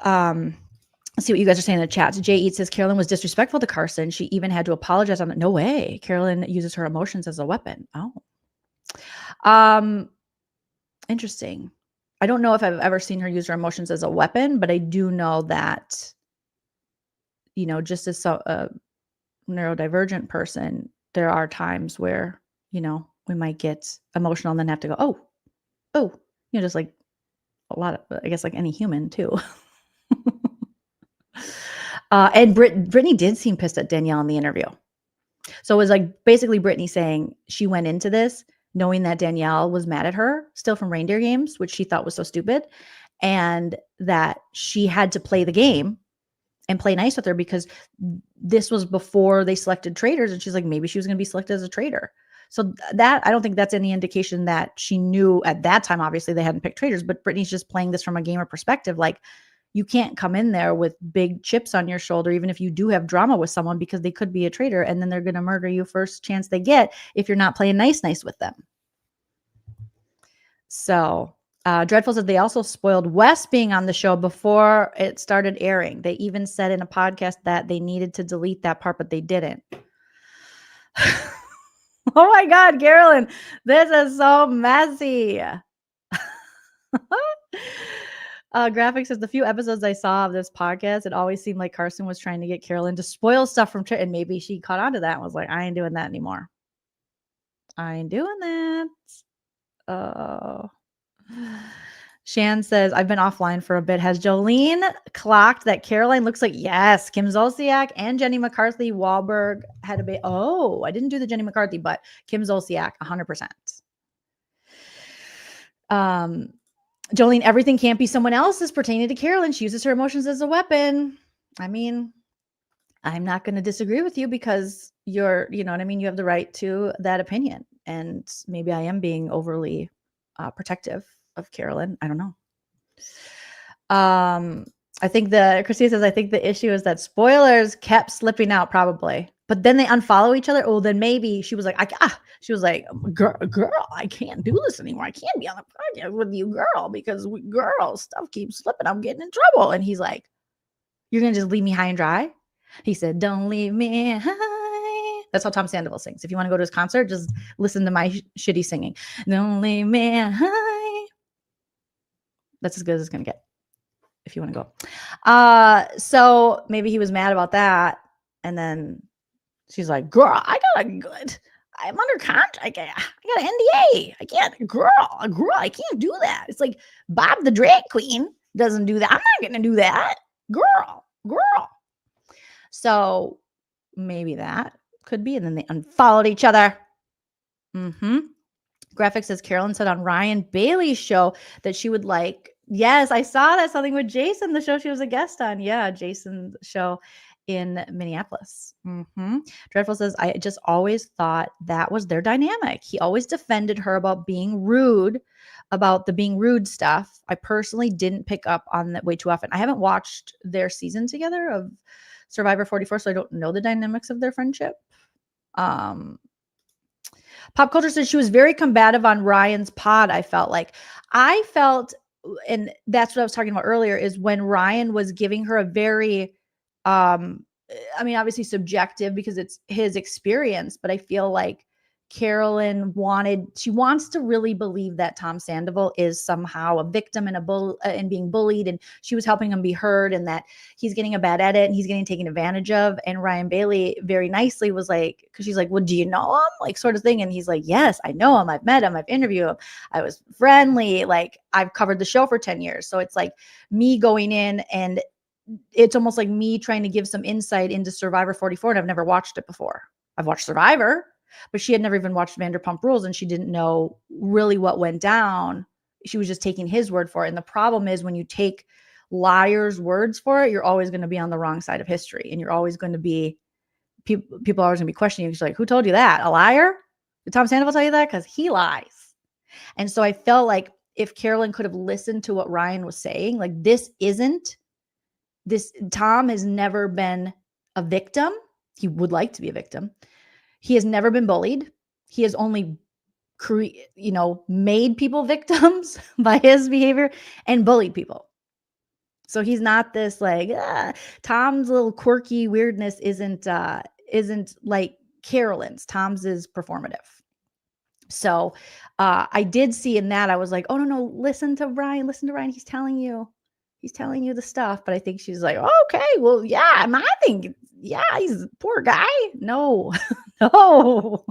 let's see what you guys are saying in the chat. Jay Eats says Carolyn was disrespectful to Carson. She even had to apologize on it. No way. Carolyn uses her emotions as a weapon. Oh. Interesting. I don't know if I've ever seen her use her emotions as a weapon, but I do know that, just as a neurodivergent person, there are times where, we might get emotional and then have to go, oh, just like a lot of, I guess, like any human too. And Brittany did seem pissed at Danielle in the interview. So it was like basically Brittany saying she went into this knowing that Danielle was mad at her still from reindeer games, which she thought was so stupid, and that she had to play the game and play nice with her because this was before they selected traitors. And she's like, maybe she was going to be selected as a traitor. So that, I don't think that's any indication that she knew at that time. Obviously they hadn't picked traitors, but Brittany's just playing this from a gamer perspective. Like, you can't come in there with big chips on your shoulder, even if you do have drama with someone, because they could be a traitor and then they're going to murder you first chance they get if you're not playing nice with them. So Dreadful said they also spoiled Wes being on the show before it started airing. They even said in a podcast that they needed to delete that part, but they didn't. Oh my God, Carolyn, this is so messy. Graphic says the few episodes I saw of this podcast, it always seemed like Carson was trying to get Carolyn to spoil stuff from and maybe she caught on to that and was like, I ain't doing that anymore. I ain't doing that. Oh. Shan says, I've been offline for a bit. Has Joleen clocked that Caroline looks like, yes, Kim Zolciak and Jenny McCarthy Wahlberg had a bit. Oh, I didn't do the Jenny McCarthy, but Kim Zolciak, 100%. Joleen, everything can't be someone else's pertaining to Carolyn. She uses her emotions as a weapon. I mean, I'm not going to disagree with you because you're, you know what I mean? You have the right to that opinion. And maybe I am being overly protective of Carolyn. I don't know. I think Christina says, I think the issue is that spoilers kept slipping out probably, but then they unfollow each other. Oh, then maybe she was like, girl, I can't do this anymore. I can't be on the project with you, girl, because girl stuff keeps slipping. I'm getting in trouble. And he's like, you're going to just leave me high and dry? He said, don't leave me high. That's how Tom Sandoval sings. If you want to go to his concert, just listen to my shitty singing. Don't leave me high. That's as good as it's going to get if you want to go. So maybe he was mad about that. And then she's like, girl, I'm under contract. I got an NDA. I can't, girl, I can't do that. It's like Bob the drag queen doesn't do that. I'm not going to do that. Girl. So maybe that could be. And then they unfollowed each other. Graphic says Carolyn said on Ryan Bailey's show that she would like, yes, I saw that, something with Jason, the show she was a guest on. Yeah, Jason's show in Minneapolis. Dreadful says, I just always thought that was their dynamic. He always defended her about being rude, about the being rude stuff. I personally didn't pick up on that way too often. I haven't watched their season together of Survivor 44, so I don't know the dynamics of their friendship. Pop Culture says she was very combative on Ryan's pod. I felt, and that's what I was talking about earlier, is when Ryan was giving her a very, obviously subjective because it's his experience, but I feel like Carolyn wants to really believe that Tom Sandoval is somehow a victim and being bullied, and she was helping him be heard, and that he's getting a bad edit and he's getting taken advantage of. And Ryan Bailey very nicely was like, because she's like, well, do you know him? Like, sort of thing. And he's like, yes, I know him. I've met him. I've interviewed him. I was friendly. Like, I've covered the show for 10 years. So it's like me going in, and it's almost like me trying to give some insight into Survivor 44. And I've never watched it before. I've watched Survivor, but she had never even watched Vanderpump Rules and she didn't know really what went down. She was just taking his word for it. And the problem is when you take liars' words for it, you're always going to be on the wrong side of history. And you're always going to be, people are always going to be questioning you. She's like, who told you that? A liar? Did Tom Sandoval tell you that? Because he lies. And so I felt like if Carolyn could have listened to what Ryan was saying, like Tom has never been a victim. He would like to be a victim. He has never been bullied. He has only made people victims by his behavior and bullied people. So he's not this like Tom's little quirky weirdness isn't like Carolyn's. Tom's is performative. So I did see in that, I was like, oh no, listen to Ryan. He's telling you the stuff. But I think she's like, oh, okay, well, yeah, I think, yeah, he's a poor guy. No, no.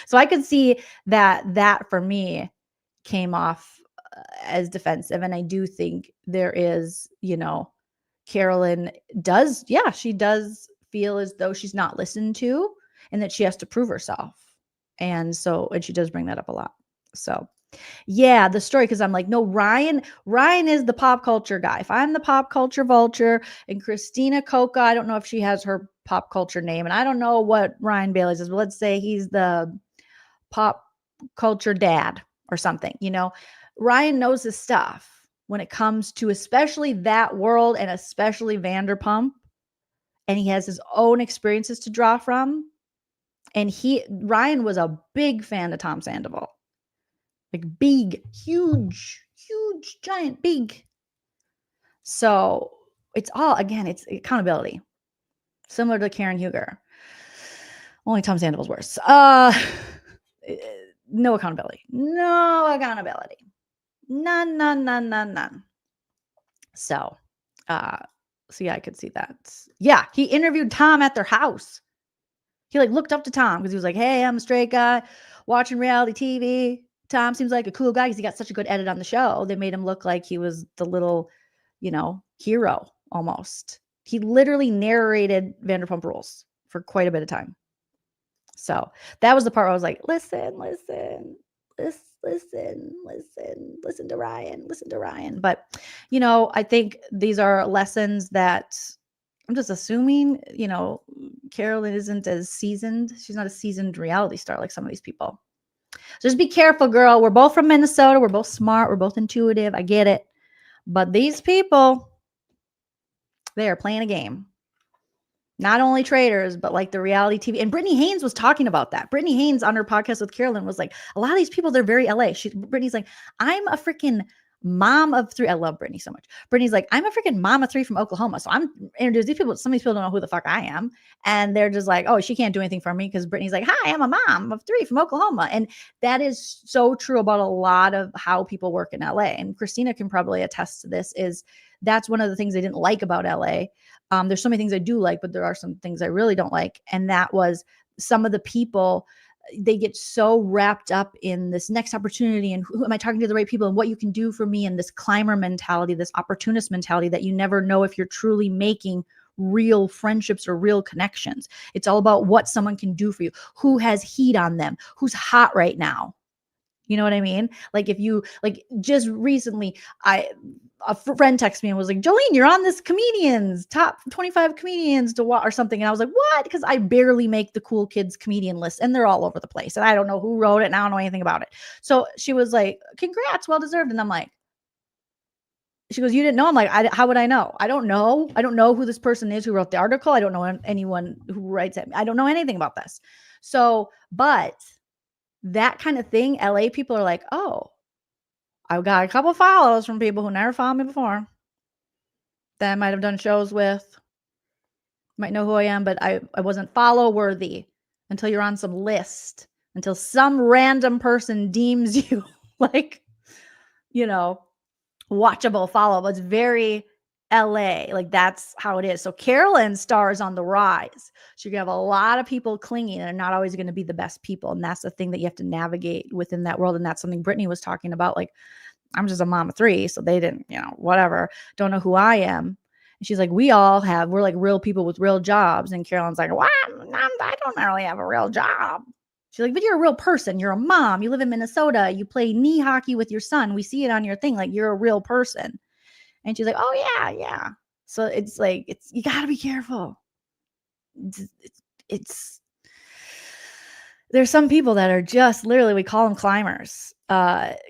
So I could see that for me came off as defensive. And I do think there is, Carolyn does, she does feel as though she's not listened to and that she has to prove herself. And she does bring that up a lot. So yeah, the story, because I'm like, no, Ryan is the pop culture guy. If I'm the pop culture vulture and Christina Coca, I don't know if she has her pop culture name, and I don't know what Ryan Bailey is, but let's say he's the pop culture dad or something, Ryan knows his stuff when it comes to especially that world and especially Vanderpump, and he has his own experiences to draw from. And Ryan was a big fan of Tom Sandoval. Like big, huge, giant, big. So it's all, again, it's accountability. Similar to Karen Huger. Only Tom Sandoval's worse. No accountability. None. So yeah, I could see that. Yeah, he interviewed Tom at their house. He looked up to Tom because he was like, hey, I'm a straight guy watching reality TV. Tom seems like a cool guy because he got such a good edit on the show. They made him look like he was the little, hero almost. He literally narrated Vanderpump Rules for quite a bit of time. So that was the part where I was like, listen to Ryan. But, I think these are lessons that I'm just assuming, Carolyn isn't as seasoned. She's not a seasoned reality star like some of these people. So just be careful, girl. We're both from Minnesota. We're both smart. We're both intuitive. I get it. But these people, they are playing a game. Not only traders, but like the reality TV. And Brittany Haynes was talking about that. Brittany Haynes on her podcast with Carolyn was like, a lot of these people, they're very LA. Brittany's like, I'm a freaking mom of 3. I love Brittany so much. Brittany's like, I'm a freaking mom of 3 from Oklahoma. So I'm introduced these people. Some of these people don't know who the fuck I am. And they're just like, oh, she can't do anything for me because Brittany's like, hi, I'm a mom of 3 from Oklahoma. And that is so true about a lot of how people work in LA. And Christina can probably attest to this, is that's one of the things I didn't like about LA. There's so many things I do like, but there are some things I really don't like. And that was some of the people, they get so wrapped up in this next opportunity and who am I talking to the right people and what you can do for me, and this climber mentality, this opportunist mentality, that you never know if you're truly making real friendships or real connections. It's all about what someone can do for you, who has heat on them, who's hot right now. You know what I mean? Like if you, like just recently, a friend texted me and was like, Joleen, you're on this comedians, top 25 comedians to watch or something. And I was like, what? Because I barely make the cool kids comedian list and they're all over the place. And I don't know who wrote it and I don't know anything about it. So she was like, congrats, well deserved. And I'm like, she goes, you didn't know? I'm like, how would I know? I don't know. I don't know who this person is who wrote the article. I don't know anyone who writes it. I don't know anything about this. So, but that kind of thing, LA people are like, oh, I've got a couple follows from people who never followed me before that I might have done shows with, might know who I am, but I wasn't follow worthy until you're on some list, until some random person deems you like, watchable, follow. But it's very LA. Like that's how it is. So Carolyn's star is on the rise. So you're going to have a lot of people clinging and are not always going to be the best people. And that's the thing that you have to navigate within that world. And that's something Brittany was talking about. Like, I'm just a mom of 3. So they didn't, whatever, don't know who I am. And she's like, we're like real people with real jobs. And Carolyn's like, what? I don't really have a real job. She's like, but you're a real person. You're a mom. You live in Minnesota. You play knee hockey with your son. We see it on your thing. Like, you're a real person. And she's like, oh, yeah, yeah. So it's like, you got to be careful. There's some people that are just literally, we call them climbers.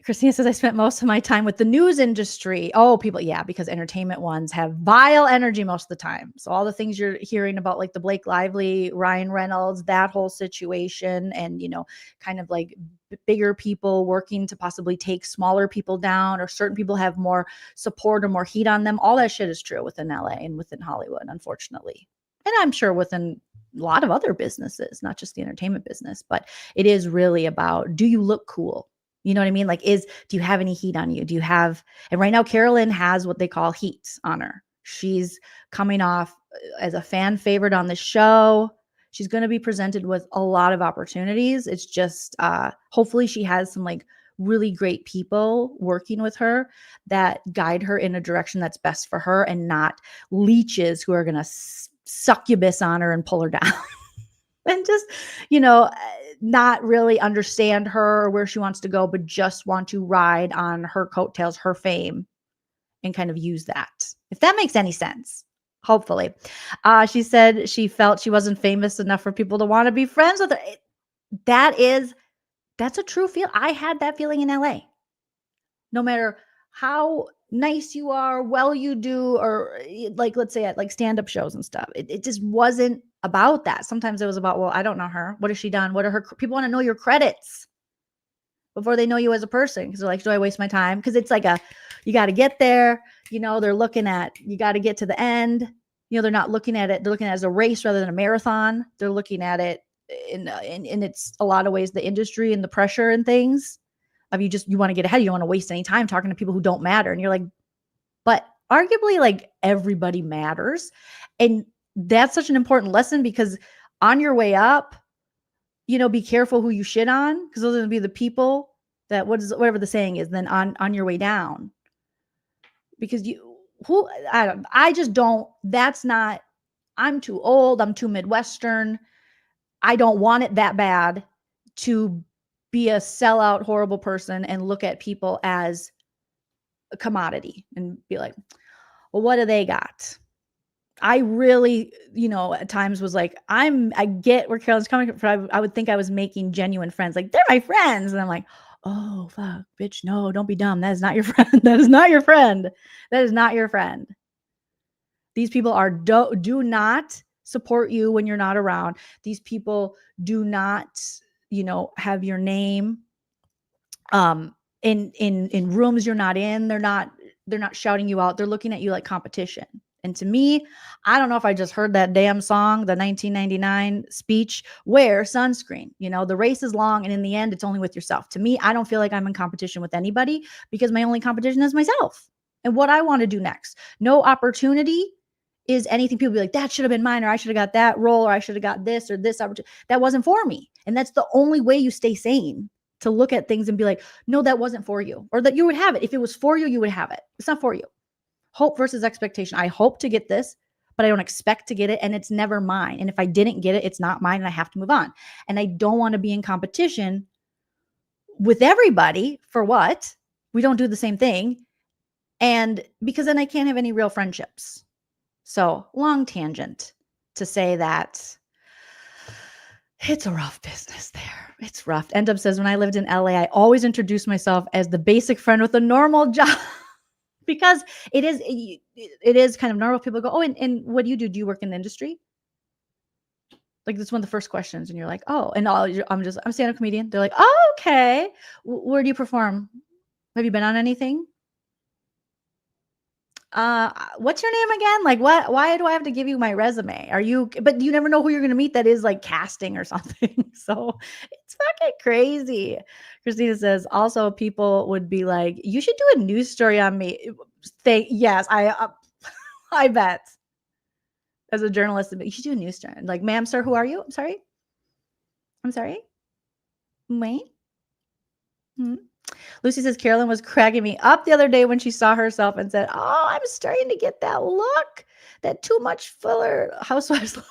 Christina says, I spent most of my time with the news industry. Oh, people, yeah, because entertainment ones have vile energy most of the time. So all the things you're hearing about, like the Blake Lively, Ryan Reynolds, that whole situation, and, kind of like bigger people working to possibly take smaller people down, or certain people have more support or more heat on them. All that shit is true within LA and within Hollywood, unfortunately. And I'm sure within a lot of other businesses, not just the entertainment business, but it is really about, do you look cool? You know what I mean? Like, do you have any heat on you? Do you have, and right now Carolyn has what they call heat on her. She's coming off as a fan favorite on the show. She's going to be presented with a lot of opportunities. It's just, hopefully she has some like really great people working with her that guide her in a direction that's best for her, and not leeches who are going to succubus on her and pull her down and just, not really understand her or where she wants to go, but just want to ride on her coattails, her fame, and kind of use that. If that makes any sense, hopefully. She said she felt she wasn't famous enough for people to want to be friends with her. That's a true feel. I had that feeling in LA. No matter how nice you are, well you do, or like, let's say at like stand-up shows and stuff, it just wasn't about that. Sometimes it was about, well, I don't know her. What has she done? What are her, people want to know your credits before they know you as a person. Because they're like, do I waste my time? Because it's like you got to get there. They're looking at, you got to get to the end. They're not looking at it. They're looking at it as a race rather than a marathon. They're looking at it in it's a lot of ways, the industry and the pressure and things of you want to get ahead. You don't want to waste any time talking to people who don't matter. And you're like, but arguably like everybody matters. And that's such an important lesson, because on your way up, be careful who you shit on, because those are going to be the people that, whatever the saying is, then on your way down. Because I'm too old. I'm too Midwestern. I don't want it that bad to be a sellout, horrible person and look at people as a commodity and be like, well, what do they got? I really, at times was like, I get where Carolyn's coming from. I would think I was making genuine friends. Like, they're my friends. And I'm like, oh, fuck, bitch. No, don't be dumb. That is not your friend. That is not your friend. That is not your friend. These people do not support you when you're not around. These people do not, have your name in rooms you're not in. They're not shouting you out. They're looking at you like competition. And to me, I don't know if I just heard that damn song, the 1999 speech, wear sunscreen. The race is long, and in the end, it's only with yourself. To me, I don't feel like I'm in competition with anybody, because my only competition is myself and what I want to do next. No opportunity is anything people be like, that should have been mine, or I should have got that role, or I should have got this or this opportunity. That wasn't for me. And that's the only way you stay sane, to look at things and be like, no, that wasn't for you, or that you would have it. If it was for you, you would have it. It's not for you. Hope versus expectation. I hope to get this, but I don't expect to get it, and it's never mine. And if I didn't get it, it's not mine, and I have to move on. And I don't want to be in competition with everybody. For what? We don't do the same thing. And because then I can't have any real friendships. So, long tangent to say that it's a rough business there. It's rough. End Up says, when I lived in LA, I always introduced myself as the basic friend with a normal job. Because it is kind of normal. People go, oh, and what do? Do you work in the industry? Like, that's one of the first questions. And you're like, oh, and I'm a stand-up comedian. They're like, oh, okay. Where do you perform? Have you been on anything? What's your name again? Like, why do I have to give you my resume? But you never know who you're going to meet that is like casting or something. So it's fucking crazy. Christina says, also people would be like, you should do a news story on me. Yes, I bet. As a journalist, you should do a news story. Like, ma'am, sir, who are you? I'm sorry. Wait. Lucy says, Carolyn was cracking me up the other day when she saw herself and said, oh, I'm starting to get that look, that too much filler housewives look.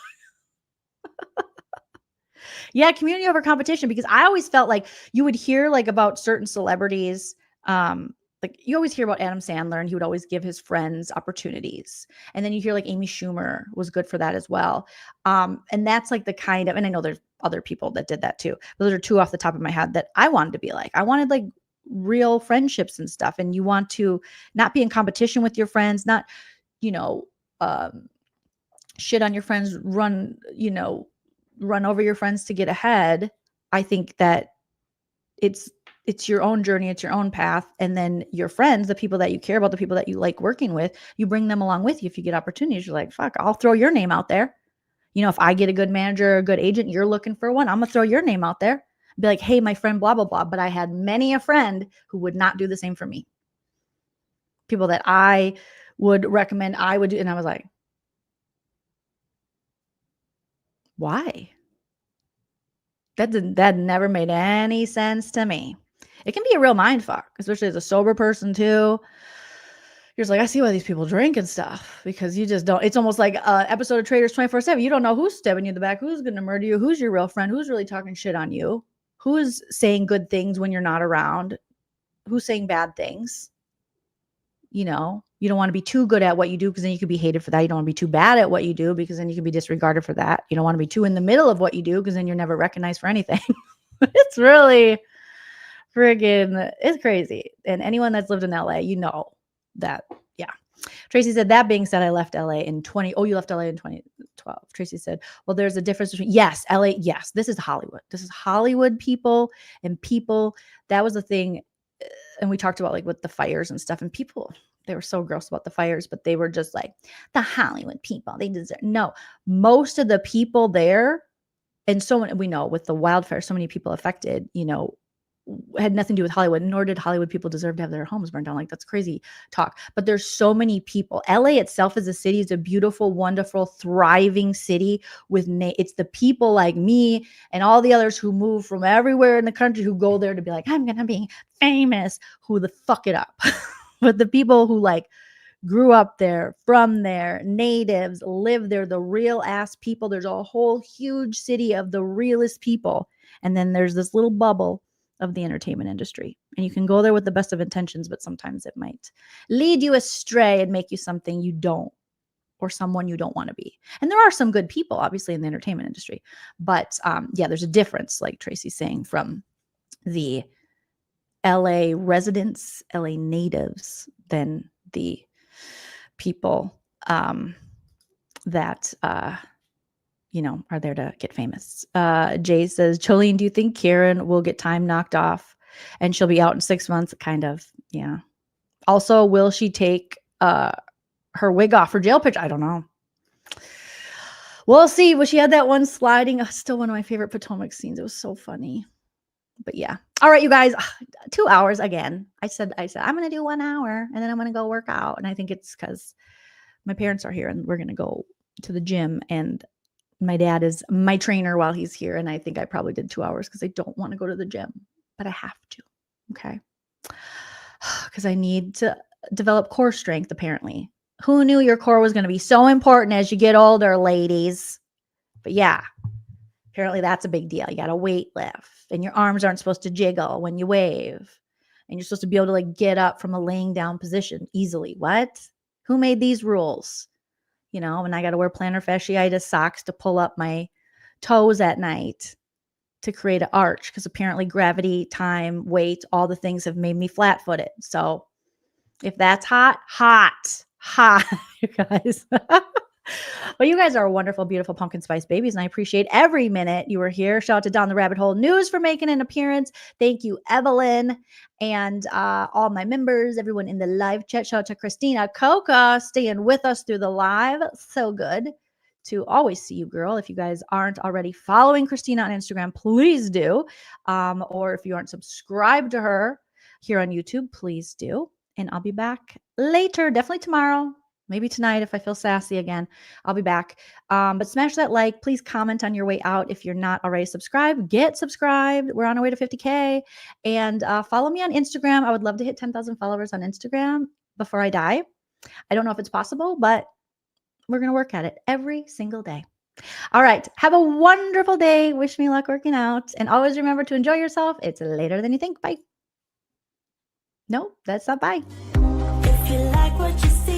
Yeah, community over competition, because I always felt like you would hear like about certain celebrities, like you always hear about Adam Sandler, and he would always give his friends opportunities. And then you hear like Amy Schumer was good for that as well. And that's like the kind of, and I know there's other people that did that too. But those are two off the top of my head that I wanted to be like. I wanted like real friendships and stuff. And you want to not be in competition with your friends, not, you know, shit on your friends, run over your friends to get ahead. I think that it's your own journey, it's your own path. And then your friends, the people that you care about, the people that you like working with, you bring them along with you. If you get opportunities, you're like, fuck, I'll throw your name out there. You know, if I get a good manager or a good agent, you're looking for one, I'm gonna throw your name out there. Be like, hey, my friend, blah, blah, blah. But I had many a friend who would not do the same for me. People that I would recommend I would do. And I was like, why? That never made any sense to me. It can be a real mind fuck, especially as a sober person too. You're just like, I see why these people drink and stuff, because you just don't. It's almost like an episode of Traders 24/7. You don't know who's stabbing you in the back, who's going to murder you, who's your real friend, who's really talking shit on you, who's saying good things when you're not around, who's saying bad things. You know, you don't want to be too good at what you do, because then you could be hated for that. You don't want to be too bad at what you do, because then you can be disregarded for that. You don't want to be too in the middle of what you do, because then you're never recognized for anything. It's really friggin', it's crazy. And anyone that's lived in LA, you know that. Yeah. Tracy said, that being said, I left LA in you left LA in 2012. Tracy said, well, there's a difference between, yes, LA, yes, this is Hollywood. This is Hollywood people, and people, that was the thing. And we talked about like with the fires and stuff, and people, they were so gross about the fires, but they were just like, the Hollywood people, they deserve. No, most of the people there, and so many, we know with the wildfire, so many people affected, you know, had nothing to do with Hollywood, nor did Hollywood people deserve to have their homes burned down. Like, that's crazy talk. But there's so many people. LA itself as a city is a beautiful, wonderful, thriving city with it's the people like me and all the others who move from everywhere in the country who go there to be like, I'm going to be famous, who the fuck it up. But the people who like grew up there, from there, natives, live there, the real ass people, there's a whole huge city of the realest people. And then there's this little bubble of the entertainment industry. And you can go there with the best of intentions, but sometimes it might lead you astray and make you something you don't, or someone you don't want to be. And there are some good people, obviously, in the entertainment industry. But yeah, there's a difference, like Tracy's saying, from the LA residents, LA natives, than the people that you know, are there to get famous. Jay says, Joleen, do you think Karen will get time knocked off and she'll be out in 6 months? Kind of, yeah. Also, will she take her wig off for jail picture? I don't know. We'll see. Well, she had that one sliding. Still one of my favorite Potomac scenes. It was so funny. But yeah. All right, you guys, 2 hours again. I said, I'm going to do 1 hour and then I'm going to go work out. And I think it's because my parents are here and we're going to go to the gym, and my dad is my trainer while he's here. And I think I probably did 2 hours because I don't want to go to the gym, but I have to. Okay. Because I need to develop core strength, apparently. Who knew your core was going to be so important as you get older, ladies? But yeah, apparently that's a big deal. You got to weight lift, and your arms aren't supposed to jiggle when you wave. And you're supposed to be able to like get up from a laying down position easily. What? Who made these rules? You know, and I got to wear plantar fasciitis socks to pull up my toes at night to create an arch, because apparently gravity, time, weight, all the things have made me flat-footed. So if that's hot, you guys. Well, you guys are wonderful, beautiful pumpkin spice babies, and I appreciate every minute you were here. Shout out to Down the Rabbit Hole News for making an appearance. Thank you, Evelyn, and all my members, everyone in the live chat. Shout out to Christina Coca staying with us through the live. So good to always see you, girl. If you guys aren't already following Christina on Instagram, please do. Or if you aren't subscribed to her here on YouTube, please do. And I'll be back later, definitely tomorrow. Maybe tonight if I feel sassy again, I'll be back. But smash that like. Please comment on your way out. If you're not already subscribed, get subscribed. We're on our way to 50K. And follow me on Instagram. I would love to hit 10,000 followers on Instagram before I die. I don't know if it's possible, but we're going to work at it every single day. All right. Have a wonderful day. Wish me luck working out. And always remember to enjoy yourself. It's later than you think. Bye. No, that's not bye. If you like what you see.